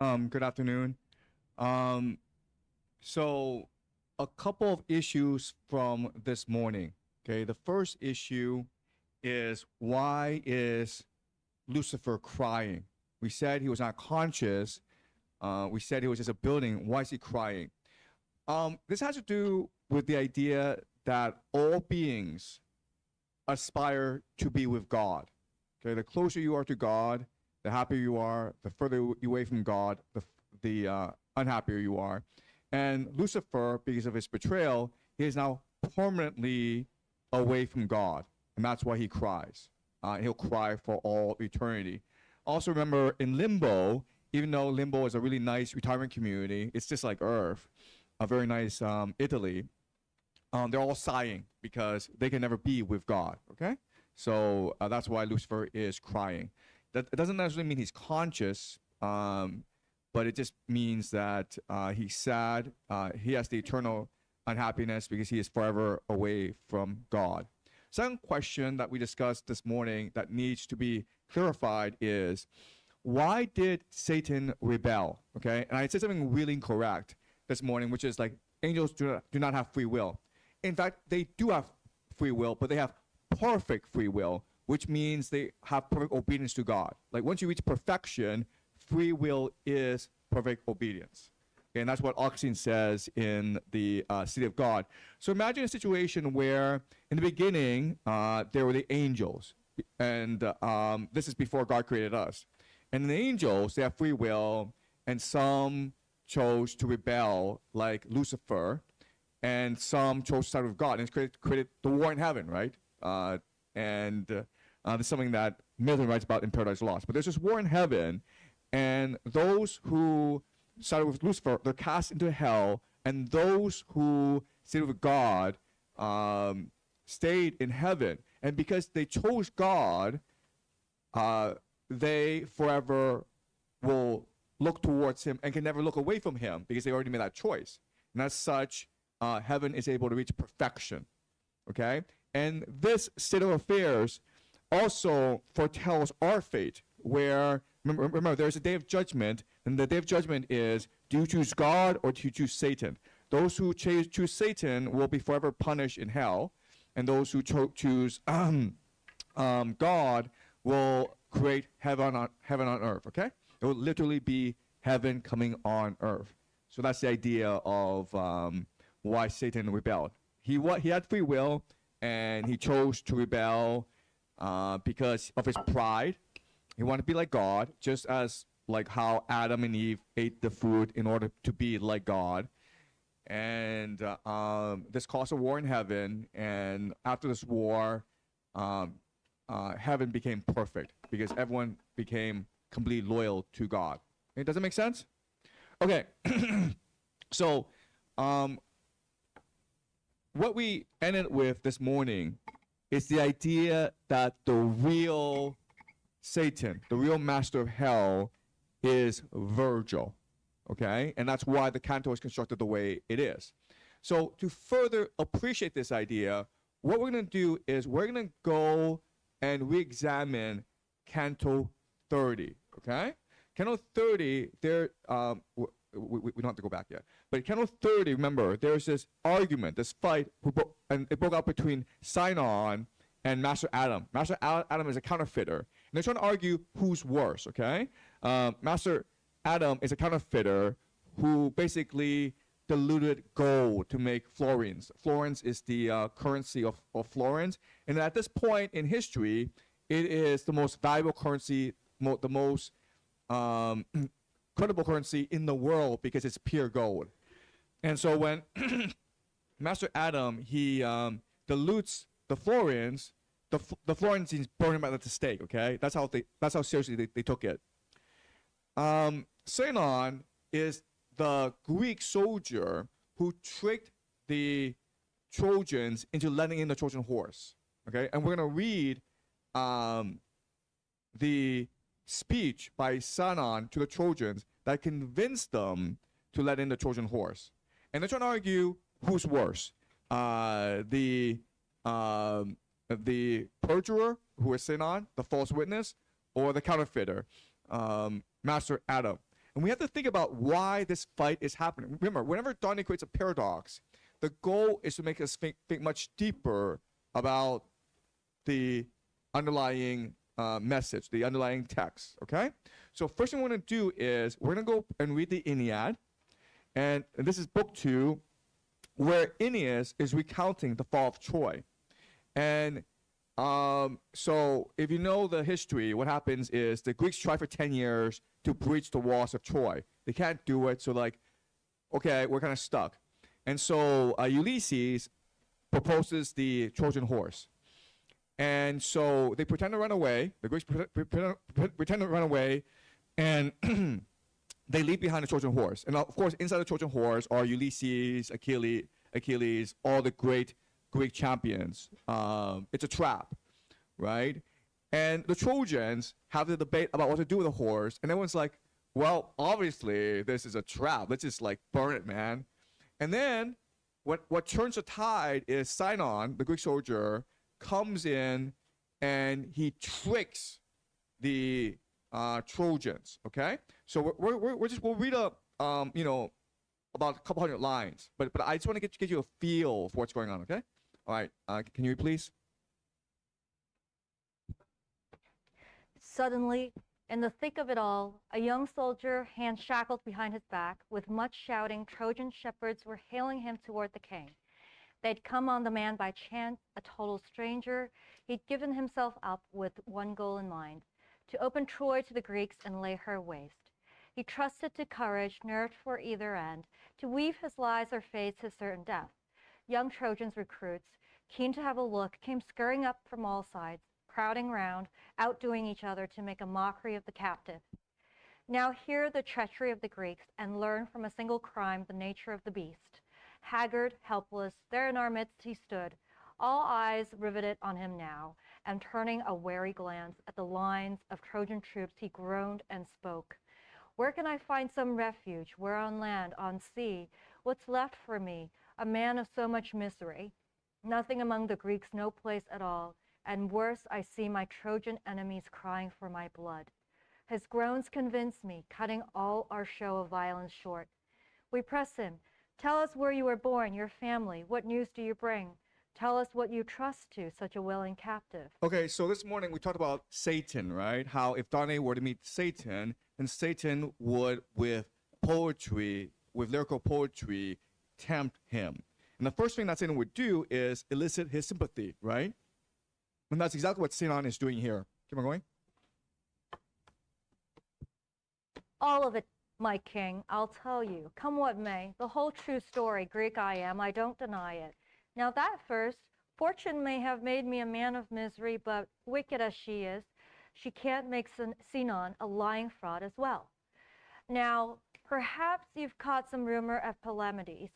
[SPEAKER 1] Good afternoon. So a couple of issues from this morning. Okay, the first issue is, why is Lucifer crying? We said he was not conscious. We said he was just a building. Why is he crying? This has to do with the idea that all beings aspire to be with God. Okay, the closer you are to God, the happier you are. The further you away from God, the unhappier you are. And Lucifer, because of his betrayal, he is now permanently away from God, and that's why he cries. He'll cry for all eternity. Also remember, in Limbo, even though Limbo is a really nice retirement community, it's just like Earth, a very nice Italy. They're all sighing because they can never be with God. Okay, so that's why Lucifer is crying. That it doesn't necessarily mean he's conscious, but it just means that he's sad. He has the eternal unhappiness because he is forever away from God. Second question that we discussed this morning that needs to be clarified is, why did Satan rebel? Okay, and I said something really incorrect this morning, which is like, angels do not have free will. In fact, they do have free will, but they have perfect free will, which means they have perfect obedience to God. Like, once you reach perfection, free will is perfect obedience. Okay, and that's what Augustine says in the City of God. So imagine a situation where in the beginning there were the angels, and this is before God created us. And the angels, they have free will, and some chose to rebel, like Lucifer, and some chose to side with God, and it's created the war in heaven, right? There's something that Milton writes about in Paradise Lost. But there's this war in heaven, and those who sided with Lucifer, they're cast into hell, and those who stayed with God stayed in heaven. And because they chose God, they forever will look towards him and can never look away from him because they already made that choice. And as such, heaven is able to reach perfection. Okay? And this state of affairs also foretells our fate, where, remember, there's a day of judgment, and the day of judgment is, do you choose God or do you choose Satan? Those who choose Satan will be forever punished in hell, and those who choose God will create heaven on earth, okay? It will literally be heaven coming on earth. So that's the idea of why Satan rebelled. He had free will, and he chose to rebel because of his pride. He wanted to be like God, just as like how Adam and Eve ate the fruit in order to be like God. and this caused a war in heaven. And after this war, heaven became perfect because everyone became completely loyal to God. Okay, does that make sense? Okay. So, what we ended with this morning is the idea that the real Satan, the real master of hell, is Virgil. Okay? And that's why the canto is constructed the way it is. So, to further appreciate this idea, what we're going to do is we're going to go and re-examine Canto 30. Okay? Canto 30, there, we don't have to go back yet. But Canto 30, remember, there's this argument, this fight, and it broke out between Sinon and Master Adam. Master Adam is a counterfeiter. And they're trying to argue who's worse, okay? Master Adam is a counterfeiter who basically diluted gold to make florins. Florins is the currency of Florence. And at this point in history, it is the most valuable currency, the most credible currency in the world because it's pure gold. And so when Master Adam, he dilutes the florins, the Florentines burn him at the stake, okay? That's how seriously they took it. Sinon is the Greek soldier who tricked the Trojans into letting in the Trojan horse, okay? And we're going to read the speech by Sinon to the Trojans that convinced them to let in the Trojan horse. And they're trying to argue who's worse, the perjurer, who is Sinon, the false witness, or the counterfeiter, Master Adam. And we have to think about why this fight is happening. Remember, whenever Dante creates a paradox, the goal is to make us think much deeper about the underlying message, the underlying text, okay? So first thing we're going to do is we're going to go and read the Aeneid. And this is book 2, where Aeneas is recounting the fall of Troy. And so if you know the history, what happens is the Greeks try for 10 years to breach the walls of Troy. They can't do it, so like, okay, we're kind of stuck. And so Ulysses proposes the Trojan horse. And so they pretend to run away. The Greeks pretend to run away, and they leave behind the Trojan horse. And of course, inside the Trojan horse are Ulysses, Achilles, all the great Greek champions. It's a trap, right? And the Trojans have the debate about what to do with the horse, and everyone's like, well, obviously this is a trap. Let's just like burn it, man. And then what turns the tide is Sinon, the Greek soldier, comes in and he tricks the Trojans. Okay, so we'll read about a couple hundred lines, but I just want to get you a feel for what's going on. Okay, all right, can you read, please?
[SPEAKER 6] Suddenly, in the thick of it all, a young soldier, hands shackled behind his back, with much shouting, Trojan shepherds were hailing him toward the king. They'd come on the man by chance, a total stranger. He'd given himself up with one goal in mind, to open Troy to the Greeks and lay her waste. He trusted to courage, nerved for either end, to weave his lies or face his certain death. Young Trojans recruits, keen to have a look, came scurrying up from all sides, crowding round, outdoing each other to make a mockery of the captive. Now hear the treachery of the Greeks and learn from a single crime the nature of the beast. Haggard, helpless, there in our midst he stood, all eyes riveted on him now, and turning a wary glance at the lines of Trojan troops, he groaned and spoke. Where can I find some refuge, where on land, on sea? What's left for me, a man of so much misery? Nothing among the Greeks, no place at all, and worse, I see my Trojan enemies crying for my blood. His groans convince me, cutting all our show of violence short. We press him. Tell us where you were born, your family. What news do you bring? Tell us what you trust to, such a willing captive.
[SPEAKER 1] Okay, so this morning we talked about Satan, right? How if Dante were to meet Satan, then Satan would, with poetry, with lyrical poetry, tempt him. And the first thing that Satan would do is elicit his sympathy, right? And that's exactly what Sinon is doing here. Keep on going.
[SPEAKER 6] All of it My king, I'll tell you, come what may, the whole true story. Greek I am, I don't deny it. Now that first, fortune may have made me a man of misery, but wicked as she is, she can't make Sinon a lying fraud as well. Now, perhaps you've caught some rumor of Palamedes,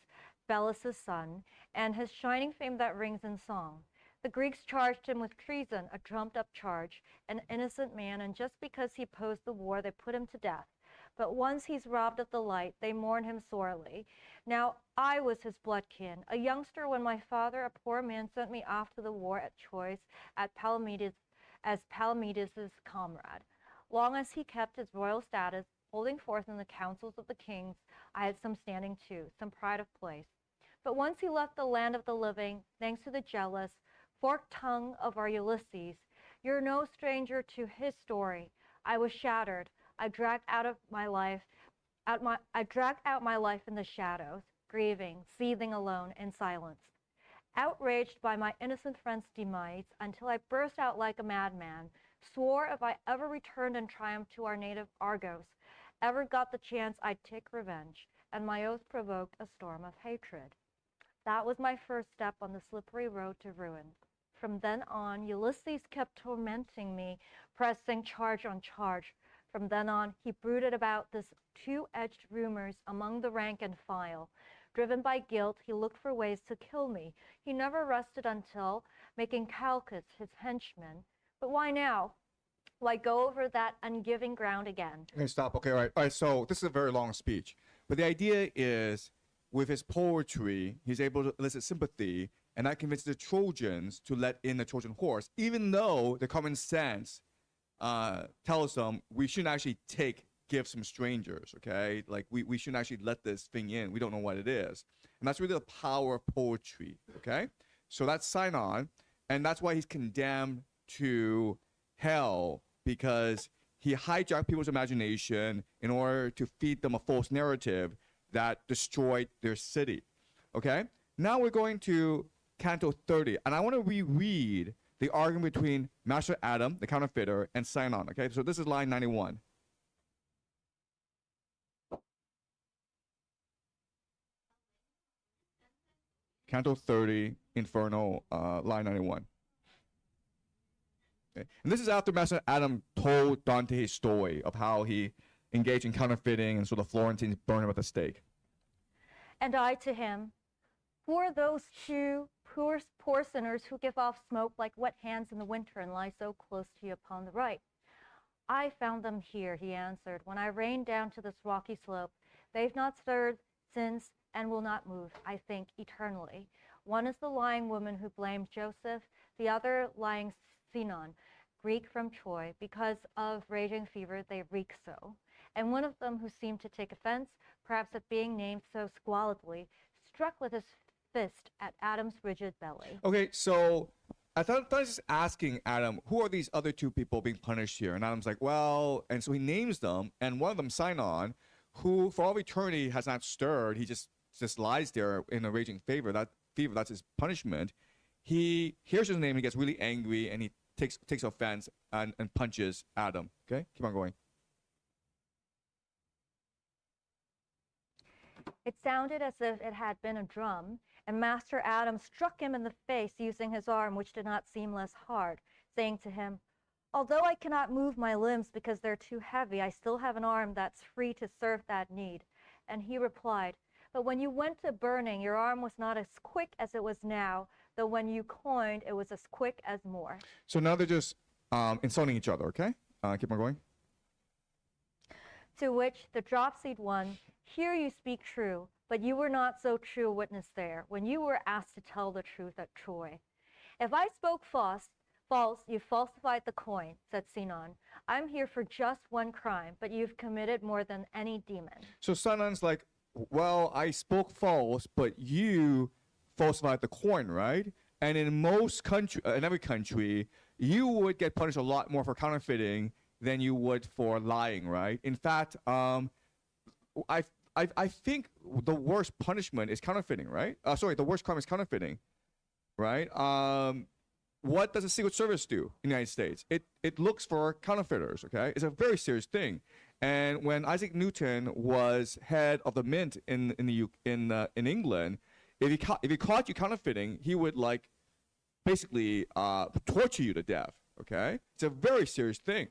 [SPEAKER 6] Belus' son, and his shining fame that rings in song. The Greeks charged him with treason, a trumped-up charge, an innocent man, and just because he opposed the war, they put him to death. But once he's robbed of the light, they mourn him sorely. Now, I was his bloodkin, a youngster when my father, a poor man, sent me off to the war at choice at Palamedes as Palamedes' comrade. Long as he kept his royal status, holding forth in the councils of the kings, I had some standing too, some pride of place. But once he left the land of the living, thanks to the jealous, forked tongue of our Ulysses, you're no stranger to his story. I was shattered. I dragged out my life in the shadows, grieving, seething alone in silence. Outraged by my innocent friend's demise, until I burst out like a madman, swore if I ever returned in triumph to our native Argos, ever got the chance, I'd take revenge, and my oath provoked a storm of hatred. That was my first step on the slippery road to ruin. From then on, Ulysses kept tormenting me, pressing charge on charge. From then on, he brooded about this two-edged rumors among the rank and file. Driven by guilt, he looked for ways to kill me. He never rested until, making Calchas his henchman. But why now? Why go over that ungiving ground again?
[SPEAKER 1] Okay, stop. Okay, all right. So this is a very long speech. But the idea is, with his poetry, he's able to elicit sympathy, and that convinces the Trojans to let in the Trojan horse, even though the common sense tells them we shouldn't actually take gifts from strangers, okay? Like, we shouldn't actually let this thing in. We don't know what it is. And that's really the power of poetry, okay? So that's Sinon, and that's why he's condemned to hell, because he hijacked people's imagination in order to feed them a false narrative that destroyed their city, okay? Now we're going to Canto 30, and I want to reread the argument between Master Adam, the counterfeiter, and Sinon, okay? So this is line 91. Canto 30, Inferno, line 91. Okay. And this is after Master Adam told Dante his story of how he engaged in counterfeiting, and so the Florentines burned him at the stake.
[SPEAKER 6] And I to him, who are those two poor sinners who give off smoke like wet hands in the winter and lie so close to you upon the right? I found them here, he answered, when I rained down to this rocky slope. They've not stirred since and will not move, I think, eternally. One is the lying woman who blamed Joseph, the other lying Sinon, Greek from Troy. Because of raging fever, they reek so. And one of them who seemed to take offense, perhaps at being named so squalidly, struck with his fist at Adam's rigid belly.
[SPEAKER 1] Okay, so I thought I was just asking Adam, who are these other two people being punished here? And Adam's like, well, and so he names them, and one of them, Sinon, who for all eternity has not stirred. He just lies there in a raging fever. That's his punishment. He hears his name, he gets really angry, and he takes offense and punches Adam. Okay, keep on going.
[SPEAKER 6] It sounded as if it had been a drum, and Master Adam struck him in the face using his arm, which did not seem less hard, saying to him, although I cannot move my limbs because they're too heavy, I still have an arm that's free to serve that need. And he replied, but when you went to burning, your arm was not as quick as it was now, though when you coined, it was as quick as more.
[SPEAKER 1] So now they're just insulting each other, okay? Keep on going.
[SPEAKER 6] To which the dropsied one, here you speak true, but you were not so true a witness there, when you were asked to tell the truth at Troy. If I spoke false, you falsified the coin, said Sinon. I'm here for just one crime, but you've committed more than any demon.
[SPEAKER 1] So Sinon's like, well, I spoke false, but you falsified the coin, right? And in every country, you would get punished a lot more for counterfeiting than you would for lying, right? In fact, I think the worst punishment is counterfeiting, right? The worst crime is counterfeiting, right? What does the Secret Service do in the United States? It looks for counterfeiters, okay? It's a very serious thing. And when Isaac Newton was head of the mint in England, if he caught you counterfeiting, he would like basically torture you to death. Okay, it's a very serious thing.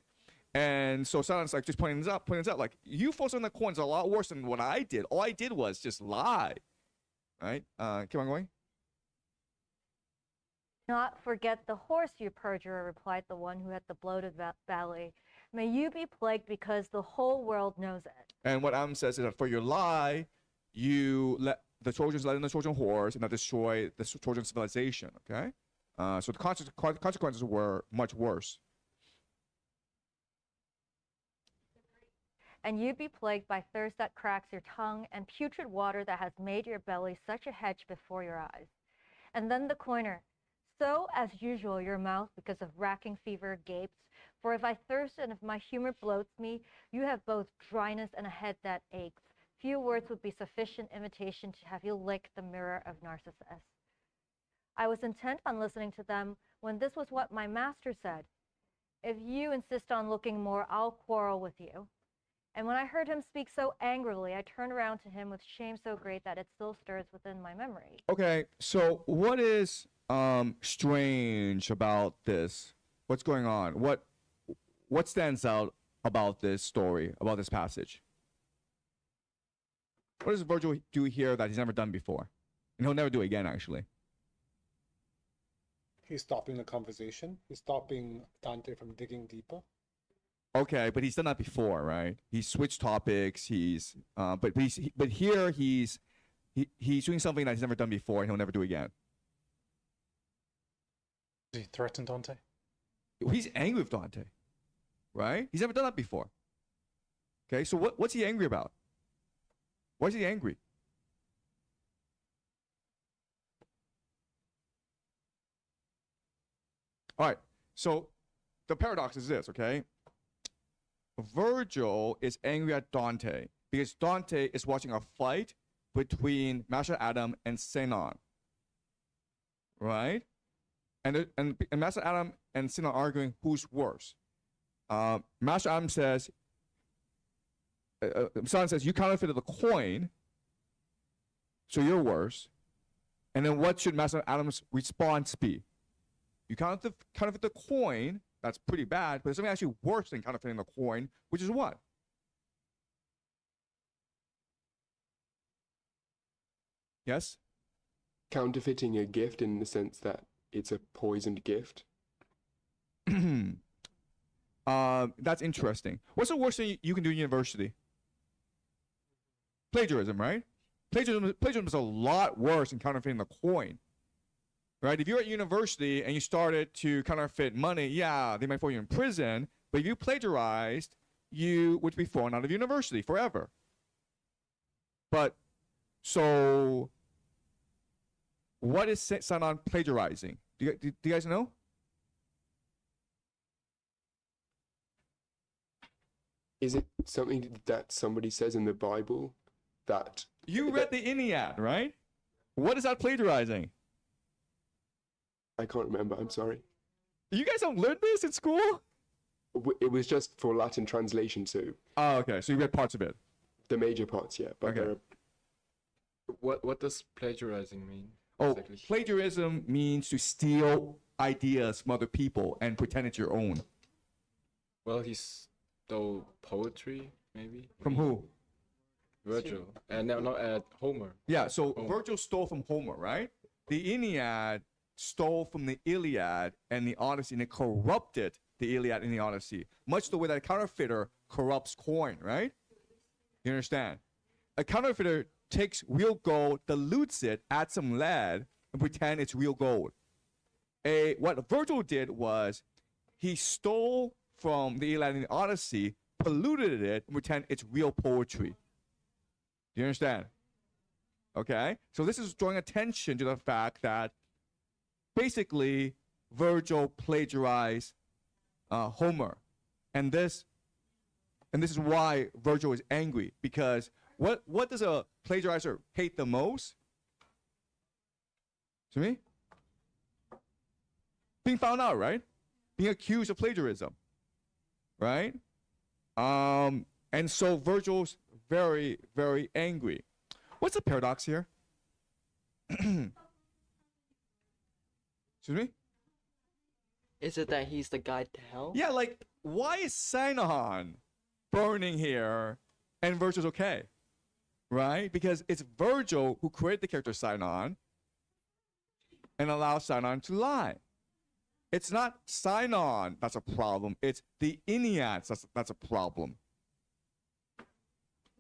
[SPEAKER 1] And so Silence like just pointing this out, like you folks on the coins are a lot worse than what I did. All I did was just lie. Right? Keep on going.
[SPEAKER 6] Not forget the horse, you perjurer, replied the one who had the bloated belly. May you be plagued because the whole world knows it.
[SPEAKER 1] And what Adam says is that for your lie, you let the Trojans let in the Trojan horse and that destroy the Trojan civilization. Okay? So the consequences were much worse.
[SPEAKER 6] And you be plagued by thirst that cracks your tongue and putrid water that has made your belly such a hedge before your eyes. And then the coiner, so as usual your mouth because of racking fever gapes, for if I thirst and if my humor bloats me, you have both dryness and a head that aches. Few words would be sufficient invitation to have you lick the mirror of Narcissus. I was intent on listening to them when this was what my master said. If you insist on looking more, I'll quarrel with you. And when I heard him speak so angrily, I turned around to him with shame so great that it still stirs within my memory.
[SPEAKER 1] Okay, so what is strange about this? What's going on? What stands out about this story, about this passage? What does Virgil do here that he's never done before? And he'll never do it again, actually.
[SPEAKER 10] He's stopping the conversation. He's stopping Dante from digging deeper.
[SPEAKER 1] Okay, but he's done that before, right? He switched topics. But here he's doing something that he's never done before, and he'll never do again.
[SPEAKER 4] Did he threaten Dante?
[SPEAKER 1] He's angry with Dante, right? He's never done that before. Okay, so what's he angry about? Why is he angry? All right, so the paradox is this, okay? Virgil is angry at Dante because Dante is watching a fight between Master Adam and Sinon, right? And Master Adam and Sinon are arguing who's worse. Master Adam says, Sinon says, you counterfeited the coin, so you're worse. And then what should Master Adam's response be? You counterfeit the coin, that's pretty bad, but there's something actually worse than counterfeiting the coin, which is what? Yes?
[SPEAKER 5] Counterfeiting a gift in the sense that it's a poisoned gift.
[SPEAKER 1] That's interesting. What's the worst thing you can do in university? Plagiarism, right? Plagiarism is a lot worse than counterfeiting the coin. Right? If you're at university and you started to counterfeit money, yeah, they might throw you in prison. But if you plagiarized, you would be thrown out of university forever. But so, what is Sinon plagiarizing? Do you guys know?
[SPEAKER 5] Is it something that somebody says in the Bible that...
[SPEAKER 1] You read the Iliad, right? What is that plagiarizing?
[SPEAKER 5] I can't remember, I'm sorry.
[SPEAKER 1] You guys don't learn this in school?
[SPEAKER 5] It was just for Latin translation, so...
[SPEAKER 1] Oh, okay, so you read parts of it.
[SPEAKER 5] The major parts, yeah. But
[SPEAKER 1] okay.
[SPEAKER 3] What does plagiarizing mean?
[SPEAKER 1] Oh,
[SPEAKER 3] exactly?
[SPEAKER 1] Plagiarism means to steal ideas from other people and pretend it's your own.
[SPEAKER 3] Well, he stole poetry, maybe?
[SPEAKER 1] From who?
[SPEAKER 3] Virgil. And not at Homer.
[SPEAKER 1] Yeah, so Virgil stole from Homer, right? The Iliad stole from the Iliad and the Odyssey, and it corrupted the Iliad and the Odyssey, much the way that a counterfeiter corrupts coin, right? You understand? A counterfeiter takes real gold, dilutes it, adds some lead, and pretend it's real gold. What Virgil did was he stole from the Iliad and the Odyssey, polluted it, and pretend it's real poetry. Do you understand? Okay? So this is drawing attention to the fact that basically Virgil plagiarized Homer. And this is why Virgil is angry, because what does a plagiarizer hate the most? To me? Being found out, right? Being accused of plagiarism. Right? And so Virgil's very, very angry. What's the paradox here? Excuse me?
[SPEAKER 9] Is it that he's the guide to hell?
[SPEAKER 1] Yeah, like, why is Sinon burning here and Virgil's okay? Right? Because it's Virgil who created the character Sinon and allows Sinon to lie. It's not Sinon that's a problem. It's the Enneads that's a problem.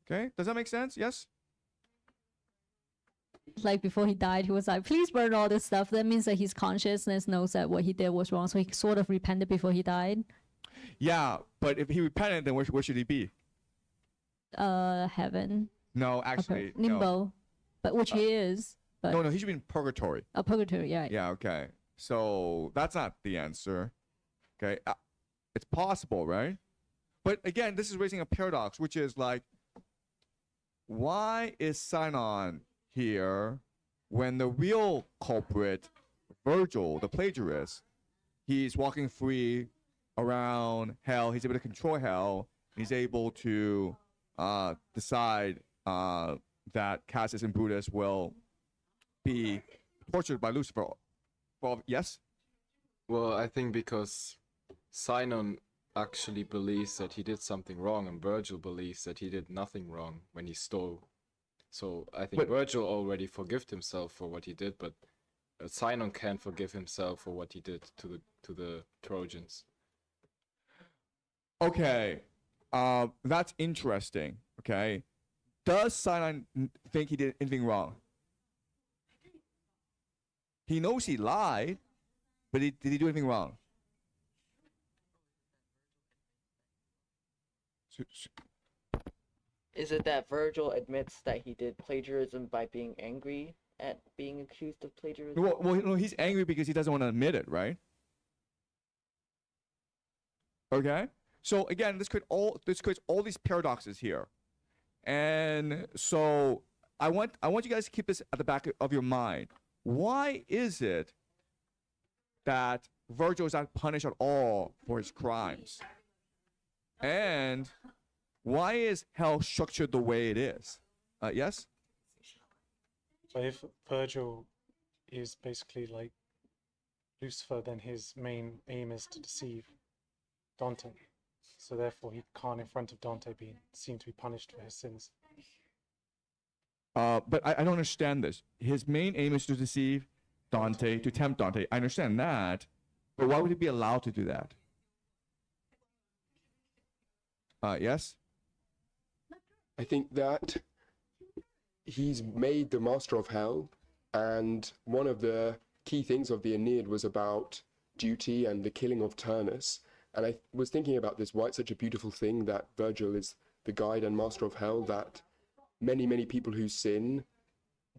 [SPEAKER 1] Okay? Does that make sense? Yes?
[SPEAKER 8] Like before he died, he was like, please burn all this stuff. That means that his consciousness knows that what he did was wrong. So he sort of repented before he died.
[SPEAKER 1] Yeah, but if he repented, then where should he be?
[SPEAKER 8] Heaven.
[SPEAKER 1] No, actually,
[SPEAKER 8] Limbo.
[SPEAKER 1] no.
[SPEAKER 8] But which he is. But
[SPEAKER 1] No, he should be in purgatory.
[SPEAKER 8] purgatory, yeah.
[SPEAKER 1] Yeah, okay. So that's not the answer. Okay. It's possible, right? But again, this is raising a paradox, which is like, why is Sinon here when the real culprit, Virgil, the plagiarist, he's walking free around hell. He's able to control hell. He's able to decide that Cassius and Brutus will be tortured by Lucifer. Well, yes?
[SPEAKER 3] Well, I think because Sinon actually believes that he did something wrong, and Virgil believes that he did nothing wrong when he stole. So I think Virgil already forgived himself for what he did, but Sinon can't forgive himself for what he did to the Trojans.
[SPEAKER 1] Okay. That's interesting. Okay. Does Sinon think he did anything wrong? He knows he lied, but did he do anything wrong?
[SPEAKER 9] Is it that Virgil admits that he did plagiarism by being angry at being accused of plagiarism?
[SPEAKER 1] Well, no, he's angry because he doesn't want to admit it, right? Okay. So again, this creates all these paradoxes here, and so I want you guys to keep this at the back of your mind. Why is it that Virgil is not punished at all for his crimes? And why is hell structured the way it is? Yes?
[SPEAKER 4] So if Virgil is basically like Lucifer, then his main aim is to deceive Dante. So therefore he can't, in front of Dante, be seen to be punished for his sins.
[SPEAKER 1] But I don't understand this. His main aim is to deceive Dante, to tempt Dante. I understand that, but why would he be allowed to do that? Yes?
[SPEAKER 5] I think that he's made the master of hell, and one of the key things of the Aeneid was about duty and the killing of Turnus. And I was thinking about this, why it's such a beautiful thing that Virgil is the guide and master of hell, that many people who sin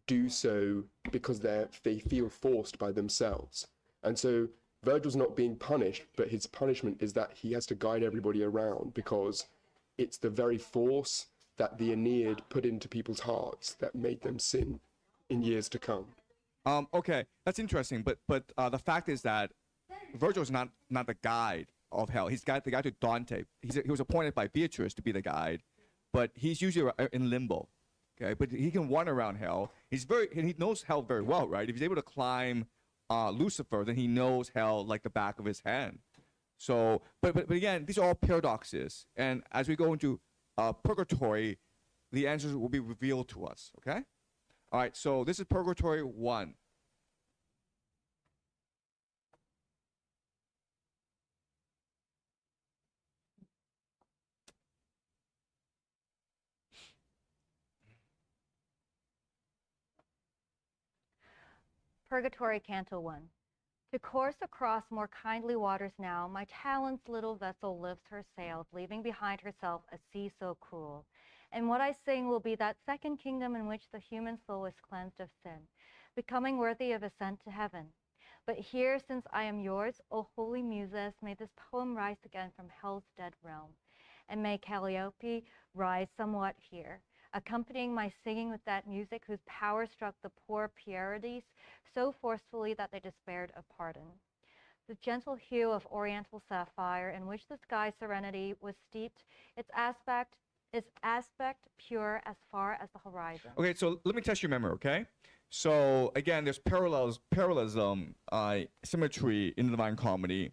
[SPEAKER 5] do so because they feel forced by themselves. And so Virgil's not being punished, but his punishment is that he has to guide everybody around, because it's the very force that the Aeneid put into people's hearts that made them sin in years to come.
[SPEAKER 1] Okay, that's interesting, but the fact is that Virgil's not the guide of hell. He's the guide to Dante. He was appointed by Beatrice to be the guide, but he's usually in limbo. Okay, but he can wander around hell. He knows hell very well, right? If he's able to climb Lucifer, then he knows hell like the back of his hand. So, but again, these are all paradoxes, and as we go into purgatory, the answers will be revealed to us. Okay. All right. So this is Purgatory 1.
[SPEAKER 6] Purgatory Canto 1. To course across more kindly waters now, my talent's little vessel lifts her sails, leaving behind herself a sea so cruel. And what I sing will be that second kingdom in which the human soul is cleansed of sin, becoming worthy of ascent to heaven. But here, since I am yours, O holy muses, may this poem rise again from hell's dead realm, and may Calliope rise somewhat here, accompanying my singing with that music whose power struck the poor Pierides so forcefully that they despaired of pardon. The gentle hue of oriental sapphire in which the sky's serenity was steeped, its aspect his aspect pure as far as the horizon.
[SPEAKER 1] Okay, so let me test your memory, okay? So again, there's parallelism, symmetry in the Divine Comedy.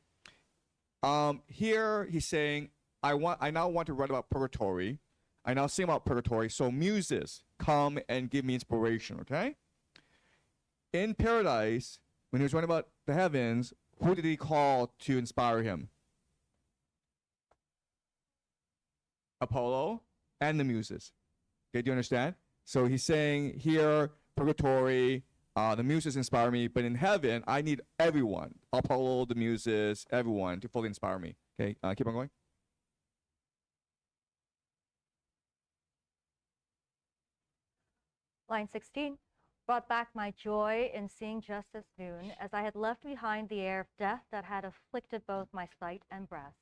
[SPEAKER 1] Here he's saying, I now want to write about purgatory. I now sing about purgatory. So muses come and give me inspiration, okay? In paradise, when he was writing about the heavens, who did he call to inspire him? Apollo and the muses. Okay, do you understand? So he's saying here, purgatory, the muses inspire me, but in heaven, I need everyone, Apollo, the muses, everyone to fully inspire me. Okay, keep on going.
[SPEAKER 6] Line 16. Brought back my joy in seeing just as noon, as I had left behind the air of death that had afflicted both my sight and breast.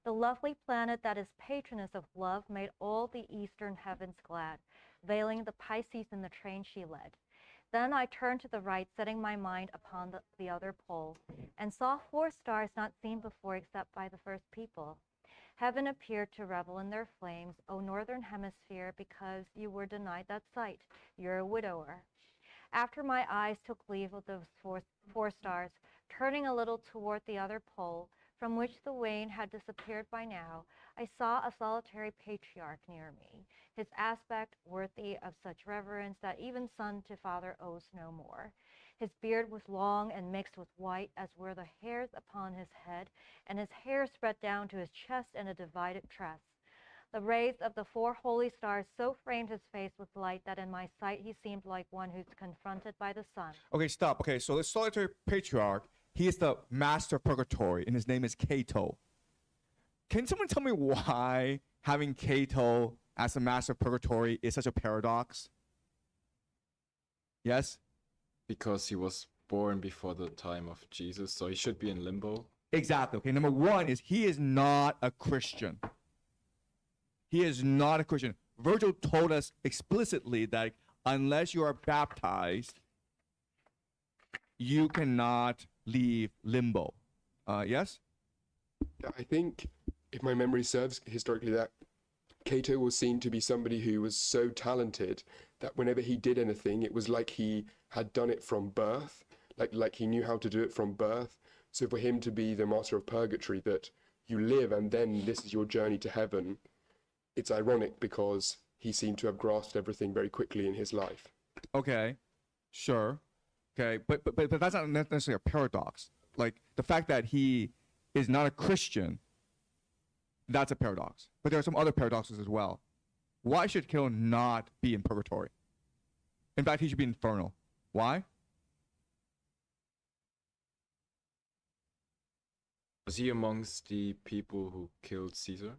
[SPEAKER 6] The lovely planet that is patroness of love made all the eastern heavens glad, veiling the Pisces in the train she led. Then I turned to the right, setting my mind upon the other pole, and saw 4 stars not seen before except by the first people. Heaven appeared to revel in their flames, O northern hemisphere, because you were denied that sight. You're a widower. After my eyes took leave of those four stars, turning a little toward the other pole, from which the wane had disappeared by now, I saw a solitary patriarch near me, his aspect worthy of such reverence that even son to father owes no more. His beard was long and mixed with white, as were the hairs upon his head, and his hair spread down to his chest in a divided tress. The rays of the 4 holy stars so framed his face with light that in my sight he seemed like one who's confronted by the sun.
[SPEAKER 1] Okay, stop. Okay, so the solitary patriarch, he is the master of purgatory, and his name is Cato. Can someone tell me why having Cato as the master of purgatory is such a paradox? Yes?
[SPEAKER 3] Because he was born before the time of Jesus, so he should be in limbo.
[SPEAKER 1] Exactly. Okay, number 1 is he is not a Christian. He is not a Christian. Virgil told us explicitly that unless you are baptized, you cannot leave limbo. Yes?
[SPEAKER 5] I think, if my memory serves historically, that Cato was seen to be somebody who was so talented that whenever he did anything, it was like he had done it from birth, like he knew how to do it from birth. So for him to be the master of purgatory, that you live and then this is your journey to heaven, it's ironic because he seemed to have grasped everything very quickly in his life.
[SPEAKER 1] Okay, sure. Okay, but that's not necessarily a paradox. Like the fact that he is not a Christian, that's a paradox. But there are some other paradoxes as well. Why should Cato not be in purgatory? In fact, he should be infernal. Why?
[SPEAKER 3] Was he amongst the people who killed Caesar?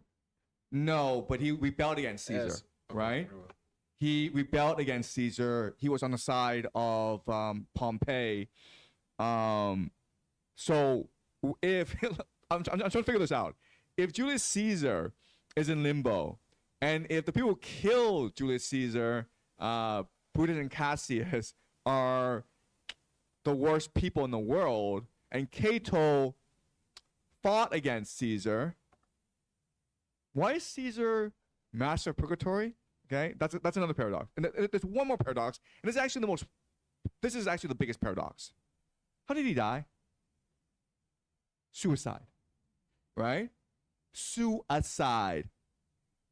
[SPEAKER 1] No, but he rebelled against Caesar,
[SPEAKER 3] Yes. Okay,
[SPEAKER 1] right?
[SPEAKER 3] very well.
[SPEAKER 1] He rebelled against Caesar. He was on the side of Pompey. So if I'm trying to figure this out, if Julius Caesar is in limbo, and if the people who killed Julius Caesar, Brutus and Cassius, are the worst people in the world, and Cato fought against Caesar, why is Caesar master of purgatory? Okay, that's another paradox. And there's one more paradox, and this is actually the biggest paradox. How did he die? Suicide, right? Suicide.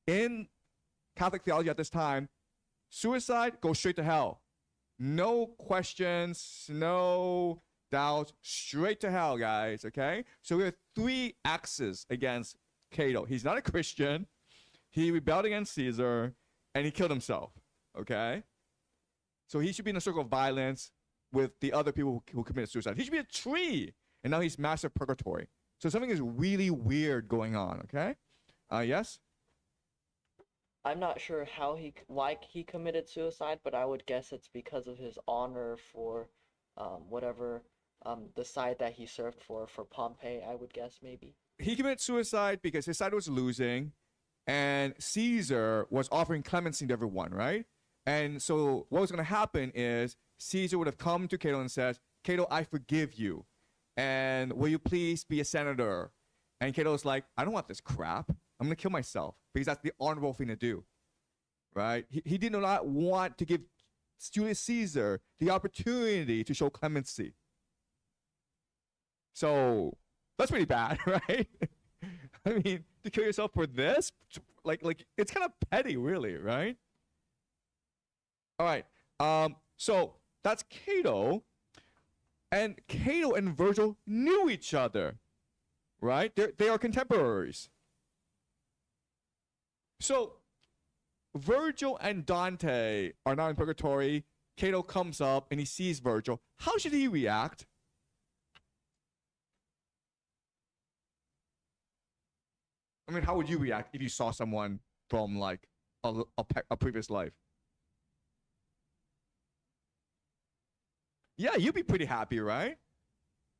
[SPEAKER 1] In Catholic theology at this time, suicide goes straight to hell. No questions, no doubts, straight to hell, guys, okay? So we have 3 axes against Cato. He's not a Christian. He rebelled against Caesar, and he killed himself, okay? So he should be in a circle of violence with the other people who committed suicide. He should be a tree, and now he's master of purgatory. So something is really weird going on, okay? Yes?
[SPEAKER 9] I'm not sure why he committed suicide, but I would guess it's because of his honor for whatever the side that he served for Pompey, I would guess maybe.
[SPEAKER 1] He committed suicide because his side was losing, and Caesar was offering clemency to everyone, right? And so what was going to happen is Caesar would have come to Cato and said, Cato, I forgive you, and will you please be a senator? And Cato was like, I don't want this crap. I'm going to kill myself because that's the honorable thing to do, right? He did not want to give Julius Caesar the opportunity to show clemency. So that's pretty bad, right? I mean, to kill yourself for this, like it's kind of petty, really, right? All right. So that's Cato, and Cato and Virgil knew each other, right? They are contemporaries. So Virgil and Dante are now in purgatory. Cato comes up and he sees Virgil. How should he react? I mean, how would you react if you saw someone from like a previous life? Yeah, you'd be pretty happy, right?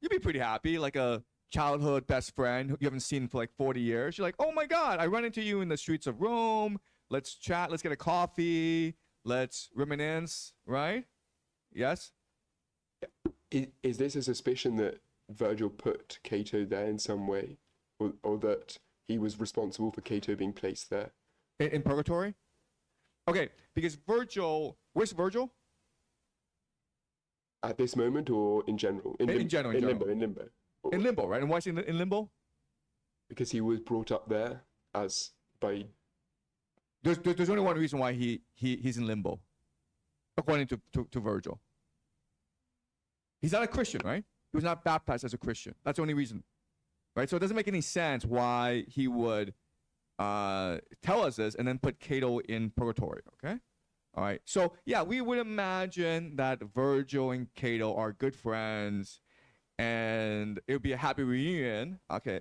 [SPEAKER 1] You'd be pretty happy, like a childhood best friend who you haven't seen for like 40 years. You're like, oh my God, I run into you in the streets of Rome. Let's chat. Let's get a coffee. Let's reminisce, right? Yes?
[SPEAKER 5] Is this a suspicion that Virgil put Cato there in some way? Or that he was responsible for Cato being placed there?
[SPEAKER 1] In purgatory? Okay, because Virgil, where's Virgil?
[SPEAKER 5] At this moment or in general?
[SPEAKER 1] In general.
[SPEAKER 5] In limbo.
[SPEAKER 1] In limbo, right? And why is he in limbo?
[SPEAKER 5] Because he was brought up there as by...
[SPEAKER 1] There's only one reason why he's in limbo, according to Virgil. He's not a Christian, right? He was not baptized as a Christian. That's the only reason, right? So it doesn't make any sense why he would tell us this and then put Cato in purgatory, okay? All right. So, yeah, we would imagine that Virgil and Cato are good friends and it would be a happy reunion. Okay,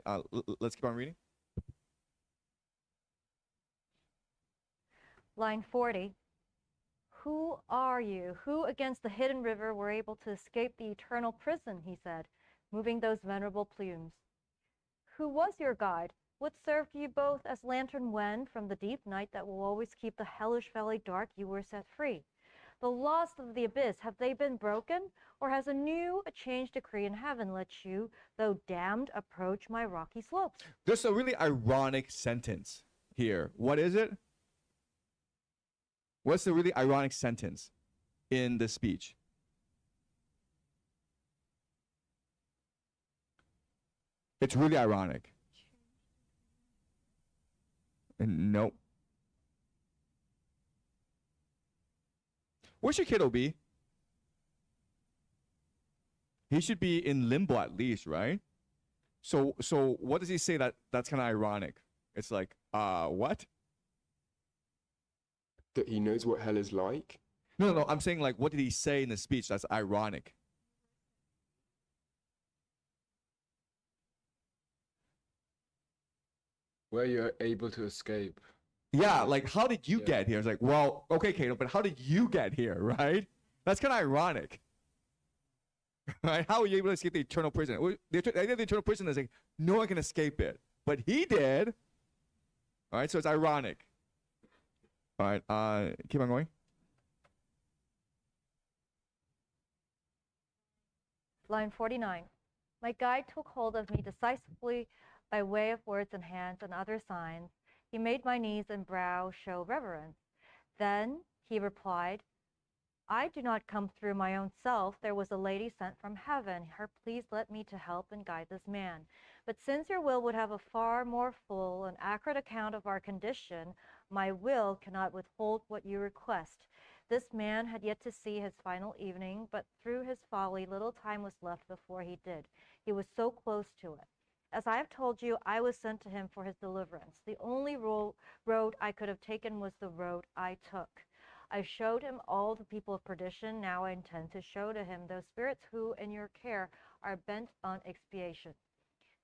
[SPEAKER 1] let's keep on reading.
[SPEAKER 6] Line 40. Who are you? Who against the hidden river were able to escape the eternal prison, he said, moving those venerable plumes. Who was your guide? What served you both as lantern when, from the deep night that will always keep the hellish valley dark, you were set free? The laws of the abyss, have they been broken? Or has a changed decree in heaven let you, though damned, approach my rocky slopes?
[SPEAKER 1] There's a really ironic sentence here. What is it? What's the really ironic sentence in the speech? It's really ironic. And nope. Where should Cato be? He should be in limbo at least, right? So what does he say that's kind of ironic? It's like, what?
[SPEAKER 5] That he knows what hell is like?
[SPEAKER 1] No, I'm saying like, what did he say in the speech that's ironic?
[SPEAKER 3] Where you're able to escape.
[SPEAKER 1] Yeah, like how did you get here? It's like, well, okay, Cato, but how did you get here, right? That's kind of ironic. Right? How are you able to escape the eternal prison? The idea of the eternal prison is like, no one can escape it. But he did. All right, so it's ironic. All right, keep on going.
[SPEAKER 6] Line 49. My guide took hold of me decisively by way of words and hands and other signs. He made my knees and brow show reverence. Then he replied, I do not come through my own self. There was a lady sent from heaven. Her please let me to help and guide this man. But since your will would have a far more full and accurate account of our condition, my will cannot withhold what you request. This man had yet to see his final evening, but through his folly little time was left before he did. He was so close to it. As I have told you, I was sent to him for his deliverance. The only road I could have taken was the road I took. I showed him all the people of perdition. Now I intend to show to him those spirits who, in your care, are bent on expiation.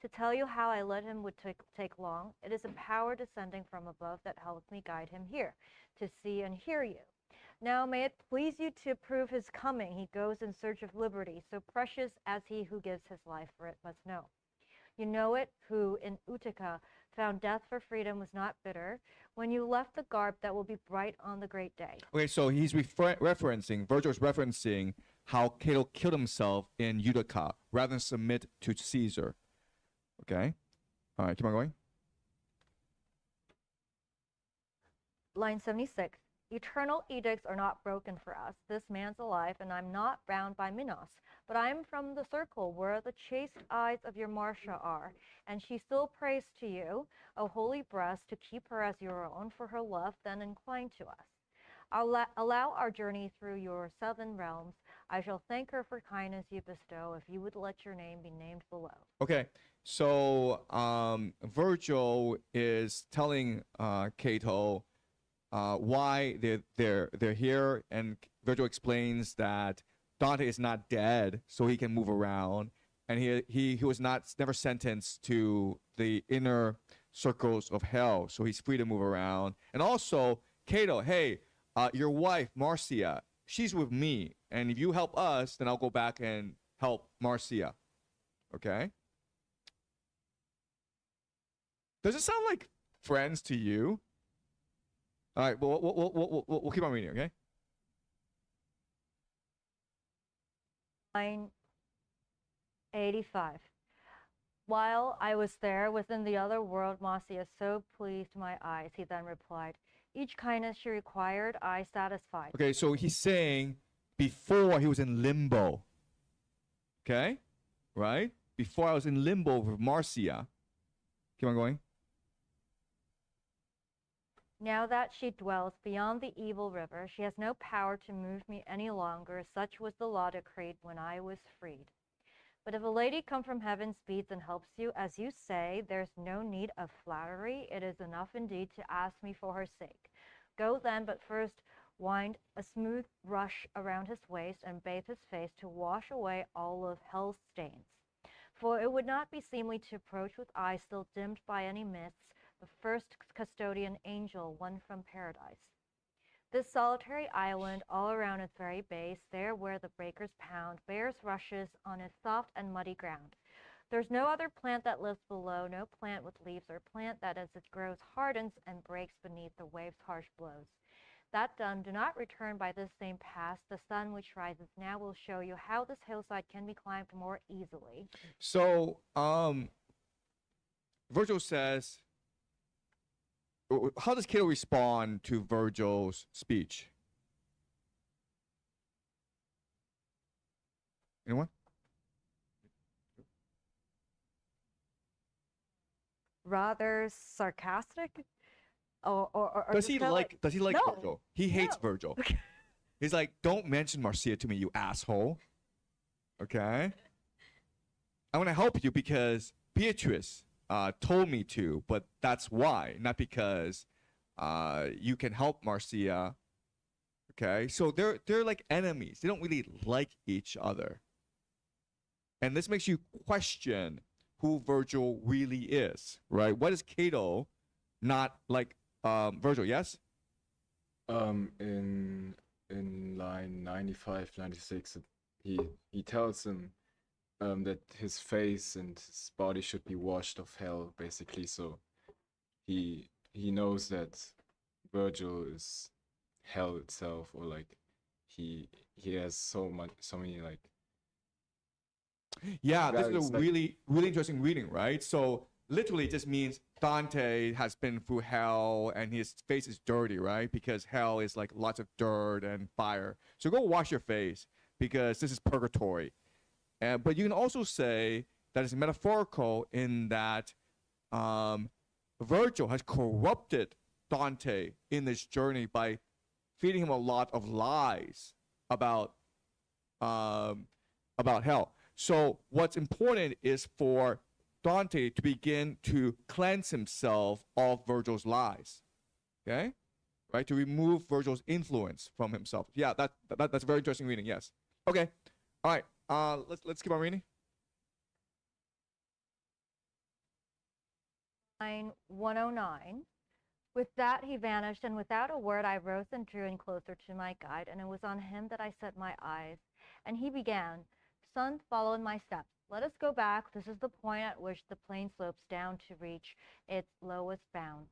[SPEAKER 6] To tell you how I led him would take long. It is a power descending from above that helped me guide him here, to see and hear you. Now may it please you to approve his coming. He goes in search of liberty, so precious as he who gives his life for it must know. You know it, who in Utica found death for freedom was not bitter, when you left the garb that will be bright on the great day.
[SPEAKER 1] Okay, so he's Virgil's referencing how Cato killed himself in Utica rather than submit to Caesar. Okay? All right, keep on going.
[SPEAKER 6] Line 76. Eternal edicts are not broken for us. This man's alive, and I'm not bound by Minos. But I am from the circle where the chaste eyes of your Marcia are, and she still prays to you, O holy breast, to keep her as your own, for her love then inclined to us. Allow our journey through your southern realms. I shall thank her for kindness you bestow, if you would let your name be named below.
[SPEAKER 1] Okay, so Virgil is telling Cato why they're here, and Virgil explains that Dante is not dead, so he can move around, and he was never sentenced to the inner circles of hell, so he's free to move around. And also, Cato, hey, your wife Marcia, she's with me, and if you help us, then I'll go back and help Marcia. Okay. Does it sound like friends to you? All right, we'll keep on reading, okay?
[SPEAKER 6] Line 85. While I was there within the other world, Marcia so pleased my eyes, he then replied, each kindness she required, I satisfied.
[SPEAKER 1] Okay, so he's saying before he was in limbo. Okay? Right? Before I was in limbo with Marcia. Keep on going.
[SPEAKER 6] Now that she dwells beyond the evil river, she has no power to move me any longer. Such was the law decreed when I was freed. But if a lady come from heaven speeds and helps you, as you say, there's no need of flattery. It is enough indeed to ask me for her sake. Go then, but first wind a smooth rush around his waist and bathe his face to wash away all of hell's stains. For it would not be seemly to approach with eyes still dimmed by any mists the first custodian angel, one from paradise. This solitary island, all around its very base, there where the breakers pound, bears rushes on its soft and muddy ground. There's no other plant that lives below, no plant with leaves or plant that as it grows hardens and breaks beneath the waves' harsh blows. That done, do not return by this same path. The sun which rises now will show you how this hillside can be climbed more easily.
[SPEAKER 1] So, Virgil says, how does Cato respond to Virgil's speech? Anyone?
[SPEAKER 6] Rather sarcastic? Or
[SPEAKER 1] does he like
[SPEAKER 6] no,
[SPEAKER 1] Virgil? He hates Virgil. He's like, don't mention Marcia to me, you asshole. Okay? I want to help you because Beatrice told me to, but that's why, not because you can help Marcia. Okay? So they're like enemies. They don't really like each other. And this makes you question who Virgil really is, right? What is Cato not like Virgil, yes?
[SPEAKER 3] In line 95, 96, he tells him that his face and his body should be washed of hell, basically. So he knows that Virgil is hell itself, or like he has so many like.
[SPEAKER 1] Yeah, this is a really interesting reading, right? So literally it just means Dante has been through hell and his face is dirty, right? Because hell is like lots of dirt and fire. So go wash your face because this is purgatory. But you can also say that it's metaphorical in that Virgil has corrupted Dante in this journey by feeding him a lot of lies about hell. So what's important is for Dante to begin to cleanse himself of Virgil's lies, okay? Right, to remove Virgil's influence from himself. Yeah, that's a very interesting reading. Yes. Okay. All right. Let's keep on reading.
[SPEAKER 6] Line 109. With that he vanished, and without a word I rose and drew in closer to my guide, and it was on him that I set my eyes. And he began, Son, follow in my steps. Let us go back. This is the point at which the plain slopes down to reach its lowest bounds.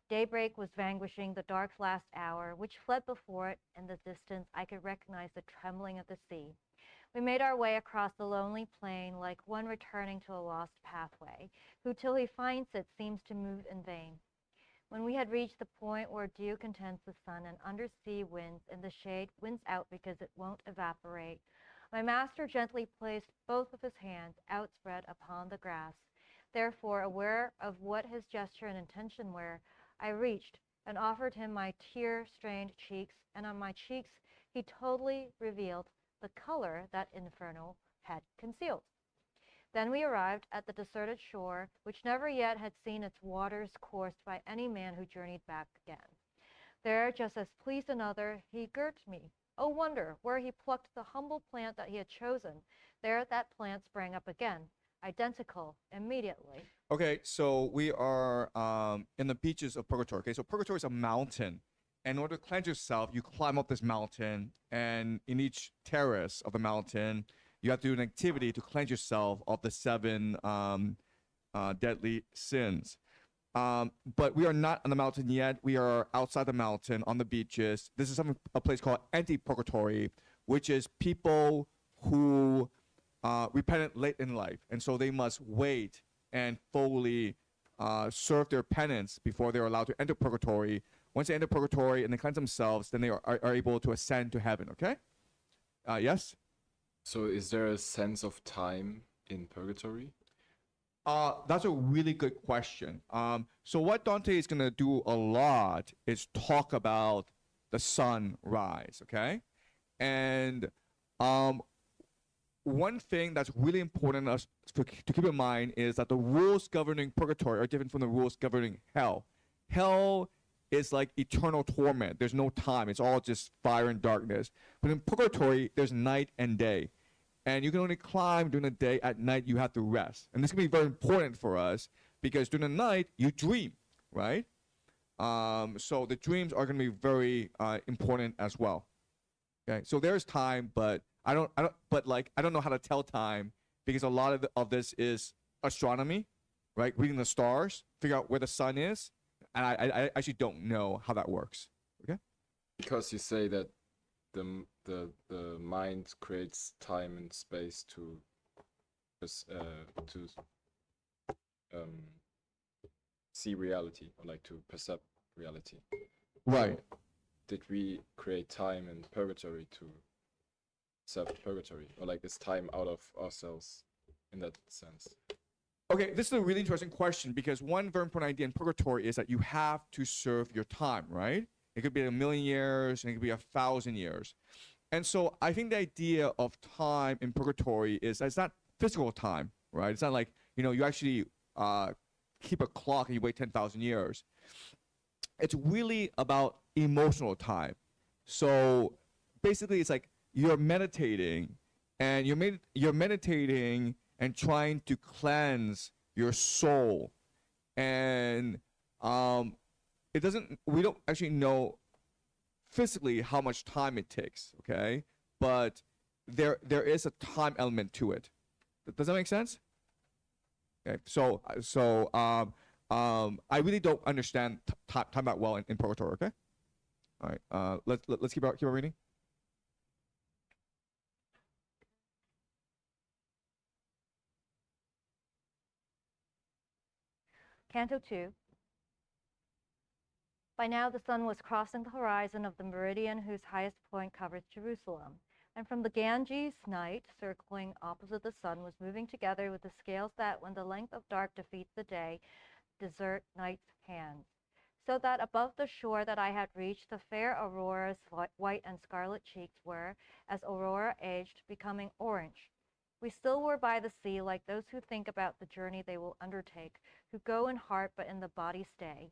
[SPEAKER 6] Daybreak was vanquishing the dark's last hour, which fled before it. In the distance I could recognize the trembling of the sea. We made our way across the lonely plain like one returning to a lost pathway, who till he finds it seems to move in vain. When we had reached the point where dew contents the sun and undersea winds in the shade wins out because it won't evaporate, my master gently placed both of his hands outspread upon the grass. Therefore, aware of what his gesture and intention were, I reached and offered him my tear-stained cheeks, and on my cheeks he totally revealed the color that Inferno had concealed. Then we arrived at the deserted shore, which never yet had seen its waters coursed by any man who journeyed back again. There, just as pleased another, he girt me. Oh wonder, where he plucked the humble plant that he had chosen, there that plant sprang up again, identical, immediately.
[SPEAKER 1] Okay, so we are in the beaches of Purgatory. Okay, so Purgatory is a mountain. And in order to cleanse yourself, you climb up this mountain, and in each terrace of the mountain, you have to do an activity to cleanse yourself of the 7 deadly sins. But we are not on the mountain yet. We are outside the mountain on the beaches. This is a place called anti-purgatory, which is people who repented late in life. And so they must wait and fully serve their penance before they're allowed to enter purgatory. Once they enter purgatory and they cleanse themselves, then they are able to ascend to heaven, okay? Yes?
[SPEAKER 3] So is there a sense of time in purgatory?
[SPEAKER 1] That's a really good question. So what Dante is going to do a lot is talk about the sunrise, okay? And one thing that's really important us to keep in mind is that the rules governing purgatory are different from the rules governing hell. Hell is like eternal torment. There's no time. It's all just fire and darkness. But in purgatory, there's night and day. And you can only climb during the day. At night, you have to rest. And this can be very important for us because during the night, you dream, right? So the dreams are going to be very important as well. Okay, so there's time, but I don't know how to tell time because a lot of this is astronomy, right? Reading the stars, figure out where the sun is, and I actually don't know how that works. Okay,
[SPEAKER 3] Because you say that the mind creates time and space to see reality or like to perceive reality.
[SPEAKER 1] right.
[SPEAKER 3] Did we create time in purgatory to serve purgatory, or like is time out of ourselves in that sense?
[SPEAKER 1] Okay, this is a really interesting question because one very important idea in purgatory is that you have to serve your time, right? It could be 1,000,000 years and it could be 1,000 years. And so I think the idea of time in purgatory is that it's not physical time, right? It's not like, you actually keep a clock and you wait 10,000 years. It's really about emotional time. So basically it's like you're meditating and you're meditating and trying to cleanse your soul. And we don't actually know physically how much time it takes, okay? But there is a time element to it. Does that make sense? Okay, so I really don't understand time that well in purgatory, okay? All right, let's keep our reading.
[SPEAKER 6] Canto 2. By now the sun was crossing the horizon of the meridian whose highest point covers Jerusalem, and from the Ganges night, circling opposite the sun, was moving together with the scales that, when the length of dark defeats the day, desert night's hands. So that above the shore that I had reached, the fair Aurora's white and scarlet cheeks were, as Aurora aged, becoming orange. We still were by the sea, like those who think about the journey they will undertake, who go in heart but in the body stay.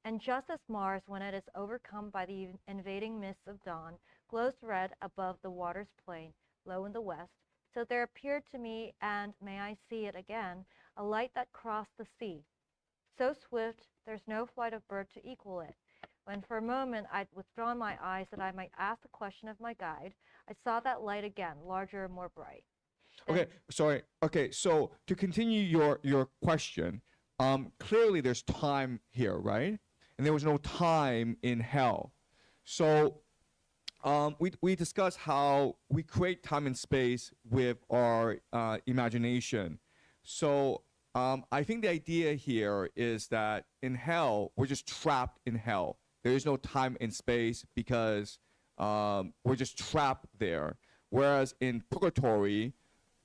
[SPEAKER 6] And just as Mars, when it is overcome by the invading mists of dawn, glows red above the water's plain, low in the west, so there appeared to me, and may I see it again, a light that crossed the sea. So swift, there's no flight of bird to equal it. When for a moment I'd withdrawn my eyes that I might ask the question of my guide, I saw that light again, larger and more bright.
[SPEAKER 1] Okay, sorry. Okay, so to continue your question, clearly there's time here, right? And there was no time in hell. So we discussed how we create time and space with our imagination. So I think the idea here is that in hell, we're just trapped in hell. There is no time and space because we're just trapped there. Whereas in purgatory,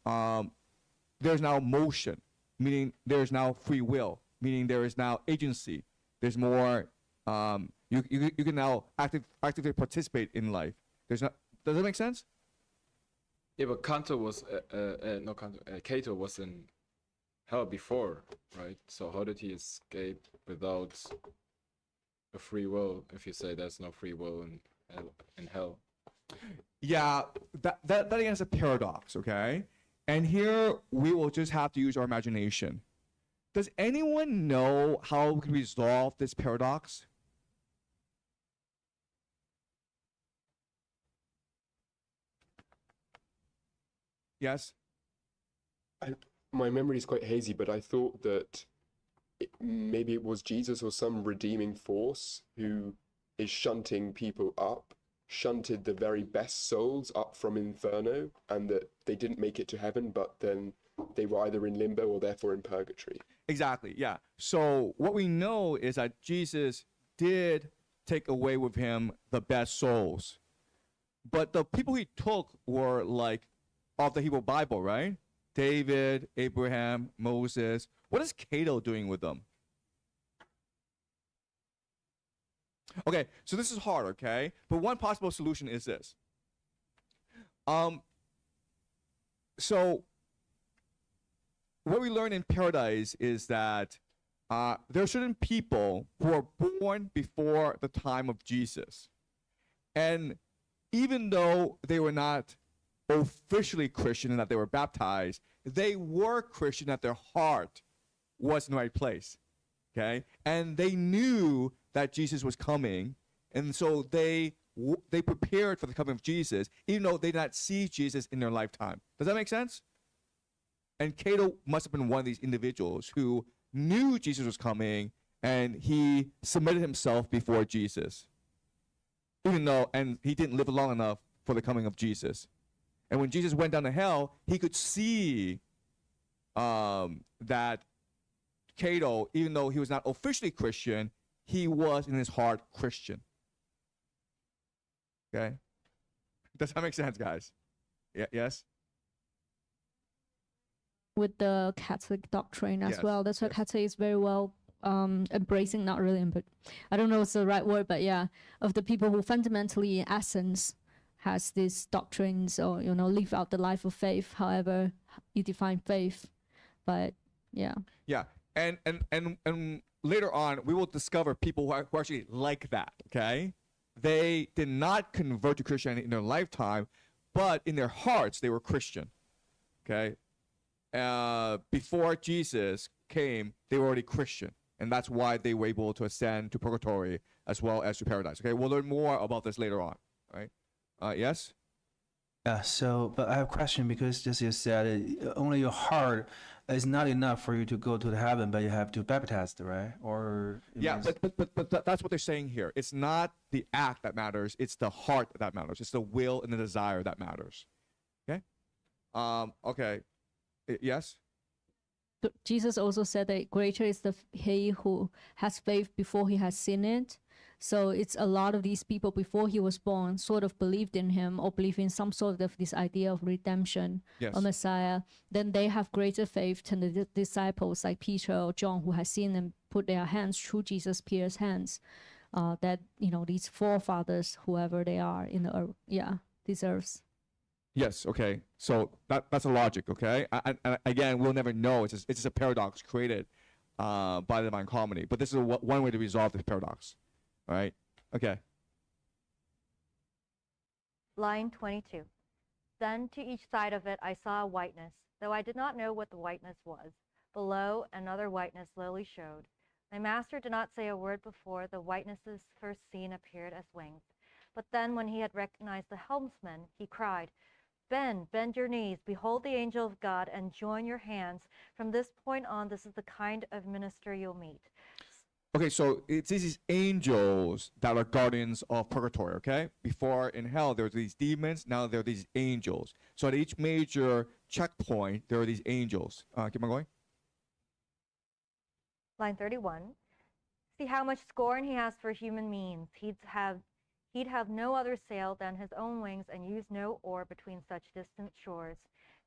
[SPEAKER 1] there's now motion, meaning there's now free will, meaning there is now agency. There's more. You can now actively participate in life. There's not. Does that make sense?
[SPEAKER 3] Yeah, but Kanto was no Kanto. Kato was in hell before, right? So how did he escape without a free will? If you say there's no free will in hell.
[SPEAKER 1] Yeah, that again is a paradox, okay? And here we will just have to use our imagination. Does anyone know how we can resolve this paradox? Yes?
[SPEAKER 5] My memory is quite hazy, but I thought that maybe it was Jesus or some redeeming force who is shunting people up, shunted the very best souls up from Inferno, and that they didn't make it to heaven, but then they were either in limbo or therefore in purgatory.
[SPEAKER 1] Exactly, yeah. So what we know is that Jesus did take away with him the best souls. But the people he took were like of the Hebrew Bible, right? David, Abraham, Moses. What is Cato doing with them? Okay, so this is hard, okay? But one possible solution is this. So what we learn in paradise is that there are certain people who are born before the time of Jesus. And even though they were not officially Christian and that they were baptized, they were Christian, that their heart was in the right place, okay? And they knew that Jesus was coming, and so they prepared for the coming of Jesus, even though they did not see Jesus in their lifetime. Does that make sense? And Cato must have been one of these individuals who knew Jesus was coming, and he submitted himself before Jesus, even though, and he didn't live long enough for the coming of Jesus. And when Jesus went down to hell, he could see that Cato, even though he was not officially Christian, he was in his heart Christian. Okay? Does that make sense, guys? Yeah, yes?
[SPEAKER 8] With the Catholic doctrine as
[SPEAKER 1] Yes,
[SPEAKER 8] well. That's why
[SPEAKER 1] yes.
[SPEAKER 8] Catholic is very well embracing, not really, but I don't know if it's the right word, but yeah, of the people who fundamentally, in essence, has these doctrines or, live out the life of faith, however you define faith. But yeah.
[SPEAKER 1] Yeah. And later on, we will discover people who actually like that, okay? They did not convert to Christianity in their lifetime, but in their hearts, they were Christian, okay? Before Jesus came, they were already Christian, and that's why they were able to ascend to purgatory as well as to paradise, okay? We'll learn more about this later on, right? Yes?
[SPEAKER 12] Yeah, but I have a question because just you said only your heart is not enough for you to go to the heaven, but you have to baptize, right? Or
[SPEAKER 1] yeah, but that's what they're saying here. It's not the act that matters; it's the heart that matters. It's the will and the desire that matters. Okay. Okay. Yes.
[SPEAKER 8] Jesus also said that greater is he who has faith before he has seen it. So it's a lot of these people before he was born sort of believed in him or believed in some sort of this idea of redemption
[SPEAKER 1] Yes.
[SPEAKER 8] or Messiah. Then they have greater faith than the disciples like Peter or John who has seen them put their hands through Jesus, Peter's hands. That these forefathers, whoever they are in the earth, deserves.
[SPEAKER 1] Yes. Okay. So that's a logic. Okay. And again, we'll never know. It's just a paradox created by the Divine Comedy. But this is one way to resolve this paradox. All right. Okay.
[SPEAKER 6] Line 22. Then to each side of it I saw a whiteness, though I did not know what the whiteness was. Below, another whiteness slowly showed. My master did not say a word before the whitenesses first seen appeared as wings. But then when he had recognized the helmsman, he cried, bend your knees, behold the angel of God, and join your hands. From this point on, this is the kind of minister you'll meet.
[SPEAKER 1] Okay, so it's these angels that are guardians of purgatory, okay? Before in hell, there were these demons. Now there are these angels. So at each major checkpoint, there are these angels. Keep on going.
[SPEAKER 6] Line 31. See how much scorn he has for human means. He'd have no other sail than his own wings and use no oar between such distant shores.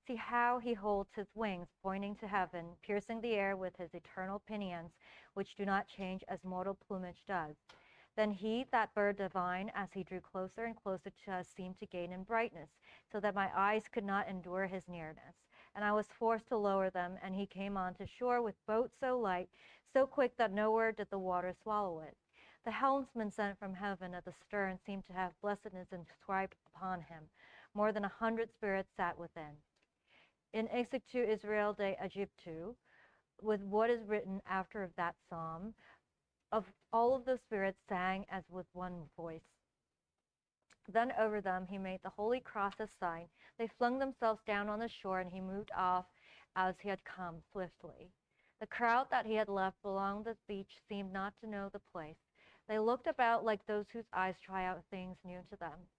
[SPEAKER 6] See how he holds his wings, pointing to heaven, piercing the air with his eternal pinions, which do not change as mortal plumage does. Then he, that bird divine, as he drew closer and closer to us, seemed to gain in brightness, so that my eyes could not endure his nearness. And I was forced to lower them, and he came on to shore with boat so light, so quick that nowhere did the water swallow it. The helmsman sent from heaven at the stern seemed to have blessedness inscribed upon him. More than 100 spirits sat within. In Exectu Israel de Egyptu, with what is written after of that psalm, of all of the spirits sang as with one voice. Then over them he made the holy cross a sign. They flung themselves down on the shore, and he moved off as he had come, swiftly. The crowd that he had left along the beach seemed not to know the place. They looked about like those whose eyes try out things new to them.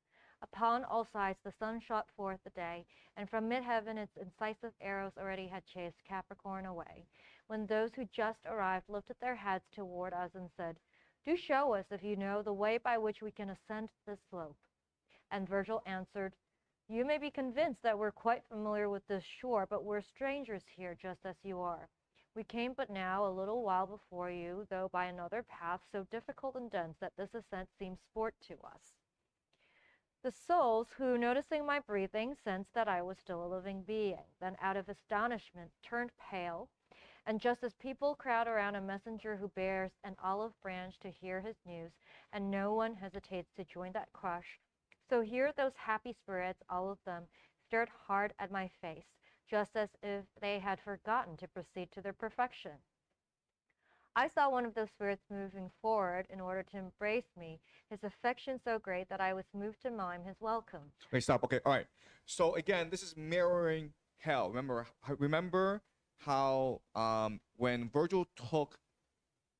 [SPEAKER 6] Upon all sides the sun shot forth the day, and from mid-heaven its incisive arrows already had chased Capricorn away, when those who just arrived lifted their heads toward us and said, "Do show us, if you know, the way by which we can ascend this slope." And Virgil answered, "You may be convinced that we're quite familiar with this shore, but we're strangers here, just as you are. We came but now a little while before you, though by another path so difficult and dense that this ascent seems sport to us." The souls, who, noticing my breathing, sensed that I was still a living being, then out of astonishment turned pale, and just as people crowd around a messenger who bears an olive branch to hear his news, and no one hesitates to join that crush, so here those happy spirits, all of them, stared hard at my face, just as if they had forgotten to proceed to their perfection. I saw one of those spirits moving forward in order to embrace me, his affection so great that I was moved to mime his welcome.
[SPEAKER 1] Okay, stop. Okay, all right. So again, this is mirroring hell. Remember how when Virgil took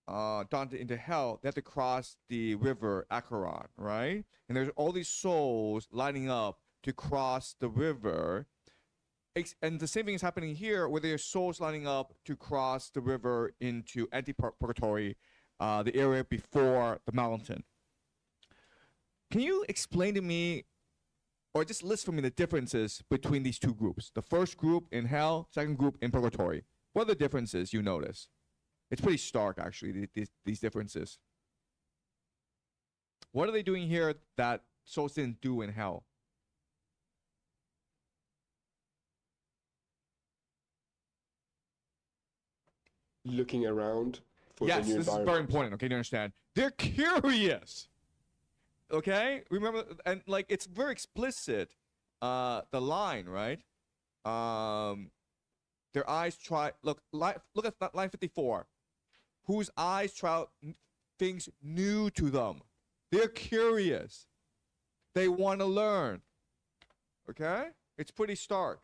[SPEAKER 1] Dante into hell, they had to cross the river Acheron, right? And there's all these souls lining up to cross the river. And the same thing is happening here, where there's souls lining up to cross the river into anti-purgatory, the area before the mountain. Can you explain to me, or just list for me, the differences between these two groups? The first group in hell, second group in purgatory. What are the differences you notice? It's pretty stark, actually, these differences. What are they doing here that souls didn't do in hell?
[SPEAKER 5] Looking around for
[SPEAKER 1] yes,
[SPEAKER 5] the new
[SPEAKER 1] this is very important. Okay, to understand. They're curious. Okay, remember, and like it's very explicit. The line, right? Their eyes try. Look at line 54. Whose eyes try out things new to them. They're curious. They want to learn. Okay, it's pretty stark.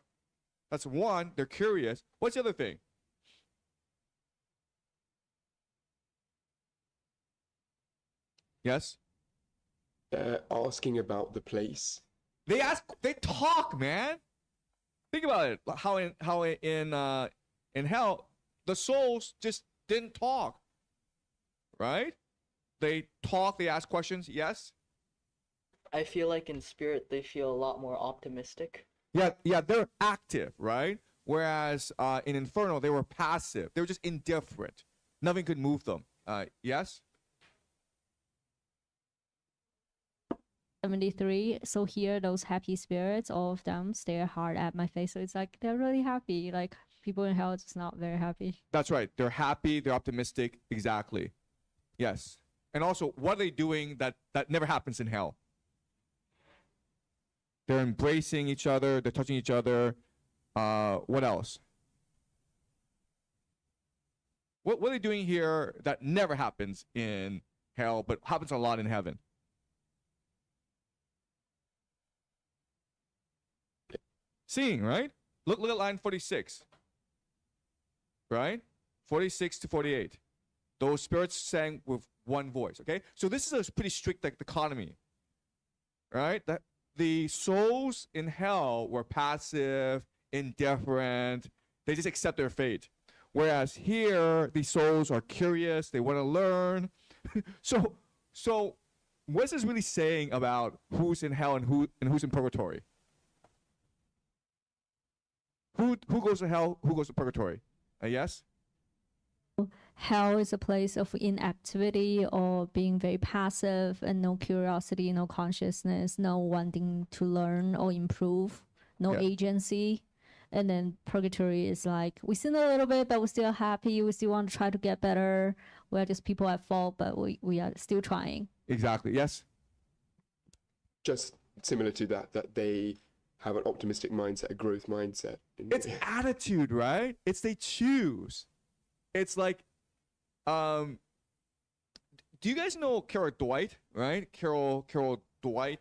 [SPEAKER 1] That's one. They're curious. What's the other thing? Yes.
[SPEAKER 5] Asking about the place.
[SPEAKER 1] They talk, man. Think about it. How in hell the souls just didn't talk, right? They talk. They ask questions. Yes.
[SPEAKER 9] I feel like in spirit they feel a lot more optimistic.
[SPEAKER 1] Yeah, they're active, right? Whereas in Inferno they were passive. They were just indifferent. Nothing could move them. Yes.
[SPEAKER 8] 73. So here, those happy spirits, all of them stare hard at my face. So it's like they're really happy. Like people in hell just not very happy.
[SPEAKER 1] That's right. They're happy. They're optimistic. Exactly. Yes. And also, what are they doing that never happens in hell? They're embracing each other. They're touching each other. What else? What are they doing here that never happens in hell, but happens a lot in heaven? Seeing, right? Look at line 46. Right? 46 to 48. Those spirits sang with one voice, okay? So this is a pretty strict dichotomy. Right? That the souls in hell were passive, indifferent. They just accept their fate. Whereas here, these souls are curious, they want to learn. so what's this really saying about who's in hell and who's in purgatory? Who goes to hell, who goes to purgatory? Yes?
[SPEAKER 8] Hell is a place of inactivity or being very passive and no curiosity, no consciousness, no wanting to learn or improve, no
[SPEAKER 1] Yeah.
[SPEAKER 8] agency. And then purgatory is like, we sin a little bit, but we're still happy. We still want to try to get better. We're just people at fault, but we are still trying.
[SPEAKER 1] Exactly. Yes?
[SPEAKER 5] Just similar to that they have an optimistic mindset, a growth mindset.
[SPEAKER 1] It's attitude, right? It's they choose. It's like, do you guys know Carol Dwight, right? Carol Dwight,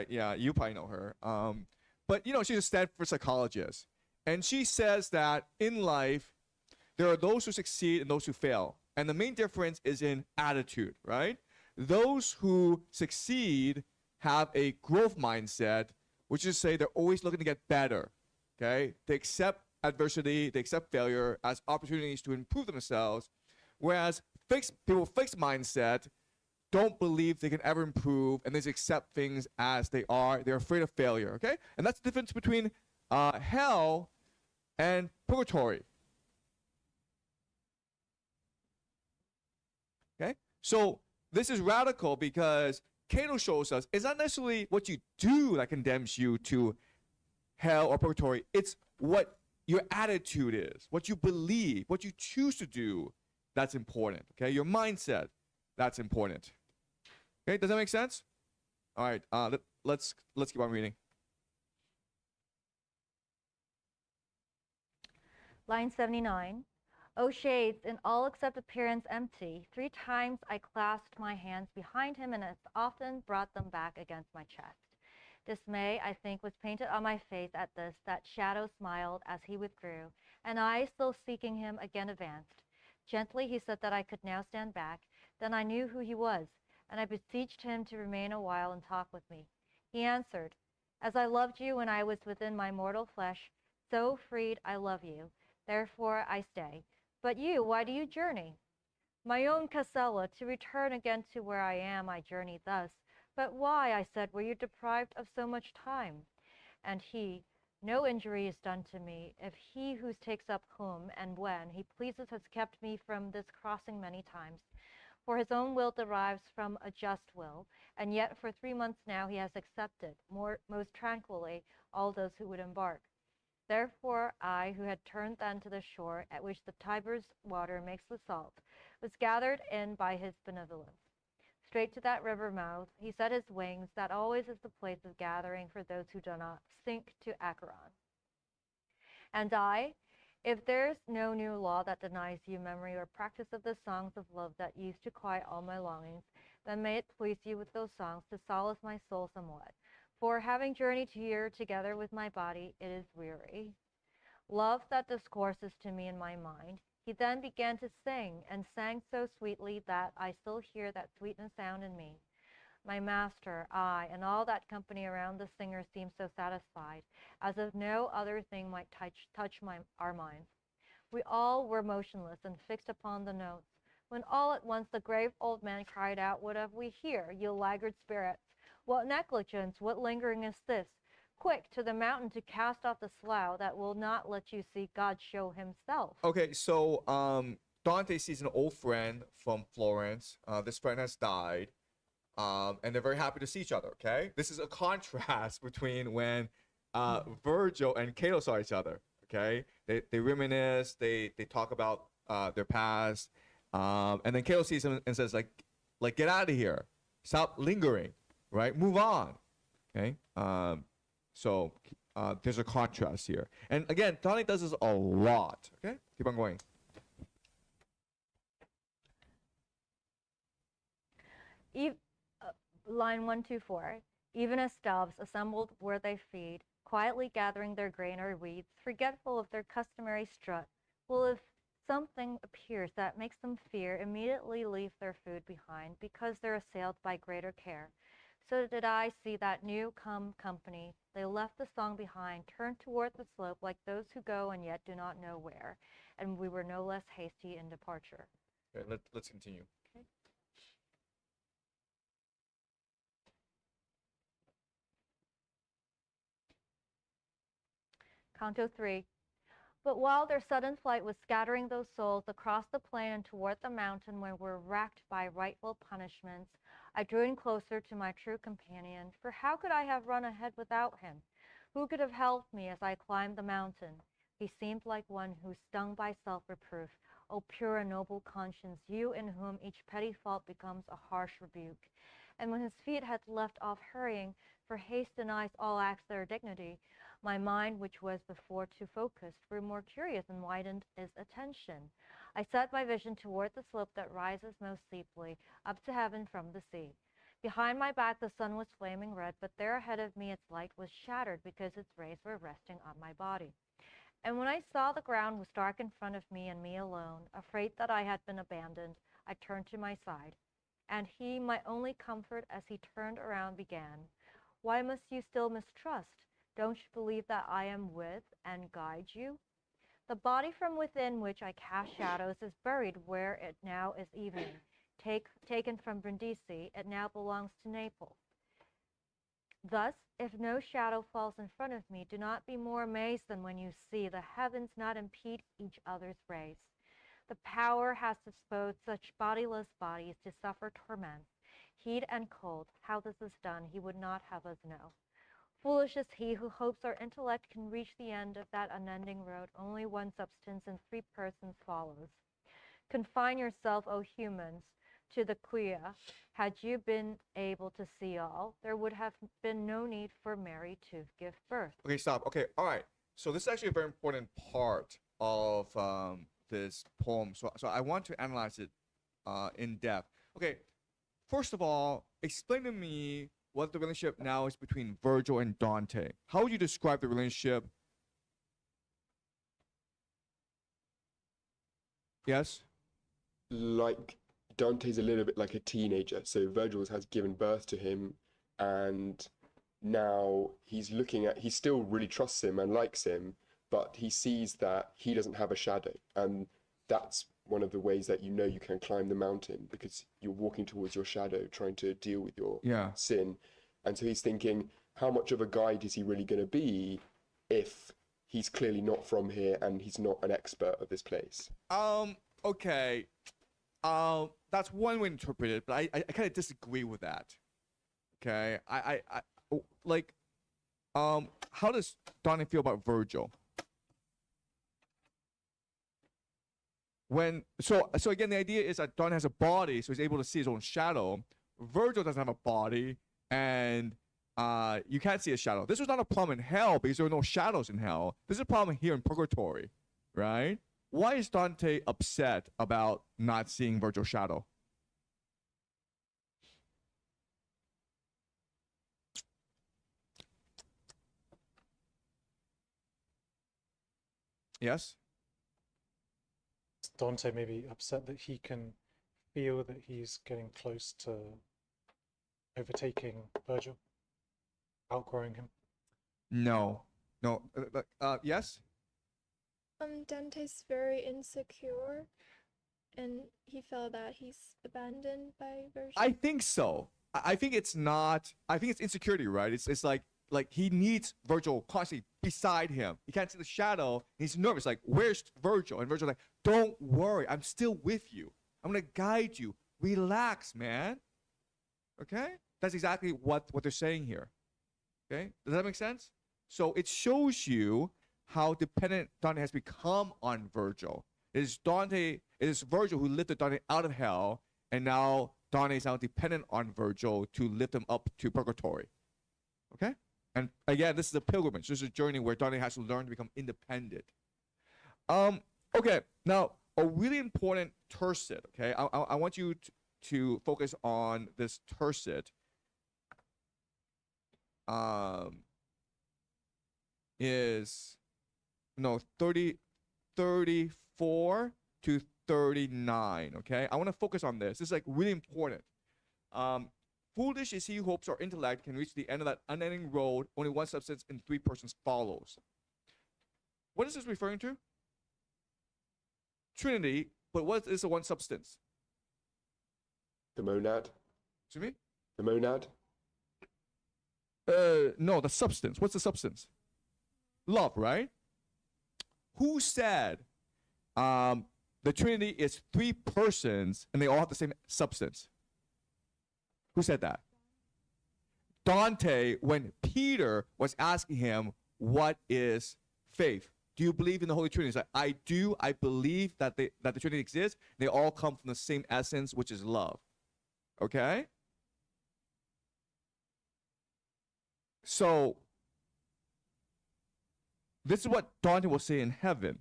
[SPEAKER 1] yeah, you probably know her. But you know, she's a Stanford psychologist, and she says that in life, there are those who succeed and those who fail, and the main difference is in attitude, right? Those who succeed have a growth mindset, which is to say they're always looking to get better. Okay, they accept adversity, they accept failure as opportunities to improve themselves, whereas fixed mindset don't believe they can ever improve and they just accept things as they are. They're afraid of failure. Okay, and that's the difference between hell and purgatory. Okay, so this is radical because Cato shows us it's not necessarily what you do that condemns you to hell or purgatory. It's what your attitude is, what you believe, what you choose to do. That's important. Okay, your mindset. That's important. Okay, does that make sense? All right. Let's keep on reading.
[SPEAKER 6] Line 79. O shades, in all except appearance empty. 3 times I clasped my hands behind him and as often brought them back against my chest. Dismay, I think, was painted on my face at this. That shadow smiled as he withdrew, and I, still seeking him, again advanced. Gently he said that I could now stand back. Then I knew who he was, and I beseeched him to remain a while and talk with me. He answered, as I loved you when I was within my mortal flesh, so freed I love you. Therefore I stay. But you, why do you journey? My own Casella, to return again to where I am, I journey thus. But why, I said, were you deprived of so much time? And he, no injury is done to me, if he who takes up whom and when he pleases has kept me from this crossing many times. For his own will derives from a just will, and yet for 3 months now he has accepted, most tranquilly, all those who would embark. Therefore I, who had turned then to the shore, at which the Tiber's water makes the salt, was gathered in by his benevolence. Straight to that river mouth he set his wings, that always is the place of gathering for those who do not sink to Acheron. And I, if there's no new law that denies you memory or practice of the songs of love that used to quiet all my longings, then may it please you with those songs to solace my soul somewhat. For having journeyed here together with my body, it is weary. Love that discourses to me in my mind. He then began to sing, and sang so sweetly that I still hear that sweetness sound in me. My master, I, and all that company around the singer seemed so satisfied, as if no other thing might touch our minds. We all were motionless and fixed upon the notes, when all at once the grave old man cried out, what have we here, you laggard spirits? What negligence, what lingering is this? Quick, to the mountain to cast off the slough that will not let you see God show himself.
[SPEAKER 1] Okay, so Dante sees an old friend from Florence. This friend has died, and they're very happy to see each other. Okay, this is a contrast between when Virgil and Cato saw each other. Okay, they reminisce, they talk about their past, and then Cato sees him and says like get out of here, stop lingering, right? Move on. Okay, so there's a contrast here, and again, Dante does this a lot. Okay, keep on going.
[SPEAKER 6] Line 124. Even as doves assembled where they feed, quietly gathering their grain or weeds, forgetful of their customary strut, will, if something appears that makes them fear, immediately leave their food behind, because they're assailed by greater care. So did I see that new come company. They left the song behind, turned toward the slope like those who go and yet do not know where. and we were no less hasty in departure.
[SPEAKER 1] Okay, let's continue.
[SPEAKER 6] Okay. Canto 3. But while their sudden flight was scattering those souls across the plain and toward the mountain where we're racked by rightful punishments, I drew in closer to my true companion, for how could I have run ahead without him? Who could have helped me as I climbed the mountain? He seemed like one who, stung by self-reproof, O pure and noble conscience, you in whom each petty fault becomes a harsh rebuke. And when his feet had left off hurrying, for haste denies all acts their dignity, my mind, which was before too focused, grew more curious and widened its attention. I set my vision toward the slope that rises most steeply, up to heaven from the sea. Behind my back the sun was flaming red, but there ahead of me its light was shattered because its rays were resting on my body. And when I saw the ground was dark in front of me and me alone, afraid that I had been abandoned, I turned to my side. And he, my only comfort as he turned around, began, "Why must you still mistrust? Don't you believe that I am with and guide you? The body from within which I cast shadows is buried where it now is evening. Taken from Brindisi, it now belongs to Naples. Thus, if no shadow falls in front of me, do not be more amazed than when you see the heavens not impede each other's rays. The power has disposed such bodiless bodies to suffer torments, heat and cold. How this is done, he would not have us know. Foolish is he who hopes our intellect can reach the end of that unending road. Only one substance in three persons follows. Confine yourself, O humans, to the quia. Had you been able to see all, there would have been no need for Mary to give birth."
[SPEAKER 1] Okay, stop. Okay, all right. So this is actually a very important part of this poem. So I want to analyze it in depth. Okay, first of all, explain to me what the relationship now is between Virgil and Dante. How would you describe the relationship? Yes?
[SPEAKER 5] Like Dante's a little bit like a teenager, so Virgil has given birth to him, and now he still really trusts him and likes him, but he sees that he doesn't have a shadow, and that's one of the ways that you can climb the mountain, because you're walking towards your shadow, trying to deal with your sin. And so he's thinking, how much of a guide is he really going to be if he's clearly not from here and he's not an expert of this place?
[SPEAKER 1] Okay. That's one way to interpret it, but I kind of disagree with that. Okay. How does Dante feel about Virgil? So again, the idea is that Dante has a body, so he's able to see his own shadow. Virgil doesn't have a body, and you can't see a shadow. This was not a problem in hell because there were no shadows in hell. This is a problem here in purgatory, right? Why is Dante upset about not seeing Virgil's shadow? Yes?
[SPEAKER 4] Dante may be upset that he can feel that he's getting close to overtaking Virgil, outgrowing him.
[SPEAKER 1] No. Yes?
[SPEAKER 15] Dante's very insecure, and he felt that he's abandoned by Virgil.
[SPEAKER 1] I think so. I think it's not. I think it's insecurity, right? It's like he needs Virgil constantly beside him. He can't see the shadow. He's nervous. Like, where's Virgil? And Virgil's like, don't worry. I'm still with you. I'm gonna guide you. Relax, man. Okay? That's exactly what they're saying here. Okay? Does that make sense? So it shows you how dependent Dante has become on Virgil. It is Virgil who lifted Dante out of hell, and now Dante is now dependent on Virgil to lift him up to purgatory. Okay? And again, this is a pilgrimage. This is a journey where Dante has to learn to become independent. Okay, now a really important tercet. Okay, I want you to focus on this tercet. Is 34 to 39. Okay, I want to focus on this. This is like really important. Foolish is he who hopes our intellect can reach the end of that unending road. Only one substance in three persons follows. What is this referring to? Trinity, but what is the one substance?
[SPEAKER 5] The monad.
[SPEAKER 1] Excuse me?
[SPEAKER 5] The monad.
[SPEAKER 1] No, the substance. What's the substance? Love, right? Who said the Trinity is 3 persons and they all have the same substance? Who said that? Dante, when Peter was asking him, what is faith? Do you believe in the Holy Trinity? He's like, I do. I believe that the Trinity exists. They all come from the same essence, which is love. Okay? So, this is what Dante will say in heaven.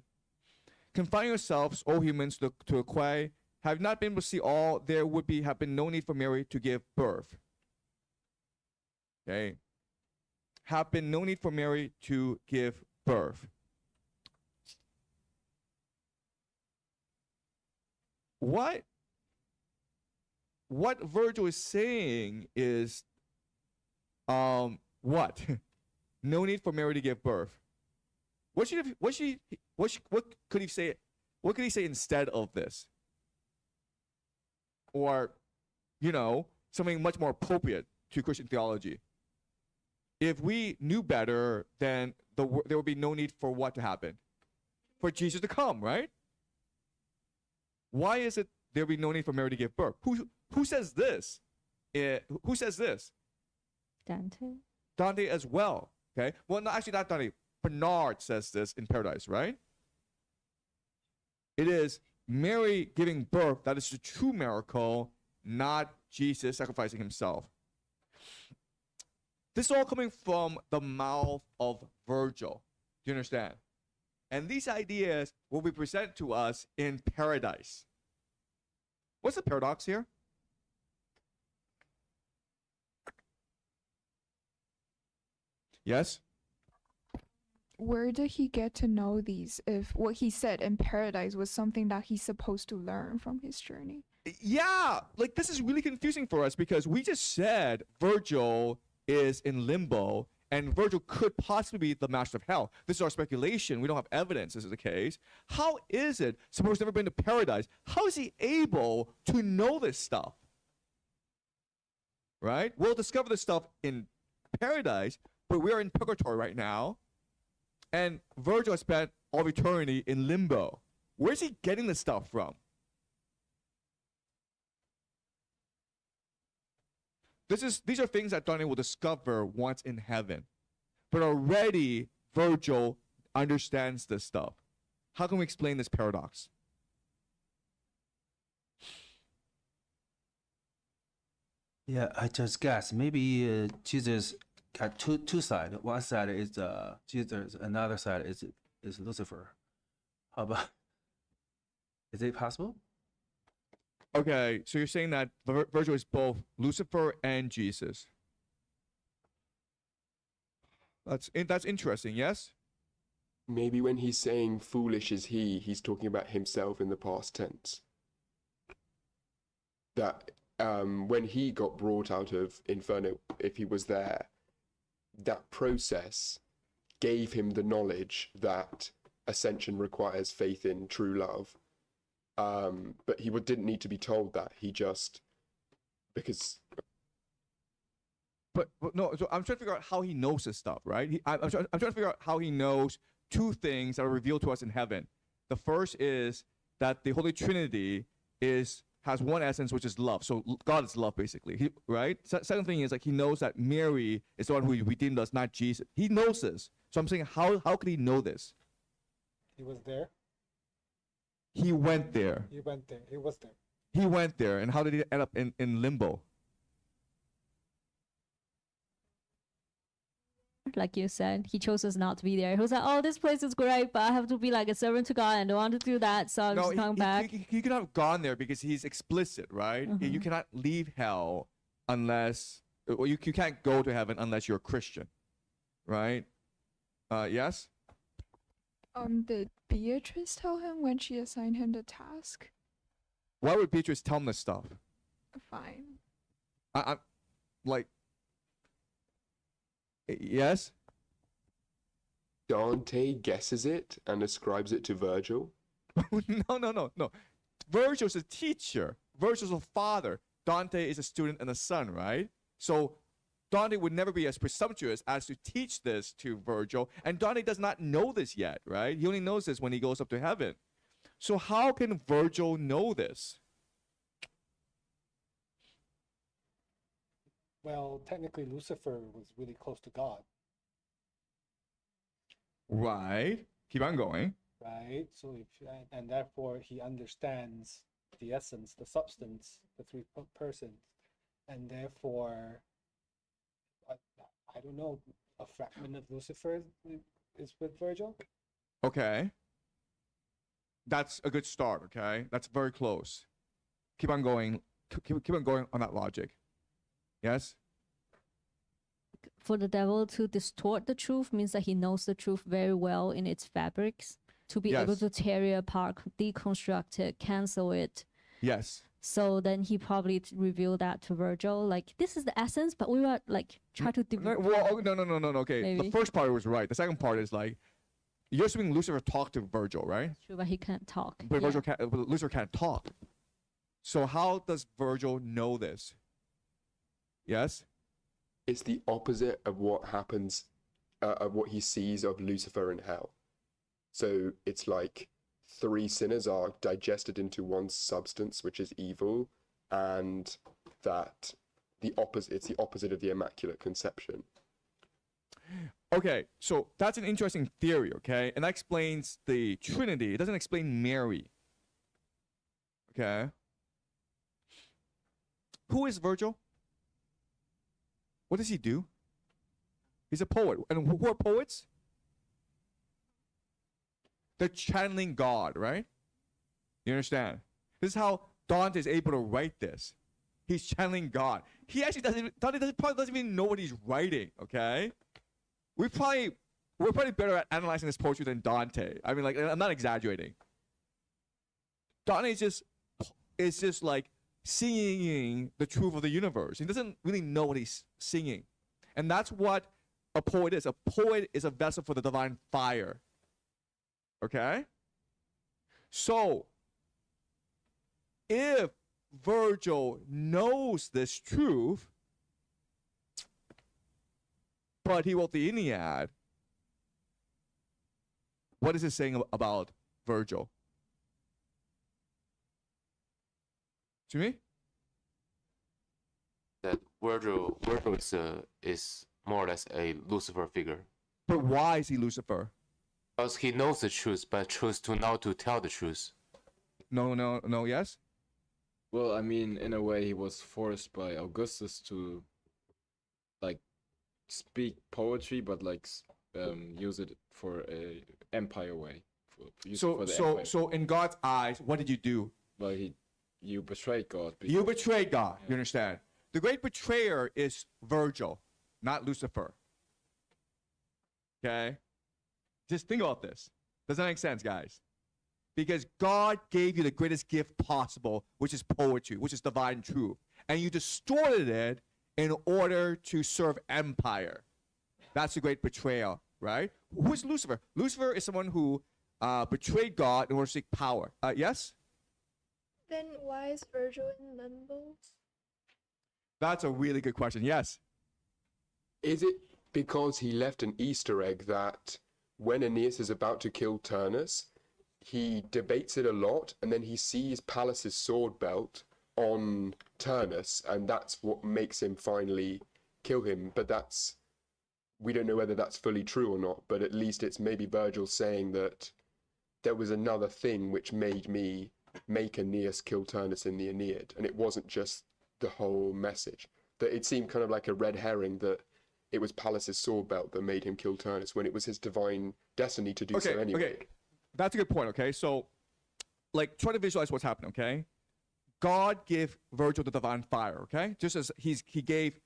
[SPEAKER 1] Confine yourselves, O humans, to a quay. Have not been able to see all, there would have been no need for Mary to give birth. Okay? Have been no need for Mary to give birth. What Virgil is saying is, what? No need for Mary to give birth. What could he say? What could he say instead of this? Or, something much more appropriate to Christian theology. If we knew better, then there would be no need for what to happen? For Jesus to come, right? Why is it there would be no need for Mary to give birth? Who says this? Who says this?
[SPEAKER 8] Dante.
[SPEAKER 1] Dante as well. Okay. Well, no, actually not Dante. Bernard says this in Paradise, right? It is Mary giving birth that is the true miracle, not Jesus sacrificing himself. This is all coming from the mouth of Virgil. Do you understand? And these ideas will be presented to us in Paradise. What's the paradox here? Yes?
[SPEAKER 11] Where did he get to know these if what he said in Paradise was something that he's supposed to learn from his journey?
[SPEAKER 1] Yeah, like this is really confusing for us because we just said Virgil is in limbo and Virgil could possibly be the master of hell. This is our speculation. We don't have evidence this is the case. How is it, suppose he's never been to Paradise, how is he able to know this stuff? Right? We'll discover this stuff in Paradise, but we're in purgatory right now. And Virgil has spent all of eternity in limbo. Where's he getting this stuff from? These are things that Dante will discover once in heaven. But already Virgil understands this stuff. How can we explain this paradox?
[SPEAKER 12] Yeah, I just guess maybe Jesus got two sides. One side is Jesus, another side is Lucifer. How about? Is it possible?
[SPEAKER 1] Okay, so you're saying that Virgil is both Lucifer and Jesus. That's interesting, yes?
[SPEAKER 5] Maybe when he's saying foolish is he's talking about himself in the past tense. That when he got brought out of Inferno, if he was there, that process gave him the knowledge that ascension requires faith in true love. But he didn't need to be told that. He just, because...
[SPEAKER 1] But no, so I'm trying to figure out how he knows this stuff, right? I'm trying to figure out how he knows two things that are revealed to us in heaven. The first is that the Holy Trinity has one essence, which is love. So God is love, basically, right? Second thing is like he knows that Mary is the one who redeemed us, not Jesus. He knows this. So I'm saying, how could he know this?
[SPEAKER 10] He was there.
[SPEAKER 1] He went there.
[SPEAKER 10] He went there. He was there.
[SPEAKER 1] He went there. And how did he end up in limbo?
[SPEAKER 8] Like you said, he chose us not to be there. He was like, oh, this place is great, but I have to be like a servant to God and I don't want to do that, so I'm just coming back.
[SPEAKER 1] He could have gone there because he's explicit, right? You cannot leave hell unless, well, you can't go to heaven unless you're a Christian, right? Yes?
[SPEAKER 11] Did Beatrice tell him when she assigned him the task?
[SPEAKER 1] Why would Beatrice tell him this stuff?
[SPEAKER 11] Fine.
[SPEAKER 1] I'm like, yes?
[SPEAKER 5] Dante guesses it and ascribes it to Virgil.
[SPEAKER 1] No. Virgil's a teacher. Virgil's a father. Dante is a student and a son, right? So Dante would never be as presumptuous as to teach this to Virgil. And Dante does not know this yet, right? He only knows this when he goes up to heaven. So how can Virgil know this?
[SPEAKER 10] Well, technically, Lucifer was really close to God,
[SPEAKER 1] Right. Keep on going.
[SPEAKER 10] right? So if and therefore he understands the essence, the substance, the three persons, and therefore, I don't know, a fragment of Lucifer is with Virgil.
[SPEAKER 1] Okay. That's a good start, okay? That's very close. Keep on going. Keep on going on that logic. Yes?
[SPEAKER 8] For the devil to distort the truth means that he knows the truth very well in its fabrics, to be able
[SPEAKER 1] Yes.
[SPEAKER 8] to tear it apart, deconstruct it, cancel it.
[SPEAKER 1] Yes.
[SPEAKER 8] So then he probably revealed that to Virgil, like, this is the essence, but we were like try to divert.
[SPEAKER 1] Well, oh, no. Okay.
[SPEAKER 8] Maybe.
[SPEAKER 1] The first part was right. The second part is like, you're assuming Lucifer talked to Virgil, right?
[SPEAKER 8] True, but he can't talk.
[SPEAKER 1] But
[SPEAKER 8] Yeah.
[SPEAKER 1] Lucifer can't talk. So how does Virgil know this? Yes?
[SPEAKER 5] It's the opposite of what happens, of what he sees of Lucifer in hell. So it's like 3 sinners are digested into one substance, which is evil, and that it's the opposite of the Immaculate Conception.
[SPEAKER 1] Okay, so that's an interesting theory, okay? And that explains the Trinity. It doesn't explain Mary. Okay? Who is Virgil? What does he do? He's a poet. And who are poets? They're channeling God, right? You understand? This is how Dante is able to write this. He's channeling God. He actually Dante probably doesn't even know what he's writing, okay? We're probably better at analyzing this poetry than Dante. I mean, like, I'm not exaggerating. Dante is just like singing the truth of the universe. He doesn't really know what he's singing. And that's what a poet is. A poet is a vessel for the divine fire. Okay? So, if Virgil knows this truth, but he wrote the Iliad, what is it saying about Virgil? To me?
[SPEAKER 16] That Virgil is more or less a Lucifer figure.
[SPEAKER 1] But why is he Lucifer?
[SPEAKER 16] Because he knows the truth, but chose to not to tell the truth.
[SPEAKER 1] No, yes?
[SPEAKER 3] Well, I mean, in a way, he was forced by Augustus to, like, speak poetry, but like use it for a empire way.
[SPEAKER 1] So in God's eyes, what did you do?
[SPEAKER 3] Well, you betrayed God.
[SPEAKER 1] You betrayed God. You understand? The great betrayer is Virgil, not Lucifer. Okay? Just think about this. Does that make sense, guys? Because God gave you the greatest gift possible, which is poetry, which is divine truth. And you distorted it in order to serve empire. That's the great betrayal, right? Who is Lucifer? Lucifer is someone who betrayed God in order to seek power. Yes?
[SPEAKER 15] Then why is Virgil in limbo?
[SPEAKER 1] That's a really good question. Yes.
[SPEAKER 5] Is it because he left an Easter egg that when Aeneas is about to kill Turnus, he debates it a lot, and then he sees Pallas's sword belt on Turnus, and that's what makes him finally kill him. But we don't know whether that's fully true or not, but at least it's maybe Virgil saying that there was another thing which made me make Aeneas kill Turnus in the Aeneid, and it wasn't just the whole message. That it seemed kind of like a red herring that it was Pallas's sword belt that made him kill Turnus when it was his divine destiny to do so anyway.
[SPEAKER 1] Okay, that's a good point, okay? So, like, try to visualize what's happening, okay? God gave Virgil the divine fire, okay? Just as he gave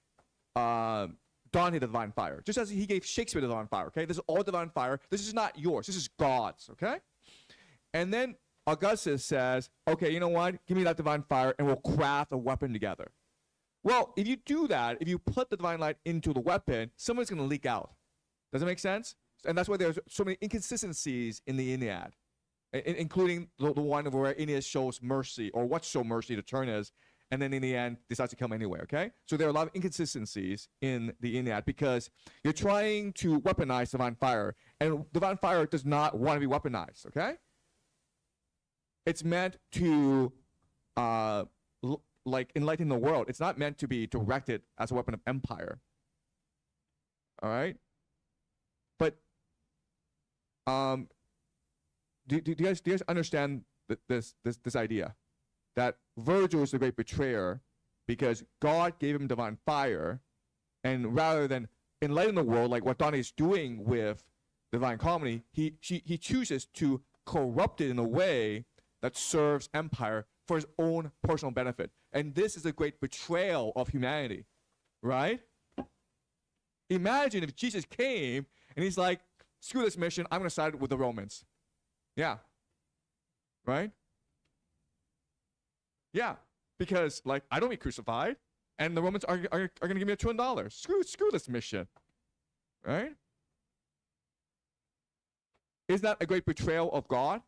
[SPEAKER 1] Dante the divine fire. Just as he gave Shakespeare the divine fire, okay? This is all divine fire. This is not yours. This is God's, okay? And then Augustus says, okay, you know what? Give me that divine fire and we'll craft a weapon together. Well, if you do that, if you put the divine light into the weapon, someone's going to leak out. Does it make sense? And that's why there's so many inconsistencies in the Iliad. including the one where Aeneas shows mercy, or what show mercy to Turnus, and then in the end decides to come anyway, okay? So there are a lot of inconsistencies in the Aeneid because you're trying to weaponize divine fire, and divine fire does not want to be weaponized, okay? It's meant to like enlighten the world. It's not meant to be directed as a weapon of empire. All right? But do you guys understand this idea? That Virgil is a great betrayer because God gave him divine fire, and rather than enlighten the world like what Dante is doing with Divine Comedy, he chooses to corrupt it in a way that serves empire for his own personal benefit. And this is a great betrayal of humanity, right? Imagine if Jesus came and he's like, screw this mission, I'm going to side with the Romans. Yeah. Right? Yeah. Because, like, I don't get crucified, and the Romans are going to give me $1 trillion. Screw this mission. Right? Is that a great betrayal of God?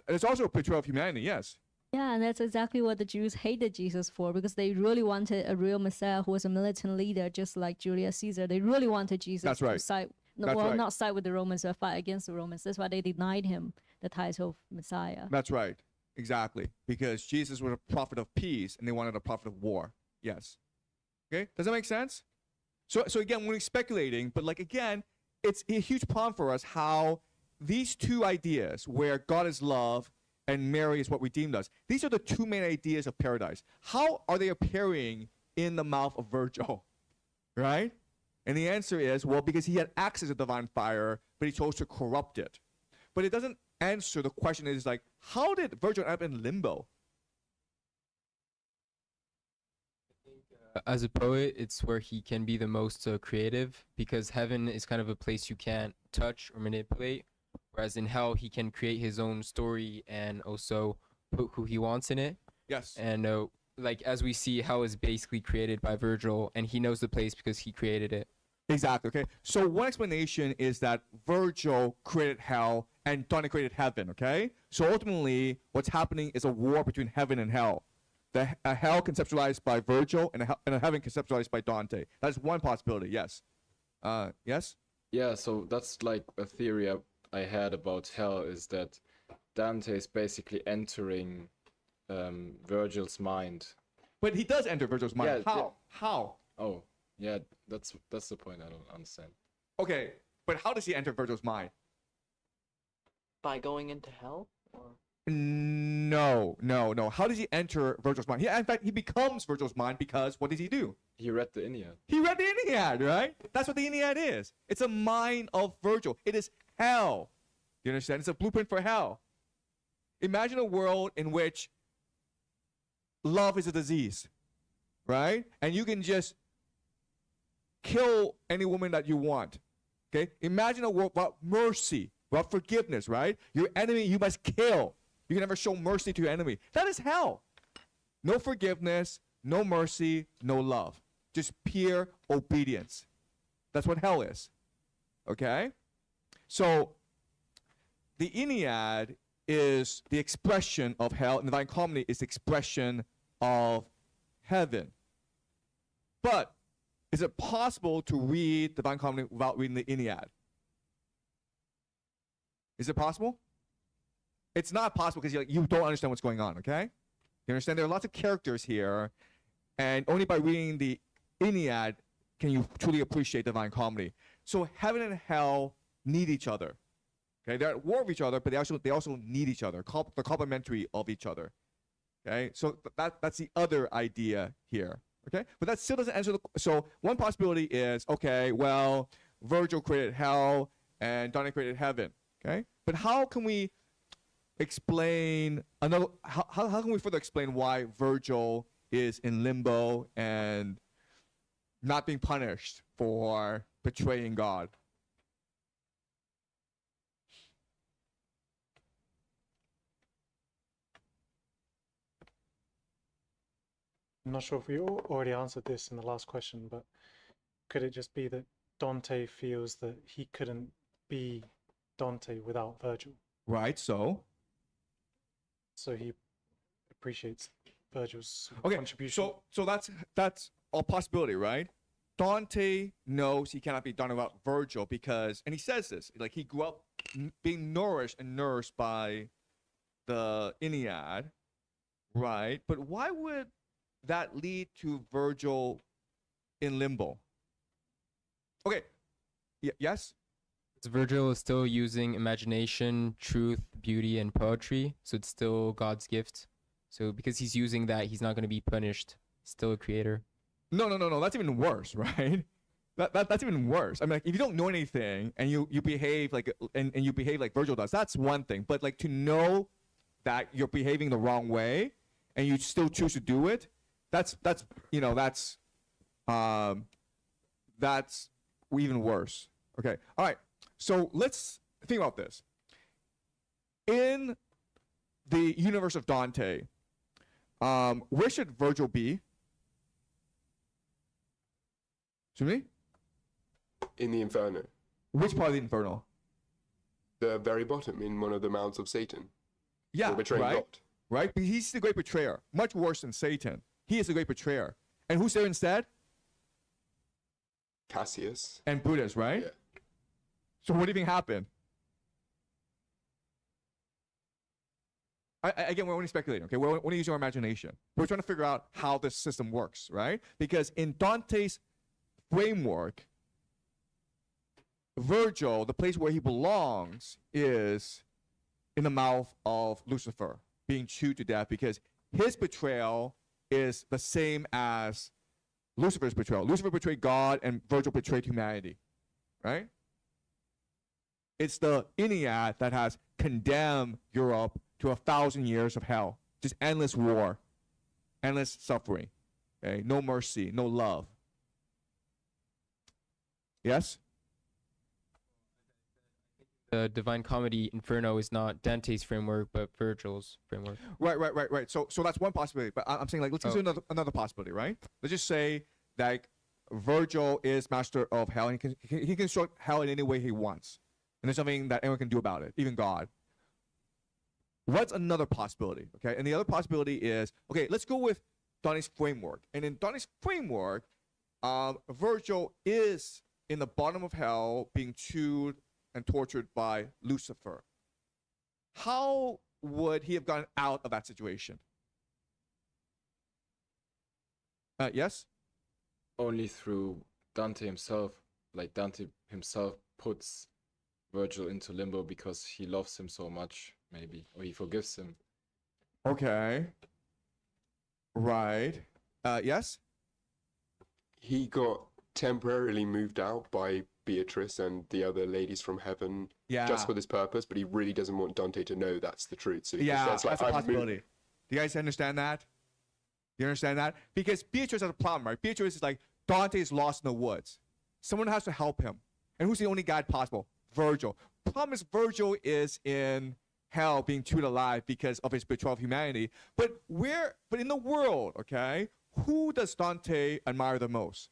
[SPEAKER 1] And it's also a betrayal of humanity, yes.
[SPEAKER 8] Yeah, and that's exactly what the Jews hated Jesus for, because they really wanted a real Messiah who was a militant leader, just like Julius Caesar. They really wanted Jesus to side, not side with the Romans, but fight against the Romans. That's why they denied him the title of Messiah.
[SPEAKER 1] That's right, exactly, because Jesus was a prophet of peace, and they wanted a prophet of war. Yes. Okay, does that make sense? So again, we're speculating, but like again, it's a huge problem for us how these two ideas, where God is love and Mary is what redeemed us, these are the two main ideas of paradise. How are they appearing in the mouth of Virgil, right? And the answer is, well, because he had access to divine fire, but he chose to corrupt it. But it doesn't answer the question. Is like, how did Virgil end up in limbo?
[SPEAKER 7] As a poet, it's where he can be the most creative, because heaven is kind of a place you can't touch or manipulate, whereas in hell he can create his own story and also put who he wants in it.
[SPEAKER 1] Yes.
[SPEAKER 7] And like as we see, hell is basically created by Virgil, and he knows the place because he created it.
[SPEAKER 1] Exactly. Okay. So one explanation is that Virgil created hell and Dante created heaven. Okay. So ultimately, what's happening is a war between heaven and hell. A hell conceptualized by Virgil and a heaven conceptualized by Dante. That's one possibility. Yes. Yes.
[SPEAKER 3] Yeah. So that's like a theory I had about hell, is that Dante is basically entering Virgil's mind.
[SPEAKER 1] But he does enter Virgil's mind.
[SPEAKER 3] Yeah,
[SPEAKER 1] How?
[SPEAKER 3] yeah.
[SPEAKER 1] How?
[SPEAKER 3] Oh, yeah. That's the point I don't understand.
[SPEAKER 1] Okay, but how does he enter Virgil's mind?
[SPEAKER 9] By going into hell? Or?
[SPEAKER 1] No. How does he enter Virgil's mind? In fact, he becomes Virgil's mind because what does he do?
[SPEAKER 3] He read the Aeneid.
[SPEAKER 1] He read the Aeneid, right? That's what the Aeneid is. It's a mind of Virgil. It is hell. You understand? It's a blueprint for hell. Imagine a world in which love is a disease, right? And you can just kill any woman that you want. Okay? Imagine a world without mercy, without forgiveness, right? Your enemy you must kill. You can never show mercy to your enemy. That is hell. No forgiveness, no mercy, no love. Just pure obedience. That's what hell is. Okay? So the Aeneid is the expression of hell, and the Divine Comedy is the expression of heaven. But is it possible to read the Divine Comedy without reading the Aeneid? Is it possible? It's not possible because you don't understand what's going on, okay? You understand? There are lots of characters here, and only by reading the Aeneid can you truly appreciate Divine Comedy. So heaven and hell need each other. Okay, they're at war with each other, but they also need each other. They're complementary of each other. Okay, so that's the other idea here. Okay, but that still doesn't answer the. So one possibility is, okay, well, Virgil created hell and Dante created heaven. Okay, but how can we explain another? How can we further explain why Virgil is in limbo and not being punished for betraying God?
[SPEAKER 4] I'm not sure if we already answered this in the last question, but could it just be that Dante feels that he couldn't be Dante without Virgil?
[SPEAKER 1] Right. So
[SPEAKER 4] he appreciates Virgil's
[SPEAKER 1] okay.
[SPEAKER 4] contribution.
[SPEAKER 1] So that's a possibility, right? Dante knows he cannot be done without Virgil because, and he says this, like he grew up being nourished and nursed by the Iliad, right? But why would that lead to Virgil in limbo? Okay. Yes.
[SPEAKER 7] Virgil is still using imagination, truth, beauty, and poetry, so it's still God's gift. So because he's using that, he's not going to be punished. He's still a creator.
[SPEAKER 1] No. That's even worse, right? That's even worse. I mean, like, if you don't know anything and you behave like and you behave like Virgil does, that's one thing. But like to know that you're behaving the wrong way and you still choose to do it, that's even worse. Okay. All right. So let's think about this. In the universe of Dante, where should Virgil be? Excuse me?
[SPEAKER 5] In the Inferno.
[SPEAKER 1] Which part of the Inferno?
[SPEAKER 5] The very bottom, in one of the mouths of Satan.
[SPEAKER 1] Yeah,
[SPEAKER 5] for betraying
[SPEAKER 1] right?
[SPEAKER 5] God.
[SPEAKER 1] Right? But he's the great betrayer. Much worse than Satan. He is the great betrayer. And who's there instead?
[SPEAKER 5] Cassius.
[SPEAKER 1] And Brutus, right?
[SPEAKER 5] Yeah.
[SPEAKER 1] So what do you think happened? Again, we're only speculating, okay? We're only using our imagination. We're trying to figure out how this system works, right? Because in Dante's framework, Virgil, the place where he belongs, is in the mouth of Lucifer, being chewed to death because his betrayal is the same as Lucifer's betrayal. Lucifer betrayed God and Virgil betrayed humanity, right? It's the Iliad that has condemned Europe to 1,000 years of hell, just endless war, endless suffering, okay? No mercy, no love. Yes?
[SPEAKER 7] The Divine Comedy Inferno is not Dante's framework, but Virgil's framework.
[SPEAKER 1] Right. So that's one possibility. But I'm saying, like, let's consider another possibility, right? Let's just say that Virgil is master of hell, and he can construct hell in any way he wants. And there's nothing that anyone can do about it, even God. What's another possibility, okay? And the other possibility is, okay, let's go with Dante's framework. And in Dante's framework, Virgil is in the bottom of hell being chewed and tortured by Lucifer. How would he have gotten out of that situation? Yes?
[SPEAKER 3] Only through Dante himself. Like Dante himself puts Virgil into limbo because he loves him so much, maybe, or he forgives him.
[SPEAKER 1] Okay. Right. Yes?
[SPEAKER 5] He got temporarily moved out by Beatrice and the other ladies from heaven just for this purpose, but he really doesn't want Dante to know that's the truth. So
[SPEAKER 1] that's a possibility. Do you guys understand that? You understand that? Because Beatrice has a problem, right? Beatrice is like, Dante is lost in the woods. Someone has to help him. And who's the only guide possible? Virgil. Problem is, Virgil is in hell being chewed alive because of his betrayal of humanity. But in the world, okay, who does Dante admire the most?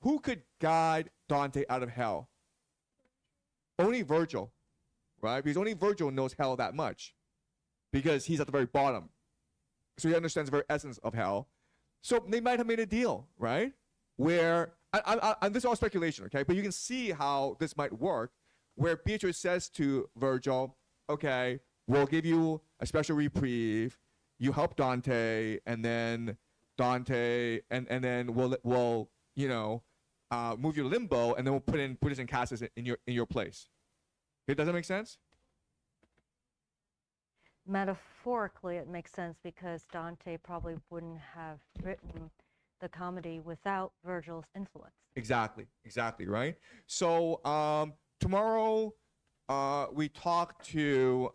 [SPEAKER 1] Who could guide Dante out of hell? Only Virgil, right? Because only Virgil knows hell that much because he's at the very bottom. So he understands the very essence of hell. So they might have made a deal, right? Where, and this is all speculation, okay? But you can see how this might work, where Beatrice says to Virgil, okay, we'll give you a special reprieve. You help Dante, and then Dante, and then we'll move you to limbo, and then we'll put us in Cassius in your place. Okay, does that make sense?
[SPEAKER 6] Metaphorically, it makes sense because Dante probably wouldn't have written the comedy without Virgil's influence.
[SPEAKER 1] Exactly, right? So tomorrow we talked to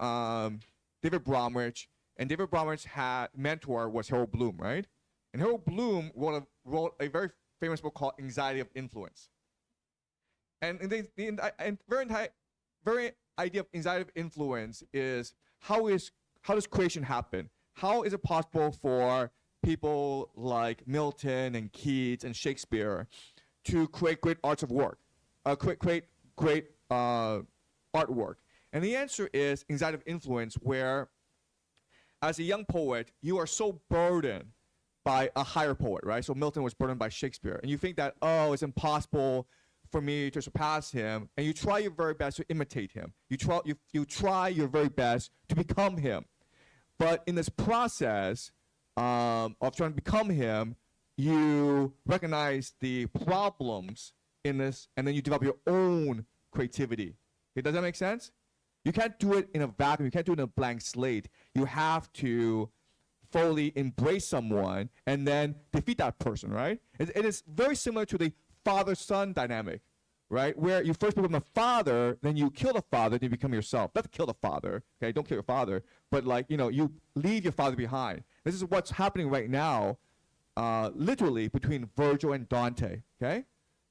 [SPEAKER 1] David Bromwich, and David Bromwich's mentor was Harold Bloom, right? And Harold Bloom wrote a very famous book called Anxiety of Influence. And the very idea of anxiety of influence is how does creation happen? How is it possible for people like Milton and Keats and Shakespeare to create great arts of work, create great artwork? And the answer is anxiety of influence, where as a young poet, you are so burdened by a higher poet, right? So Milton was burdened by Shakespeare. And you think that, oh, it's impossible for me to surpass him. And you try your very best to imitate him. You try your very best to become him. But in this process of trying to become him, you recognize the problems in this, and then you develop your own creativity. Okay, does that make sense? You can't do it in a vacuum. You can't do it in a blank slate. You have to fully embrace someone and then defeat that person, right? It is very similar to the father-son dynamic, right? Where you first become the father, then you kill the father, then you become yourself. Not to kill the father, okay? Don't kill your father, but like, you know, you leave your father behind. This is what's happening right now, literally between Virgil and Dante, okay?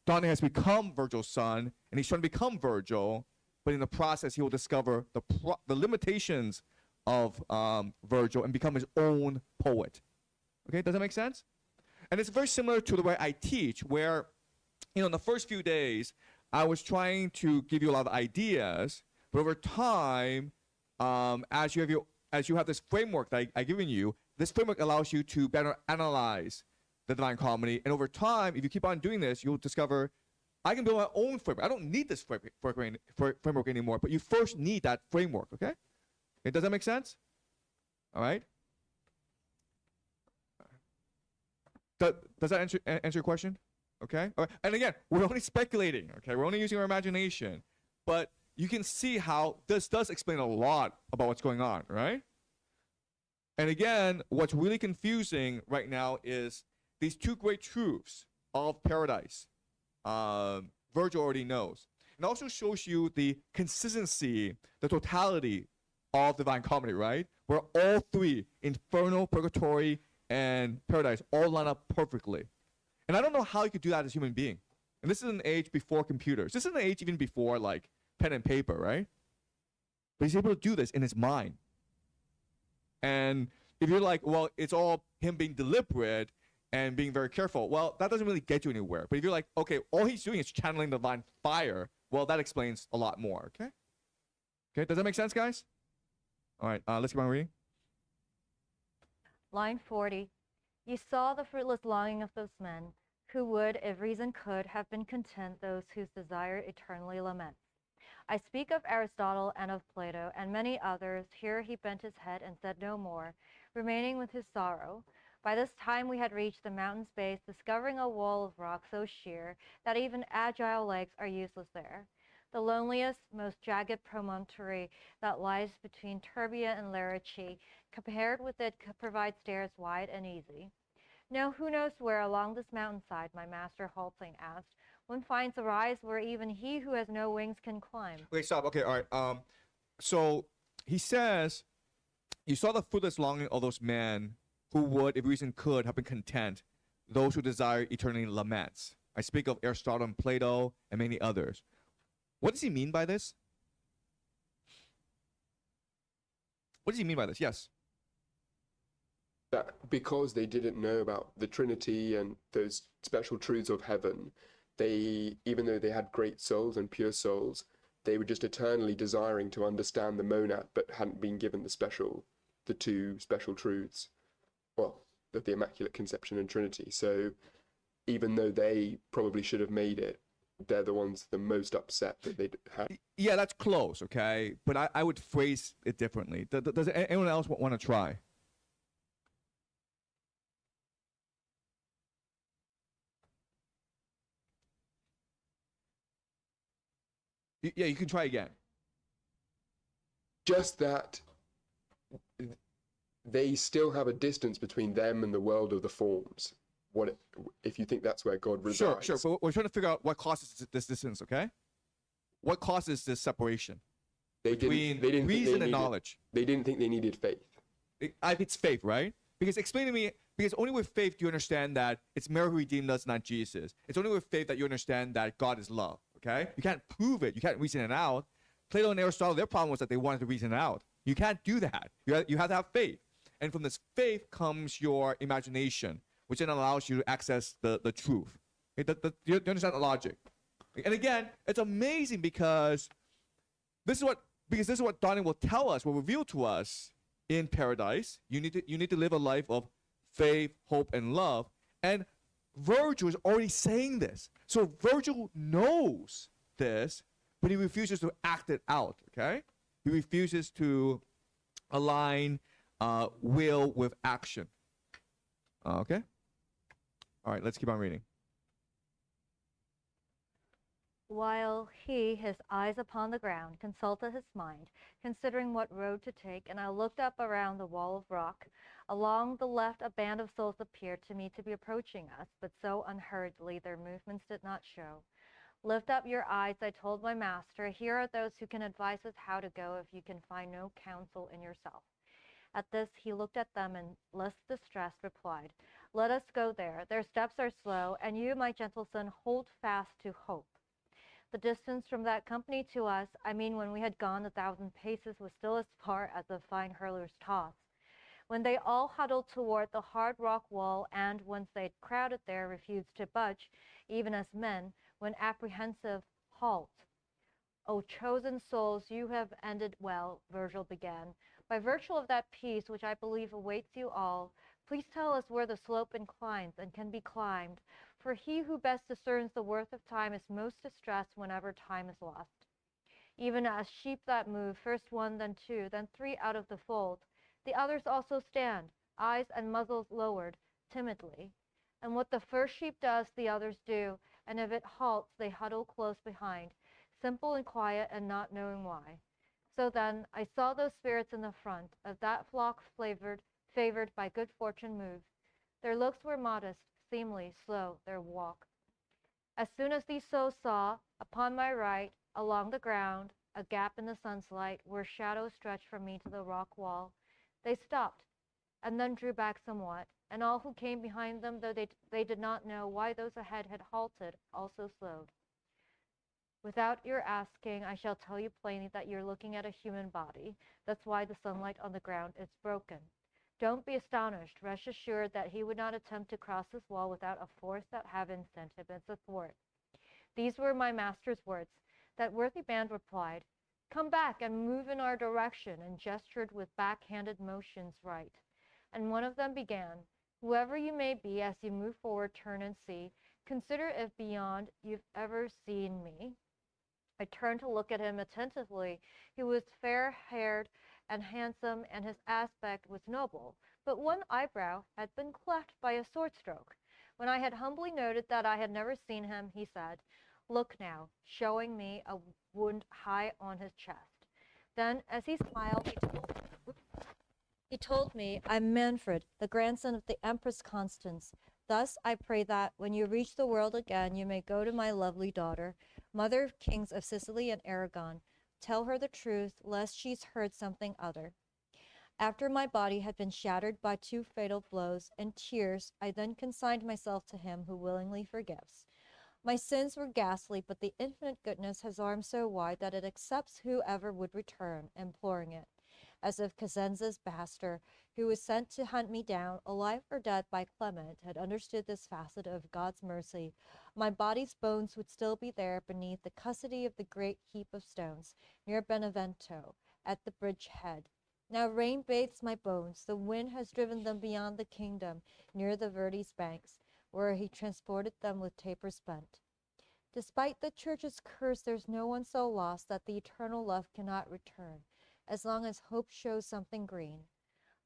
[SPEAKER 1] Dante has become Virgil's son, and he's trying to become Virgil, but in the process, he will discover the limitations of Virgil and become his own poet. Okay, does that make sense? And it's very similar to the way I teach, where, you know, in the first few days, I was trying to give you a lot of ideas, but over time, as you have this framework that I've given you, this framework allows you to better analyze the Divine Comedy. And over time, if you keep on doing this, you'll discover I can build my own framework. I don't need this framework anymore, but you first need that framework, okay? Does that make sense? All right? Does that answer your question? Okay? All right. And again, we're only speculating, okay? We're only using our imagination. But you can see how this does explain a lot about what's going on, right? And again, what's really confusing right now is these two great truths of paradise. Virgil already knows. It also shows you the consistency, the totality of Divine Comedy, right? Where all three, Inferno, Purgatory, and Paradise, all line up perfectly. And I don't know how you could do that as a human being. And this is an age before computers. This is an age even before, like, pen and paper, right? But he's able to do this in his mind. And if you're like, well, it's all him being deliberate and being very careful, well, that doesn't really get you anywhere. But if you're like, okay, all he's doing is channeling the divine fire, well, that explains a lot more, okay? Okay, does that make sense, guys? All right, let's keep on reading.
[SPEAKER 6] Line 40. You saw the fruitless longing of those men who would, if reason could, have been content, those whose desire eternally laments. I speak of Aristotle and of Plato and many others. Here he bent his head and said no more, remaining with his sorrow. By this time we had reached the mountain's base, discovering a wall of rock so sheer that even agile legs are useless there. The loneliest, most jagged promontory that lies between Turbia and Lerici, compared with it, provides stairs wide and easy. Now who knows where along this mountainside, my master halting asked, one finds a rise where even he who has no wings can climb.
[SPEAKER 1] Okay, stop. Okay, all right. So he says, you saw the fruitless longing of those men who would, if reason could, have been content, those who desire eternally laments. I speak of Aristotle and Plato and many others. What does he mean by this? What does he mean by this? Yes.
[SPEAKER 5] That because they didn't know about the Trinity and those special truths of heaven, they, even though they had great souls and pure souls, they were just eternally desiring to understand the monad, but hadn't been given the two special truths, well, of the Immaculate Conception and Trinity. So even though they probably should have made it, they're the ones the most upset that they had.
[SPEAKER 1] Yeah, that's close, okay? But I would phrase it differently. Does anyone else want to try? Yeah, you can try again.
[SPEAKER 5] Just that they still have a distance between them and the world of the forms. If you think that's where God resides?
[SPEAKER 1] Sure. But we're trying to figure out what causes this distance, okay? What causes this separation between reason and knowledge?
[SPEAKER 5] They didn't think they needed faith.
[SPEAKER 1] It's faith, right? Because explain to me, because only with faith do you understand that it's Mary who redeemed us, not Jesus. It's only with faith that you understand that God is love, okay? You can't prove it. You can't reason it out. Plato and Aristotle, their problem was that they wanted to reason it out. You can't do that. You have to have faith. And from this faith comes your imagination, which then allows you to access the truth. Okay, you understand the logic? And again, it's amazing because this is what Because this is what Dante will tell us, will reveal to us in paradise. You need to live a life of faith, hope, and love. And Virgil is already saying this. So Virgil knows this, but he refuses to act it out, okay? He refuses to align will with action. Okay? All right, let's keep on reading.
[SPEAKER 6] While he, his eyes upon the ground, consulted his mind, considering what road to take, and I looked up around the wall of rock. Along the left a band of souls appeared to me to be approaching us, but so unhurriedly their movements did not show. Lift up your eyes, I told my master. Here are those who can advise us how to go if you can find no counsel in yourself. At this he looked at them and, less distressed, replied, Let us go there. Their steps are slow, and you, my gentle son, hold fast to hope. The distance from that company to us, I mean when we had gone 1,000 paces, was still as far as the fine hurler's toss. When they all huddled toward the hard rock wall, and once they had crowded there, refused to budge, even as men, when apprehensive, halt. O chosen souls, you have ended well, Virgil began. By virtue of that peace which I believe awaits you all, please tell us where the slope inclines and can be climbed, for he who best discerns the worth of time is most distressed whenever time is lost. Even as sheep that move, first one, then two, then three out of the fold, the others also stand, eyes and muzzles lowered, timidly. And what the first sheep does, the others do, and if it halts, they huddle close behind, simple and quiet and not knowing why. So then I saw those spirits in the front of that flock favored by good fortune move. Their looks were modest, seemly, slow, their walk. As soon as these souls saw, upon my right, along the ground, a gap in the sun's light, where shadows stretched from me to the rock wall, they stopped, and then drew back somewhat, and all who came behind them, though they did not know why those ahead had halted, also slowed. Without your asking, I shall tell you plainly that you're looking at a human body. That's why the sunlight on the ground is broken. Don't be astonished. Rest assured that he would not attempt to cross this wall without a force that heaven sent him as a thwart. These were my master's words. That worthy band replied, Come back and move in our direction, and gestured with backhanded motions right. And one of them began, Whoever you may be, as you move forward, turn and see. Consider if beyond you've ever seen me. I turned to look at him attentively. He was fair-haired and handsome, and his aspect was noble, but one eyebrow had been cleft by a sword stroke. When I had humbly noted that I had never seen him, he said, Look now, showing me a wound high on his chest. Then, as he smiled, he told me, I'm Manfred, the grandson of the Empress Constance. Thus, I pray that, when you reach the world again, you may go to my lovely daughter, mother of kings of Sicily and Aragon. Tell her the truth, lest she's heard something other. After my body had been shattered by 2 fatal blows, and tears, I then consigned myself to him who willingly forgives. My sins were ghastly, but the infinite goodness has arms so wide that it accepts whoever would return, imploring it. As if Cosenza's bastard, who was sent to hunt me down, alive or dead by Clement, had understood this facet of God's mercy, my body's bones would still be there beneath the custody of the great heap of stones, near Benevento, at the bridge head. Now rain bathes my bones, the wind has driven them beyond the kingdom, near the Verdi's banks, where he transported them with tapers spent. Despite the church's curse, there's no one so lost that the eternal love cannot return, as long as hope shows something green.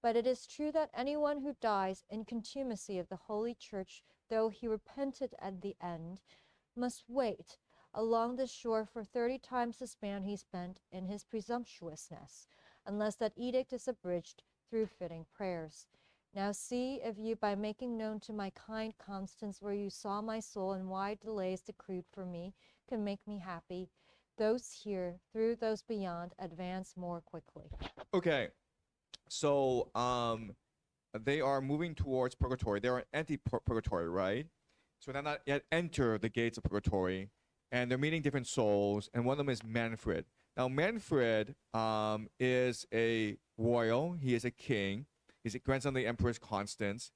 [SPEAKER 6] But it is true that anyone who dies in contumacy of the Holy Church, though he repented at the end, must wait along the shore for 30 times the span he spent in his presumptuousness, unless that edict is abridged through fitting prayers. Now see if you, by making known to my kind Constance where you saw my soul and why delays decreed for me, can make me happy. Those here, through those beyond, advance more quickly.
[SPEAKER 1] Okay, so they are moving towards purgatory. They are in anti-purgatory, right? So they're not yet enter the gates of purgatory, and they're meeting different souls, and one of them is Manfred. Now, Manfred is a royal. He is a king. He's a grandson of the Empress Constance,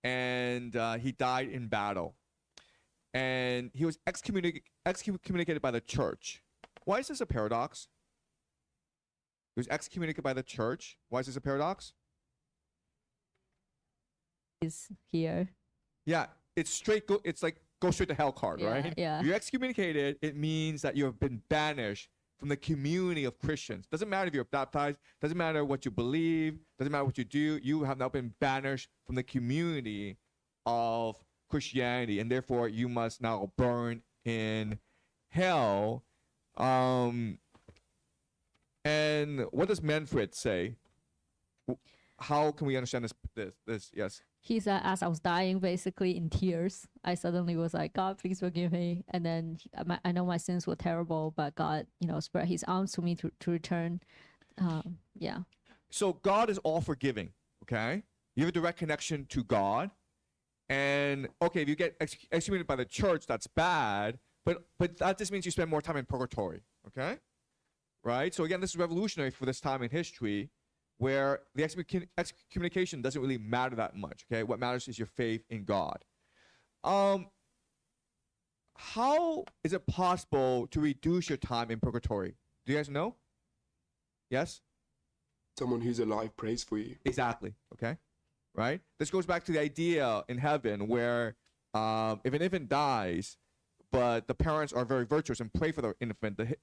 [SPEAKER 1] and he died in battle. And he was excommunicated by the church. Why is this a paradox? He was excommunicated by the church. Why is this a paradox?
[SPEAKER 8] Is here.
[SPEAKER 1] Yeah, it's straight. It's like go straight to hell card,
[SPEAKER 8] Yeah,
[SPEAKER 1] right?
[SPEAKER 8] yeah.
[SPEAKER 1] You're excommunicated. It means that you have been banished from the community of Christians. Doesn't matter if you're baptized. Doesn't matter what you believe. Doesn't matter what you do. You have now been banished from the community of Christianity, and therefore you must now burn in hell. And what does Manfred say? How can we understand this? Yes.
[SPEAKER 8] He said, as I was dying, basically in tears, I suddenly was like, God, please forgive me. And then I know my sins were terrible, but God, spread his arms to me to return. Yeah.
[SPEAKER 1] So God is all forgiving, okay? You have a direct connection to God. And, okay, if you get excommunicated by the church, that's bad. But that just means you spend more time in purgatory, okay? Right? So, again, this is revolutionary for this time in history, where the excommunication doesn't really matter that much, okay? What matters is your faith in God. How is it possible to reduce your time in purgatory? Do you guys know? Yes?
[SPEAKER 5] Someone who's alive prays for you.
[SPEAKER 1] Exactly, okay? Right? This goes back to the idea in heaven where if an infant dies, but the parents are very virtuous and pray for the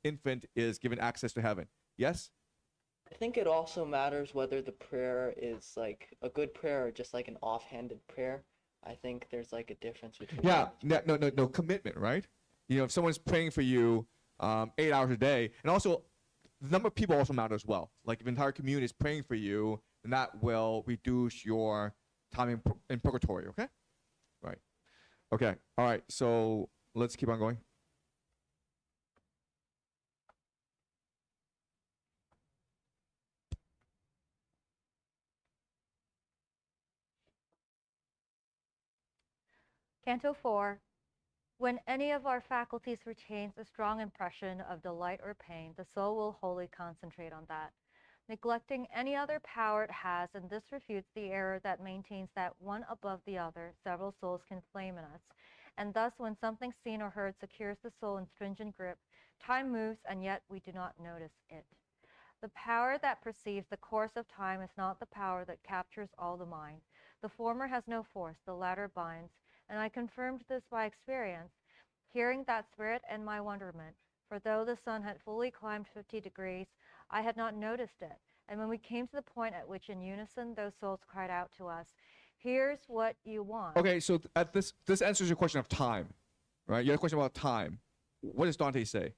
[SPEAKER 1] infant is given access to heaven. Yes?
[SPEAKER 9] I think it also matters whether the prayer is like a good prayer or just like an offhanded prayer. I think there's like a difference between
[SPEAKER 1] No commitment, right? If someone's praying for you 8 hours a day, and also the number of people also matter as well. Like if the entire community is praying for you, then that will reduce your time in purgatory, okay? Right. Okay, all right, so let's keep on going.
[SPEAKER 6] Canto 4. When any of our faculties retains a strong impression of delight or pain, the soul will wholly concentrate on that, neglecting any other power it has, and this refutes the error that maintains that one above the other, several souls can flame in us. And thus, when something seen or heard secures the soul in stringent grip, time moves, and yet we do not notice it. The power that perceives the course of time is not the power that captures all the mind. The former has no force, the latter binds, and I confirmed this by experience, hearing that spirit and my wonderment. For though the sun had fully climbed 50 degrees, I had not noticed it. And when we came to the point at which in unison those souls cried out to us, here's what you want.
[SPEAKER 1] Okay, so at this answers your question of time, right? You had a question about time. What does Dante say?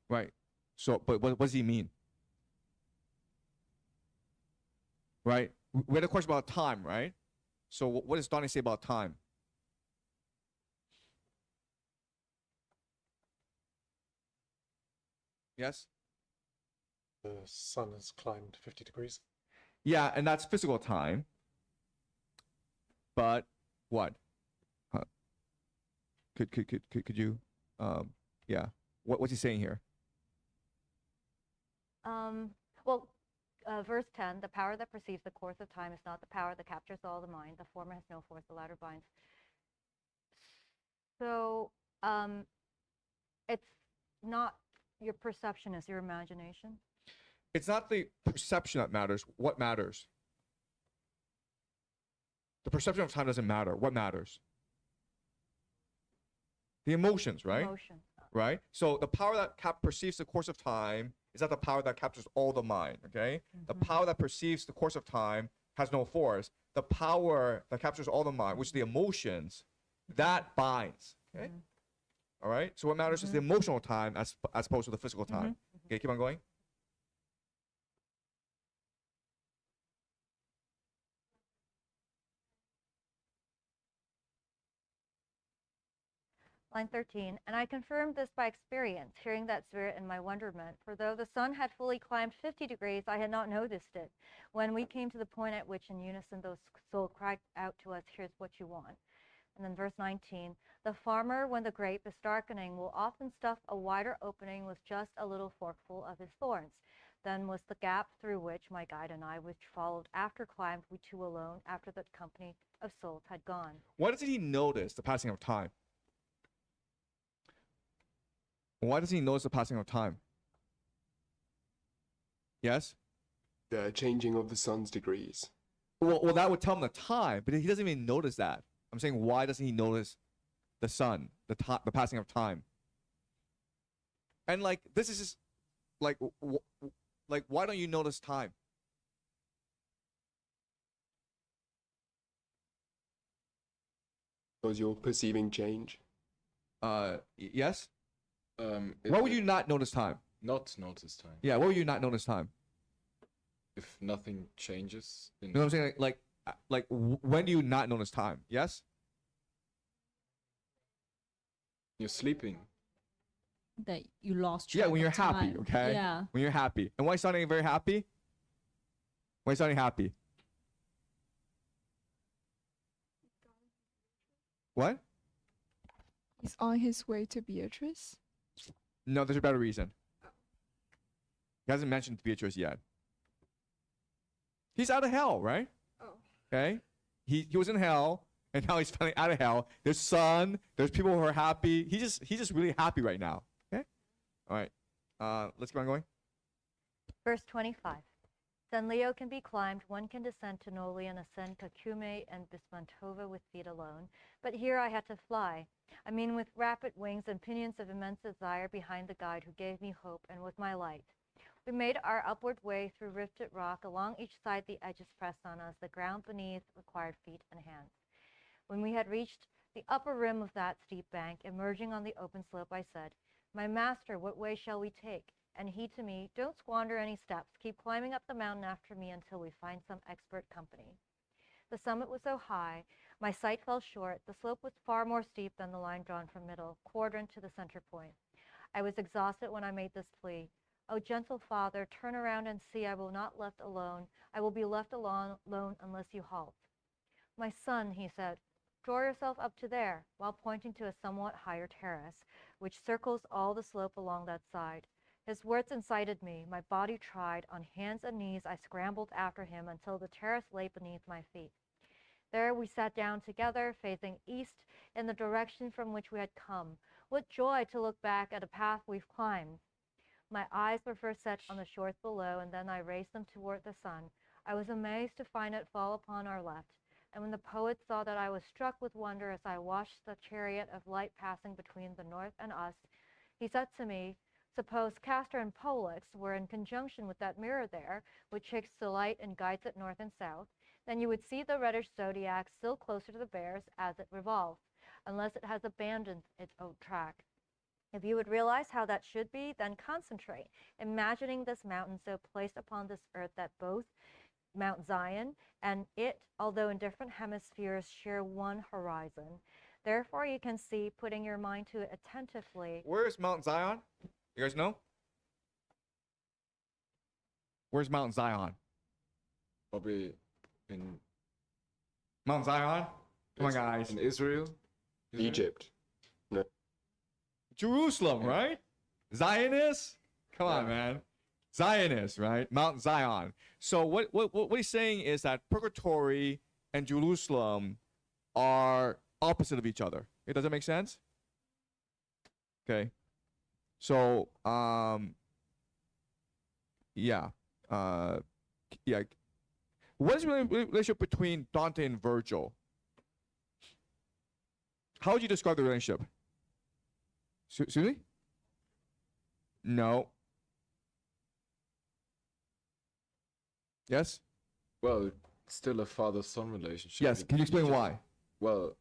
[SPEAKER 1] Right. So, but what does he mean? Right? We had a question about time, right? So what does Dante say about time? Yes?
[SPEAKER 4] The sun has climbed 50 degrees.
[SPEAKER 1] Yeah, and that's physical time. But what? Could you yeah. What's he saying here?
[SPEAKER 6] Verse 10, the power that perceives the course of time is not the power that captures all the mind. The former has no force, the latter binds. So it's not your perception, it's your imagination.
[SPEAKER 1] It's not the perception that matters. What matters? The perception of time doesn't matter. What matters? The emotions, right?
[SPEAKER 6] Emotion.
[SPEAKER 1] Right? So the power that perceives the course of time is not the power that captures all the mind, okay? The power that perceives the course of time has no force. The power that captures all the mind, which is the emotions, that binds, okay? All right? So what matters is the emotional time as opposed to the physical time. Okay, keep on going.
[SPEAKER 6] Line 13, and I confirmed this by experience, hearing that spirit in my wonderment. For though the sun had fully climbed 50 degrees, I had not noticed it. When we came to the point at which in unison those souls cried out to us, here's what you want. And then verse 19, the farmer, when the grape is darkening, will often stuff a wider opening with just a little forkful of his thorns. Then was the gap through which my guide and I, which followed after climbed, we two alone, after the company of souls had gone.
[SPEAKER 1] Why doesn't he notice the passing of time? Why doesn't he notice the passing of time? Yes?
[SPEAKER 5] The changing of the sun's degrees.
[SPEAKER 1] Well, that would tell him the time, but he doesn't even notice that. I'm saying, why doesn't he notice the sun, the passing of time? And like, this is just like, like, why don't you notice time?
[SPEAKER 5] Because you're perceiving change.
[SPEAKER 1] Yes.
[SPEAKER 3] Why
[SPEAKER 1] Why would you not notice time?
[SPEAKER 3] not notice time?
[SPEAKER 1] Yeah, why would you not notice time?
[SPEAKER 3] If nothing changes.
[SPEAKER 1] You know what I'm saying? When do you not notice time? Yes.
[SPEAKER 3] You're sleeping.
[SPEAKER 8] That you lost track
[SPEAKER 1] Yeah, when you're
[SPEAKER 8] of
[SPEAKER 1] happy.
[SPEAKER 8] time.
[SPEAKER 1] Okay.
[SPEAKER 8] Yeah.
[SPEAKER 1] When you're happy. And why is Sonny very happy? Why is Sonny happy? What?
[SPEAKER 11] He's on his way to Beatrice.
[SPEAKER 1] No, there's a better reason. He hasn't mentioned Beatrice yet. He's out of hell, right?
[SPEAKER 15] Oh.
[SPEAKER 1] Okay. He was in hell, and now he's finally out of hell. There's sun. There's people who are happy. He's just really happy right now. Okay. All right. Let's keep on going.
[SPEAKER 6] Verse 25. Then Leo can be climbed, one can descend to Noli and ascend Kakume and Bismantova with feet alone. But here I had to fly. I mean, with rapid wings and pinions of immense desire behind the guide who gave me hope and with my light. We made our upward way through rifted rock. Along each side the edges pressed on us. The ground beneath required feet and hands. When we had reached the upper rim of that steep bank, emerging on the open slope, I said, "My master, what way shall we take?" And he to me, "Don't squander any steps. Keep climbing up the mountain after me until we find some expert company." The summit was so high, my sight fell short. The slope was far more steep than the line drawn from middle quadrant to the center point. I was exhausted when I made this plea. "Oh, gentle father, turn around and see. I will not left alone. I will be left alone unless you halt." "My son," he said, "draw yourself up to there," while pointing to a somewhat higher terrace, which circles all the slope along that side. His words incited me. My body tried. On hands and knees, I scrambled after him until the terrace lay beneath my feet. There we sat down together, facing east in the direction from which we had come. What joy to look back at a path we've climbed. My eyes were first set on the shores below, and then I raised them toward the sun. I was amazed to find it fall upon our left. And when the poet saw that I was struck with wonder as I watched the chariot of light passing between the north and us, he said to me, "Suppose Castor and Pollux were in conjunction with that mirror there, which takes the light and guides it north and south, then you would see the reddish zodiac still closer to the bears as it revolves, unless it has abandoned its own track. If you would realize how that should be, then concentrate, imagining this mountain so placed upon this earth that both Mount Zion and it, although in different hemispheres, share one horizon. Therefore, you can see, putting your mind to it attentively."
[SPEAKER 1] Where's Mount Zion? You guys know? Where's Mount Zion?
[SPEAKER 3] Probably in
[SPEAKER 1] Mount Zion? Come on, guys.
[SPEAKER 3] in Israel.
[SPEAKER 5] Egypt. No.
[SPEAKER 1] Jerusalem, right? Zionists? Come on, man. Zionists, right? Mount Zion. So what he's saying is that purgatory and Jerusalem are opposite of each other. Okay, does that make sense? Okay. So yeah. Yeah. What is the relationship between Dante and Virgil? How would you describe the relationship? Susie? No. Yes?
[SPEAKER 3] Well, still a father-son relationship.
[SPEAKER 1] Yes. Can you explain why?
[SPEAKER 3] Well,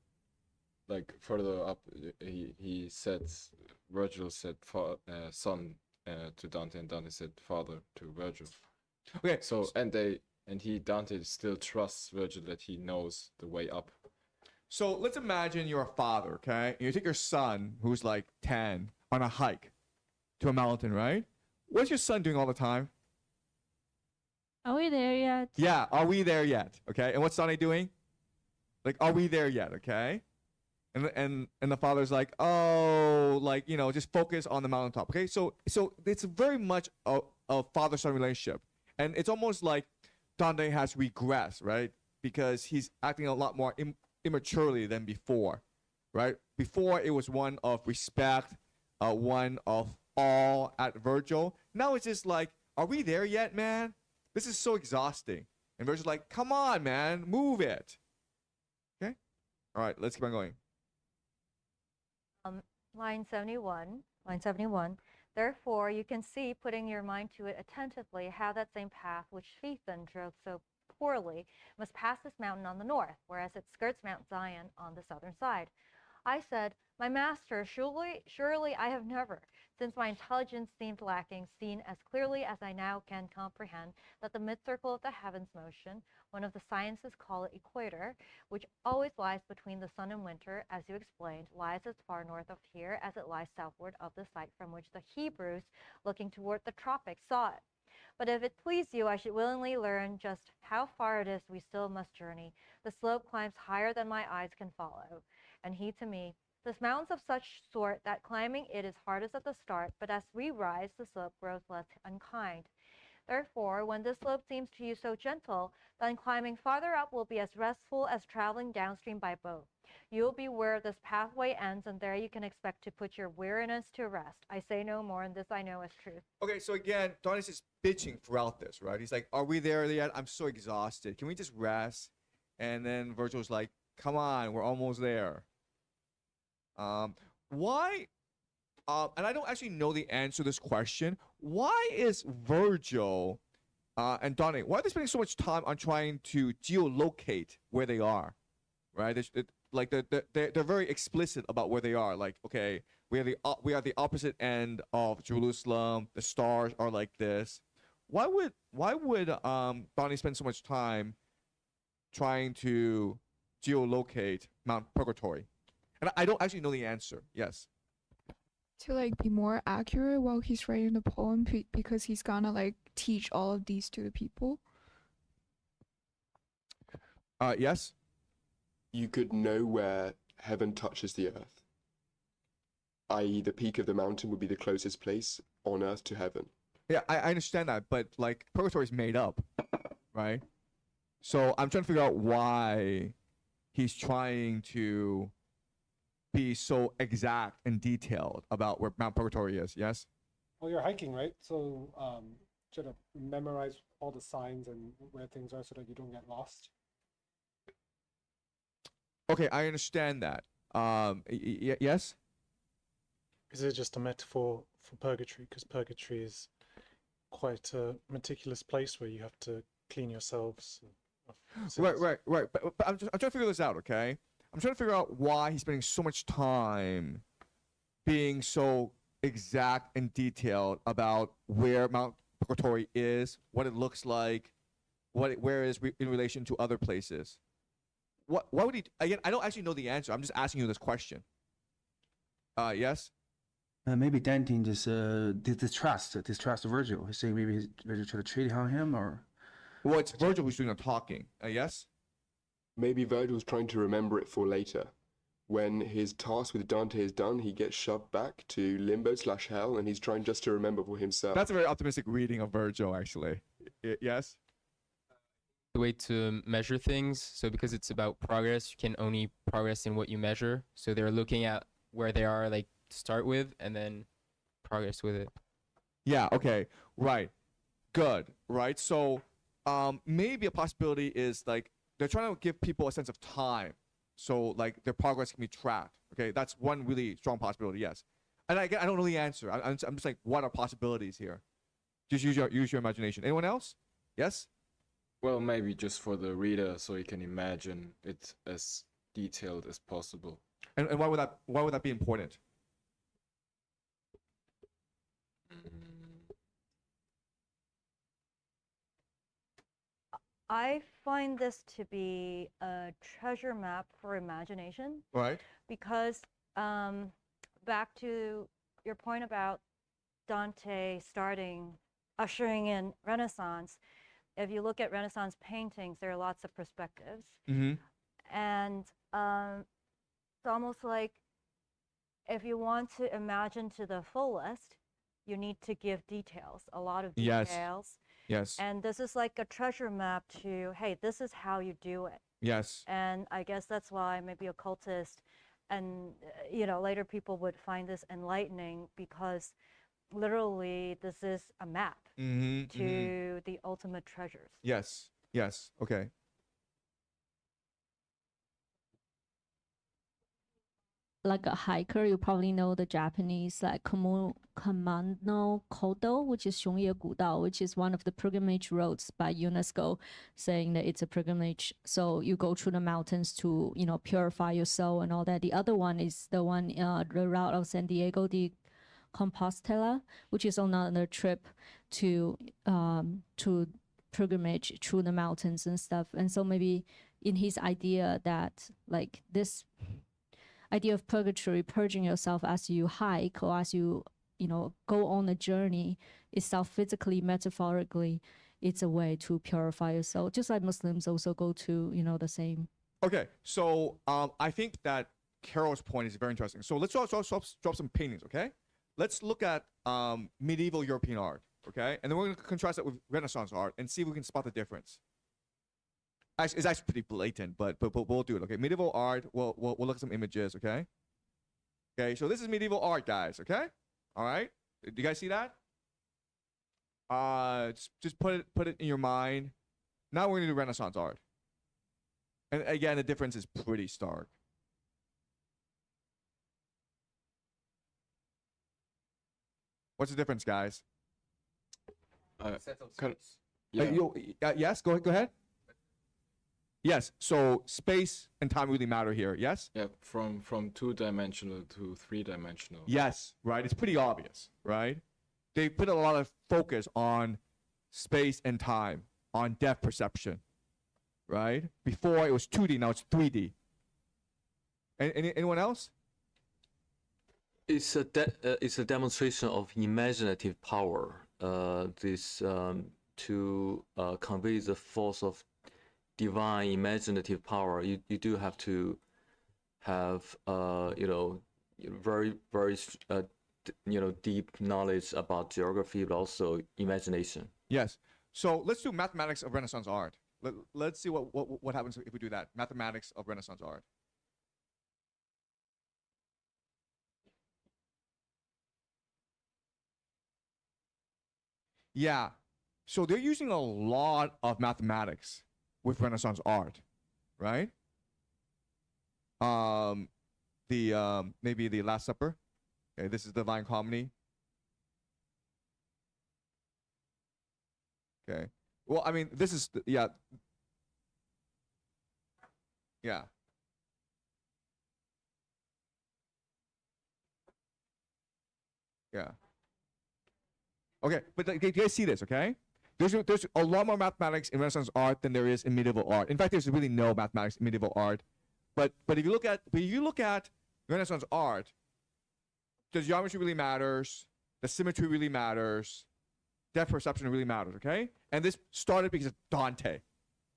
[SPEAKER 3] like further up, he said, Virgil said son to Dante, and Dante said father to Virgil.
[SPEAKER 1] Okay.
[SPEAKER 3] So Dante still trusts Virgil that he knows the way up.
[SPEAKER 1] So let's imagine you're a father, okay? And you take your son, who's like 10, on a hike to a mountain, right? What's your son doing all the time?
[SPEAKER 8] Are we there yet?
[SPEAKER 1] Yeah, are we there yet? Okay. And what's Sonny doing? Like, are we there yet? Okay. And the father's like, oh, like, you know, just focus on the mountaintop. Okay. So it's very much a father-son relationship. And it's almost like Dante has regressed, right? Because he's acting a lot more immaturely than before, right? Before it was one of respect, one of all at Virgil. Now it's just like, are we there yet, man? This is so exhausting. And Virgil's like, come on, man, move it. Okay? All right, let's keep on going.
[SPEAKER 6] Line 71. Therefore, you can see, putting your mind to it attentively, how that same path which Phaethon drove so poorly must pass this mountain on the north, whereas it skirts Mount Zion on the southern side. I said, my master, surely I have never, since my intelligence seemed lacking, seen as clearly as I now can comprehend that the mid-circle of the heavens motion, one of the sciences call it equator, which always lies between the sun and winter, as you explained, lies as far north of here as it lies southward of the site from which the Hebrews, looking toward the tropics, saw it. But if it please you, I should willingly learn just how far it is we still must journey. The slope climbs higher than my eyes can follow. And he to me, this mountain's of such sort that climbing it is hardest at the start, but as we rise, the slope grows less unkind. Therefore, when this slope seems to you so gentle, then climbing farther up will be as restful as traveling downstream by boat. You will be where this pathway ends, and there you can expect to put your weariness to rest. I say no more, and this I know is truth.
[SPEAKER 1] Okay, so again, Dante's just bitching throughout this, right? He's like, are we there yet? I'm so exhausted. Can we just rest? And then Virgil's like, come on, we're almost there. Why? And I don't actually know the answer to this question. Why is Virgil and Dante, why are they spending so much time on trying to geolocate where they are? Right? They're very explicit about where they are. Like, okay, we are the opposite end of Jerusalem. The stars are like this. Why would Dante spend so much time trying to geolocate Mount Purgatory? And I don't actually know the answer. Yes.
[SPEAKER 11] To like be more accurate while he's writing the poem, because he's gonna like teach all of these to the people.
[SPEAKER 1] Yes.
[SPEAKER 5] You could know where heaven touches the earth, i.e., the peak of the mountain would be the closest place on earth to heaven.
[SPEAKER 1] Yeah, I understand that, but like Purgatory is made up, right? So I'm trying to figure out why he's trying to be so exact and detailed about where Mount Purgatory is. Yes.
[SPEAKER 10] Well, you're hiking, right? So try to memorize all the signs and where things are so that you don't get lost.
[SPEAKER 1] Okay, I understand that. Yes.
[SPEAKER 4] Is it just a metaphor for purgatory? Because purgatory is quite a meticulous place where you have to clean yourselves.
[SPEAKER 1] Right. But I'm trying to figure this out, okay? I'm trying to figure out why he's spending so much time being so exact and detailed about where Mount Purgatory is, what it looks like, where it is in relation to other places. Why would he? Again, I don't actually know the answer. I'm just asking you this question. Yes.
[SPEAKER 12] Maybe Dante just distrust Virgil. He's saying maybe Virgil tried to cheat on him, or.
[SPEAKER 1] Well, it's Virgil who's doing the talking. Yes.
[SPEAKER 5] Maybe Virgil's trying to remember it for later. When his task with Dante is done, he gets shoved back to limbo/hell, and he's trying just to remember for himself.
[SPEAKER 1] That's a very optimistic reading of Virgil, actually. Yes.
[SPEAKER 7] The way to measure things. So because it's about progress, you can only progress in what you measure. So they're looking at where they are, like, to start with, and then progress with it.
[SPEAKER 1] Yeah. Okay. Right. Good. Right. So, maybe a possibility is like they're trying to give people a sense of time, so like their progress can be tracked. Okay, that's one really strong possibility. Yes. And I don't know the answer. I'm just like, what are possibilities here? Just use your imagination. Anyone else? Yes.
[SPEAKER 3] Well, maybe just for the reader, so he can imagine it as detailed as possible.
[SPEAKER 1] And why would that be important?
[SPEAKER 6] I find this to be a treasure map for imagination.
[SPEAKER 1] Right.
[SPEAKER 6] Because back to your point about Dante ushering in Renaissance, if you look at Renaissance paintings, there are lots of perspectives.
[SPEAKER 1] Mm-hmm.
[SPEAKER 6] And it's almost like if you want to imagine to the fullest, you need to give details, a lot of details.
[SPEAKER 1] Yes.
[SPEAKER 6] And this is like a treasure map to, hey, this is how you do it.
[SPEAKER 1] Yes.
[SPEAKER 6] And I guess that's why maybe occultists And you know, later people would find this enlightening because literally this is a map to the ultimate treasures.
[SPEAKER 1] Yes. Yes. Okay.
[SPEAKER 8] Like a hiker, you probably know the Japanese like Kamano Kodo, which is Shongye Gudao, which is one of the pilgrimage roads by UNESCO, saying that it's a pilgrimage. So you go through the mountains to, you know, purify your soul and all that. The other one is the one, the route of San Diego de Compostela, which is another trip to pilgrimage through the mountains and stuff. And so maybe in his idea that like this idea of purgatory, purging yourself as you hike or as you know, go on a journey itself, physically, metaphorically, it's a way to purify yourself. Just like Muslims also go to, you know, the same.
[SPEAKER 1] Okay, so I think that Carol's point is very interesting. So let's drop some paintings, okay? Let's look at medieval European art, okay? And then we're going to contrast it with Renaissance art and see if we can spot the difference. Actually, it's actually pretty blatant, but we'll do it, okay? Medieval art, we'll look at some images, okay? Okay, so this is medieval art, guys, okay? All right? Do you guys see that? Just put it in your mind. Now we're going to do Renaissance art. And again, the difference is pretty stark. What's the difference, guys? Yes, go ahead. Yes, so space and time really matter here, yes?
[SPEAKER 3] Yeah, from 2-dimensional to 3-dimensional.
[SPEAKER 1] Yes, right? It's pretty obvious, right? They put a lot of focus on space and time, on depth perception, right? Before it was 2D, now it's 3D. Anyone else?
[SPEAKER 13] It's a demonstration of imaginative power. To convey the force of divine imaginative power, you do have to have very deep knowledge about geography, but also imagination.
[SPEAKER 1] Yes. So let's do mathematics of Renaissance art. Let's see what happens if we do that. Mathematics of Renaissance art. Yeah. So they're using a lot of mathematics with Renaissance art, right? Maybe the Last Supper. Okay, this is Divine Comedy. Okay. Well, I mean, this is yeah. Yeah. Yeah. Okay, but do you guys see this? Okay. There's a lot more mathematics in Renaissance art than there is in medieval art. In fact, there's really no mathematics in medieval art. But if you look at Renaissance art, the geometry really matters, the symmetry really matters, depth perception really matters. Okay, and this started because of Dante.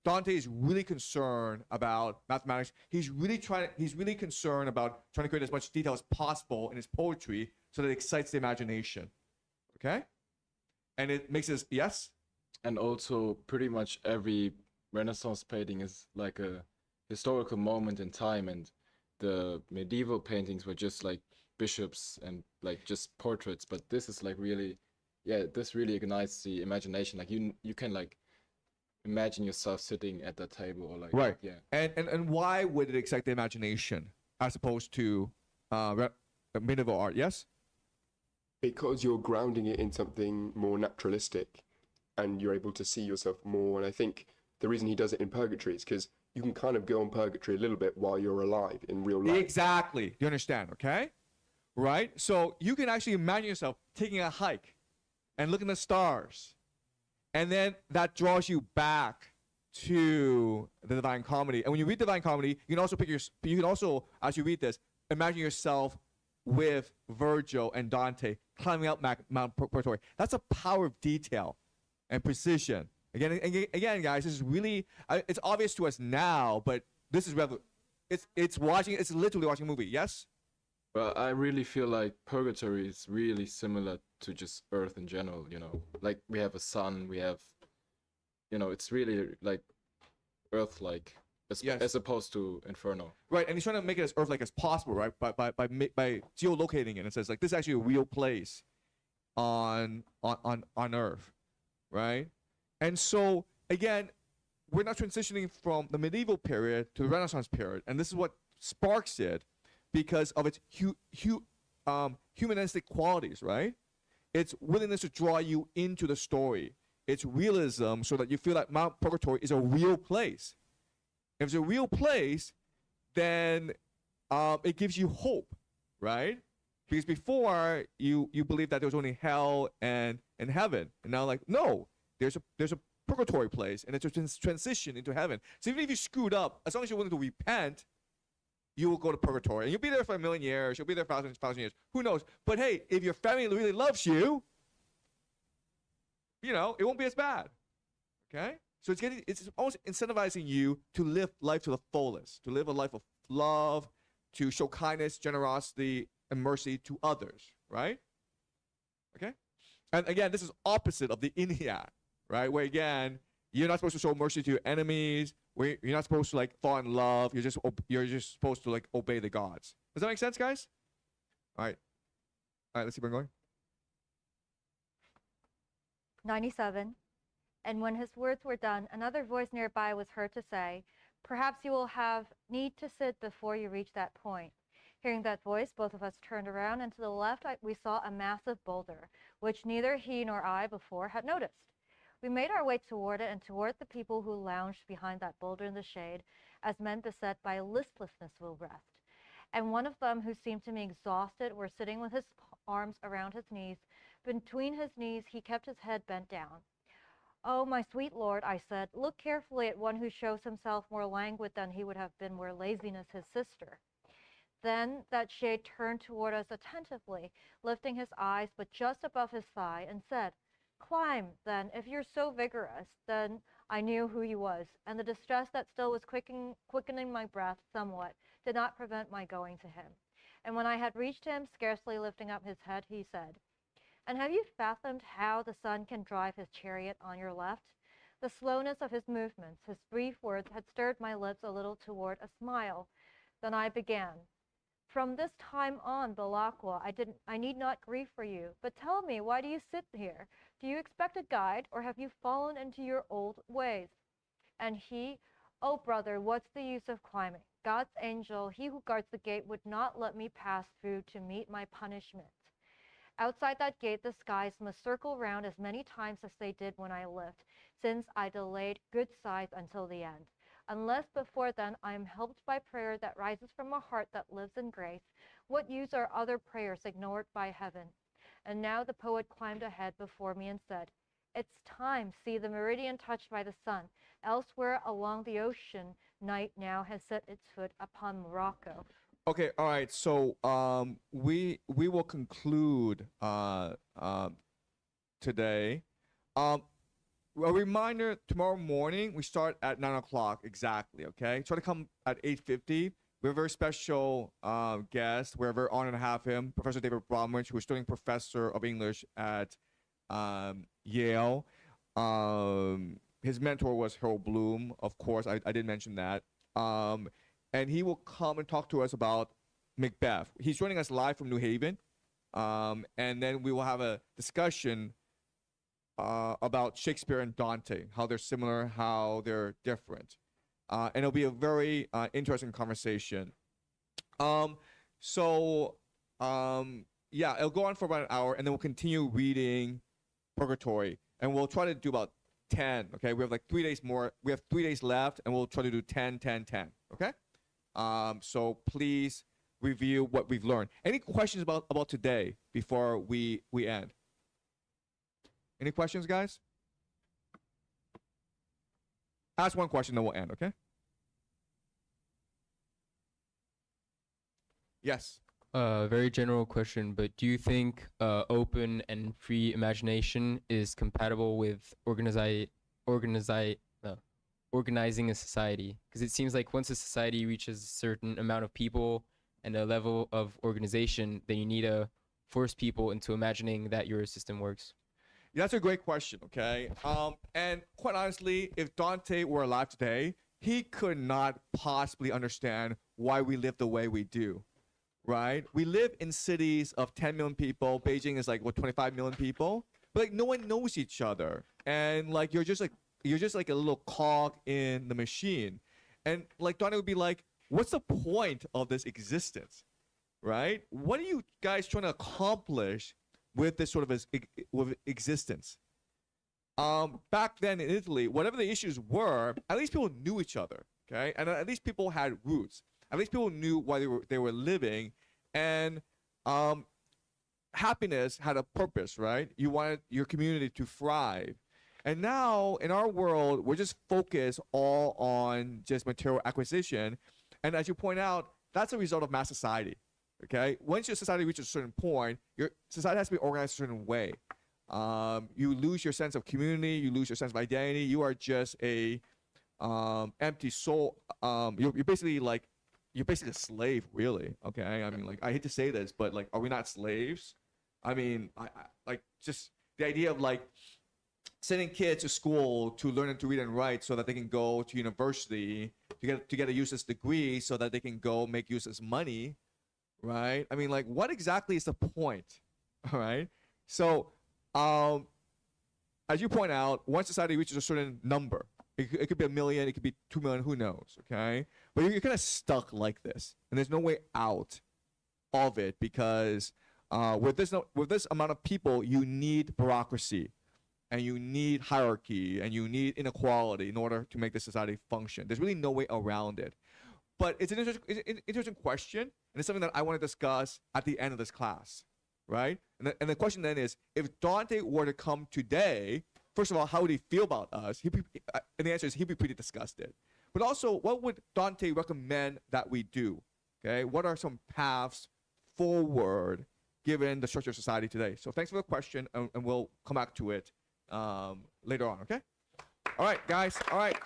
[SPEAKER 1] Dante is really concerned about mathematics. He's really concerned about trying to create as much detail as possible in his poetry so that it excites the imagination. Okay, and it makes us yes.
[SPEAKER 3] And also, pretty much every Renaissance painting is like a historical moment in time, and the medieval paintings were just like bishops and like just portraits. But this is like really, yeah, this really ignites the imagination. Like you can like imagine yourself sitting at that table or like
[SPEAKER 1] right.
[SPEAKER 3] Yeah.
[SPEAKER 1] And why would it excite the imagination as opposed to medieval art? Yes.
[SPEAKER 5] Because you're grounding it in something more naturalistic, and you're able to see yourself more. And I think the reason he does it in purgatory is because you can kind of go on purgatory a little bit while you're alive in real life.
[SPEAKER 1] Exactly. You understand, okay? Right? So you can actually imagine yourself taking a hike and looking at the stars. And then that draws you back to the Divine Comedy. And when you read Divine Comedy, you can also, as you read this, imagine yourself with Virgil and Dante climbing up Mount Purgatory. That's a power of detail and precision. Again, guys, this is really, it's obvious to us now, but this is it's literally watching a movie. Yes.
[SPEAKER 3] Well, I really feel like purgatory is really similar to just Earth in general. Like we have a sun, we have, it's really like Earth-like.
[SPEAKER 1] Yes.
[SPEAKER 3] as opposed to Inferno.
[SPEAKER 1] Right, and he's trying to make it as Earth-like as possible, right? By geolocating it, it says like this is actually a real place on Earth, right? And so again, we're not transitioning from the medieval period to the Renaissance period, and this is what sparks it because of its humanistic qualities, right? Its willingness to draw you into the story, its realism, so that you feel that Mount Purgatory is a real place. If it's a real place, then it gives you hope, right? Because before you believed that there was only hell and heaven, and now like no, there's a purgatory place, and it's a transition into heaven. So even if you screwed up, as long as you're willing to repent, you will go to purgatory, and you'll be there for 1,000,000 years. You'll be there 1,000 years. Who knows? But hey, if your family really loves you, you know it won't be as bad. Okay. So it's almost incentivizing you to live life to the fullest, to live a life of love, to show kindness, generosity, and mercy to others, right? Okay? And again, this is opposite of the Iliad, right? Where again, you're not supposed to show mercy to your enemies, where you're not supposed to like fall in love, you're just supposed to like obey the gods. Does that make sense, guys? All right. All right, let's keep on going.
[SPEAKER 6] 97. And when his words were done, another voice nearby was heard to say, "Perhaps you will have need to sit before you reach that point." Hearing that voice, both of us turned around, and to the left we saw a massive boulder, which neither he nor I before had noticed. We made our way toward it and toward the people who lounged behind that boulder in the shade, as men beset by listlessness will rest. And one of them, who seemed to me exhausted, were sitting with his arms around his knees. Between his knees he kept his head bent down. "Oh, my sweet lord," I said, "look carefully at one who shows himself more languid than he would have been were laziness his sister." Then that shade turned toward us attentively, lifting his eyes but just above his thigh, and said, "Climb, then, if you're so vigorous." Then I knew who he was, and the distress that still was quickening my breath somewhat did not prevent my going to him. And when I had reached him, scarcely lifting up his head, he said, "And have you fathomed how the sun can drive his chariot on your left?" The slowness of his movements, his brief words, had stirred my lips a little toward a smile. Then I began. "From this time on, Belacqua, I need not grieve for you. But tell me, why do you sit here? Do you expect a guide, or have you fallen into your old ways?" And he, "Oh, brother, what's the use of climbing? God's angel, he who guards the gate, would not let me pass through to meet my punishment. Outside that gate, the skies must circle round as many times as they did when I lived, since I delayed good size until the end. Unless before then I am helped by prayer that rises from a heart that lives in grace, what use are other prayers ignored by heaven?" And now the poet climbed ahead before me and said, "It's time, see the meridian touched by the sun. Elsewhere along the ocean, night now has set its foot upon Morocco."
[SPEAKER 1] Okay, all right. So we will conclude today. A reminder: tomorrow morning we start at 9 o'clock exactly. Okay, try to come at 8:50. We have a very special guest. We're very honored to have him, Professor David Bromwich, who is studying professor of English at Yale. His mentor was Harold Bloom, of course. I did mention that. And he will come and talk to us about Macbeth. He's joining us live from New Haven. And then we will have a discussion about Shakespeare and Dante, how they're similar, how they're different. And it'll be a very interesting conversation. Yeah, it'll go on for about an hour, and then we'll continue reading Purgatory. And we'll try to do about 10, okay? We have like 3 days more. We have 3 days left, and we'll try to do 10, 10, 10, okay? So please review what we've learned. Any questions about today before we end? Any questions, guys? Ask one question, then we'll end, okay? Yes.
[SPEAKER 7] Very general question, but do you think open and free imagination is compatible with organizing a society? Because it seems like once a society reaches a certain amount of people and a level of organization, then you need to force people into imagining that your system works.
[SPEAKER 1] Yeah, that's a great question, okay? And quite honestly, if Dante were alive today, he could not possibly understand why we live the way we do, right? We live in cities of 10 million people. Beijing is like, what, 25 million people? But like, no one knows each other. And like, you're just like a little cog in the machine. And like, Dante would be like, what's the point of this existence, right? What are you guys trying to accomplish with this sort of with existence? Back then in Italy, whatever the issues were, at least people knew each other, okay? And at least people had roots. At least people knew why they were living, and happiness had a purpose, right? You wanted your community to thrive. And now in our world, we're just focused all on just material acquisition. And as you point out, that's a result of mass society, okay? Once your society reaches a certain point, your society has to be organized a certain way. You lose your sense of community, you lose your sense of identity. You are just a empty soul. You're basically a slave, really. Okay, I mean, like, I hate to say this, but like, are we not slaves? I mean, I like, just the idea of like sending kids to school to learn and to read and write so that they can go to university to get a useless degree so that they can go make useless money, right? I mean, like, what exactly is the point? All right, so. As you point out, once society reaches a certain number, it could be 1 million, it could be 2 million, who knows, okay? But you're kind of stuck like this, and there's no way out of it because with this amount of people, you need bureaucracy, and you need hierarchy, and you need inequality in order to make the society function. There's really no way around it. But it's an interesting question, and it's something that I want to discuss at the end of this class. Right? And the question then is, if Dante were to come today, first of all, how would he feel about us? And the answer is he'd be pretty disgusted. But also, what would Dante recommend that we do? Okay, what are some paths forward given the structure of society today? So thanks for the question, and we'll come back to it later on, okay? All right, guys. All right.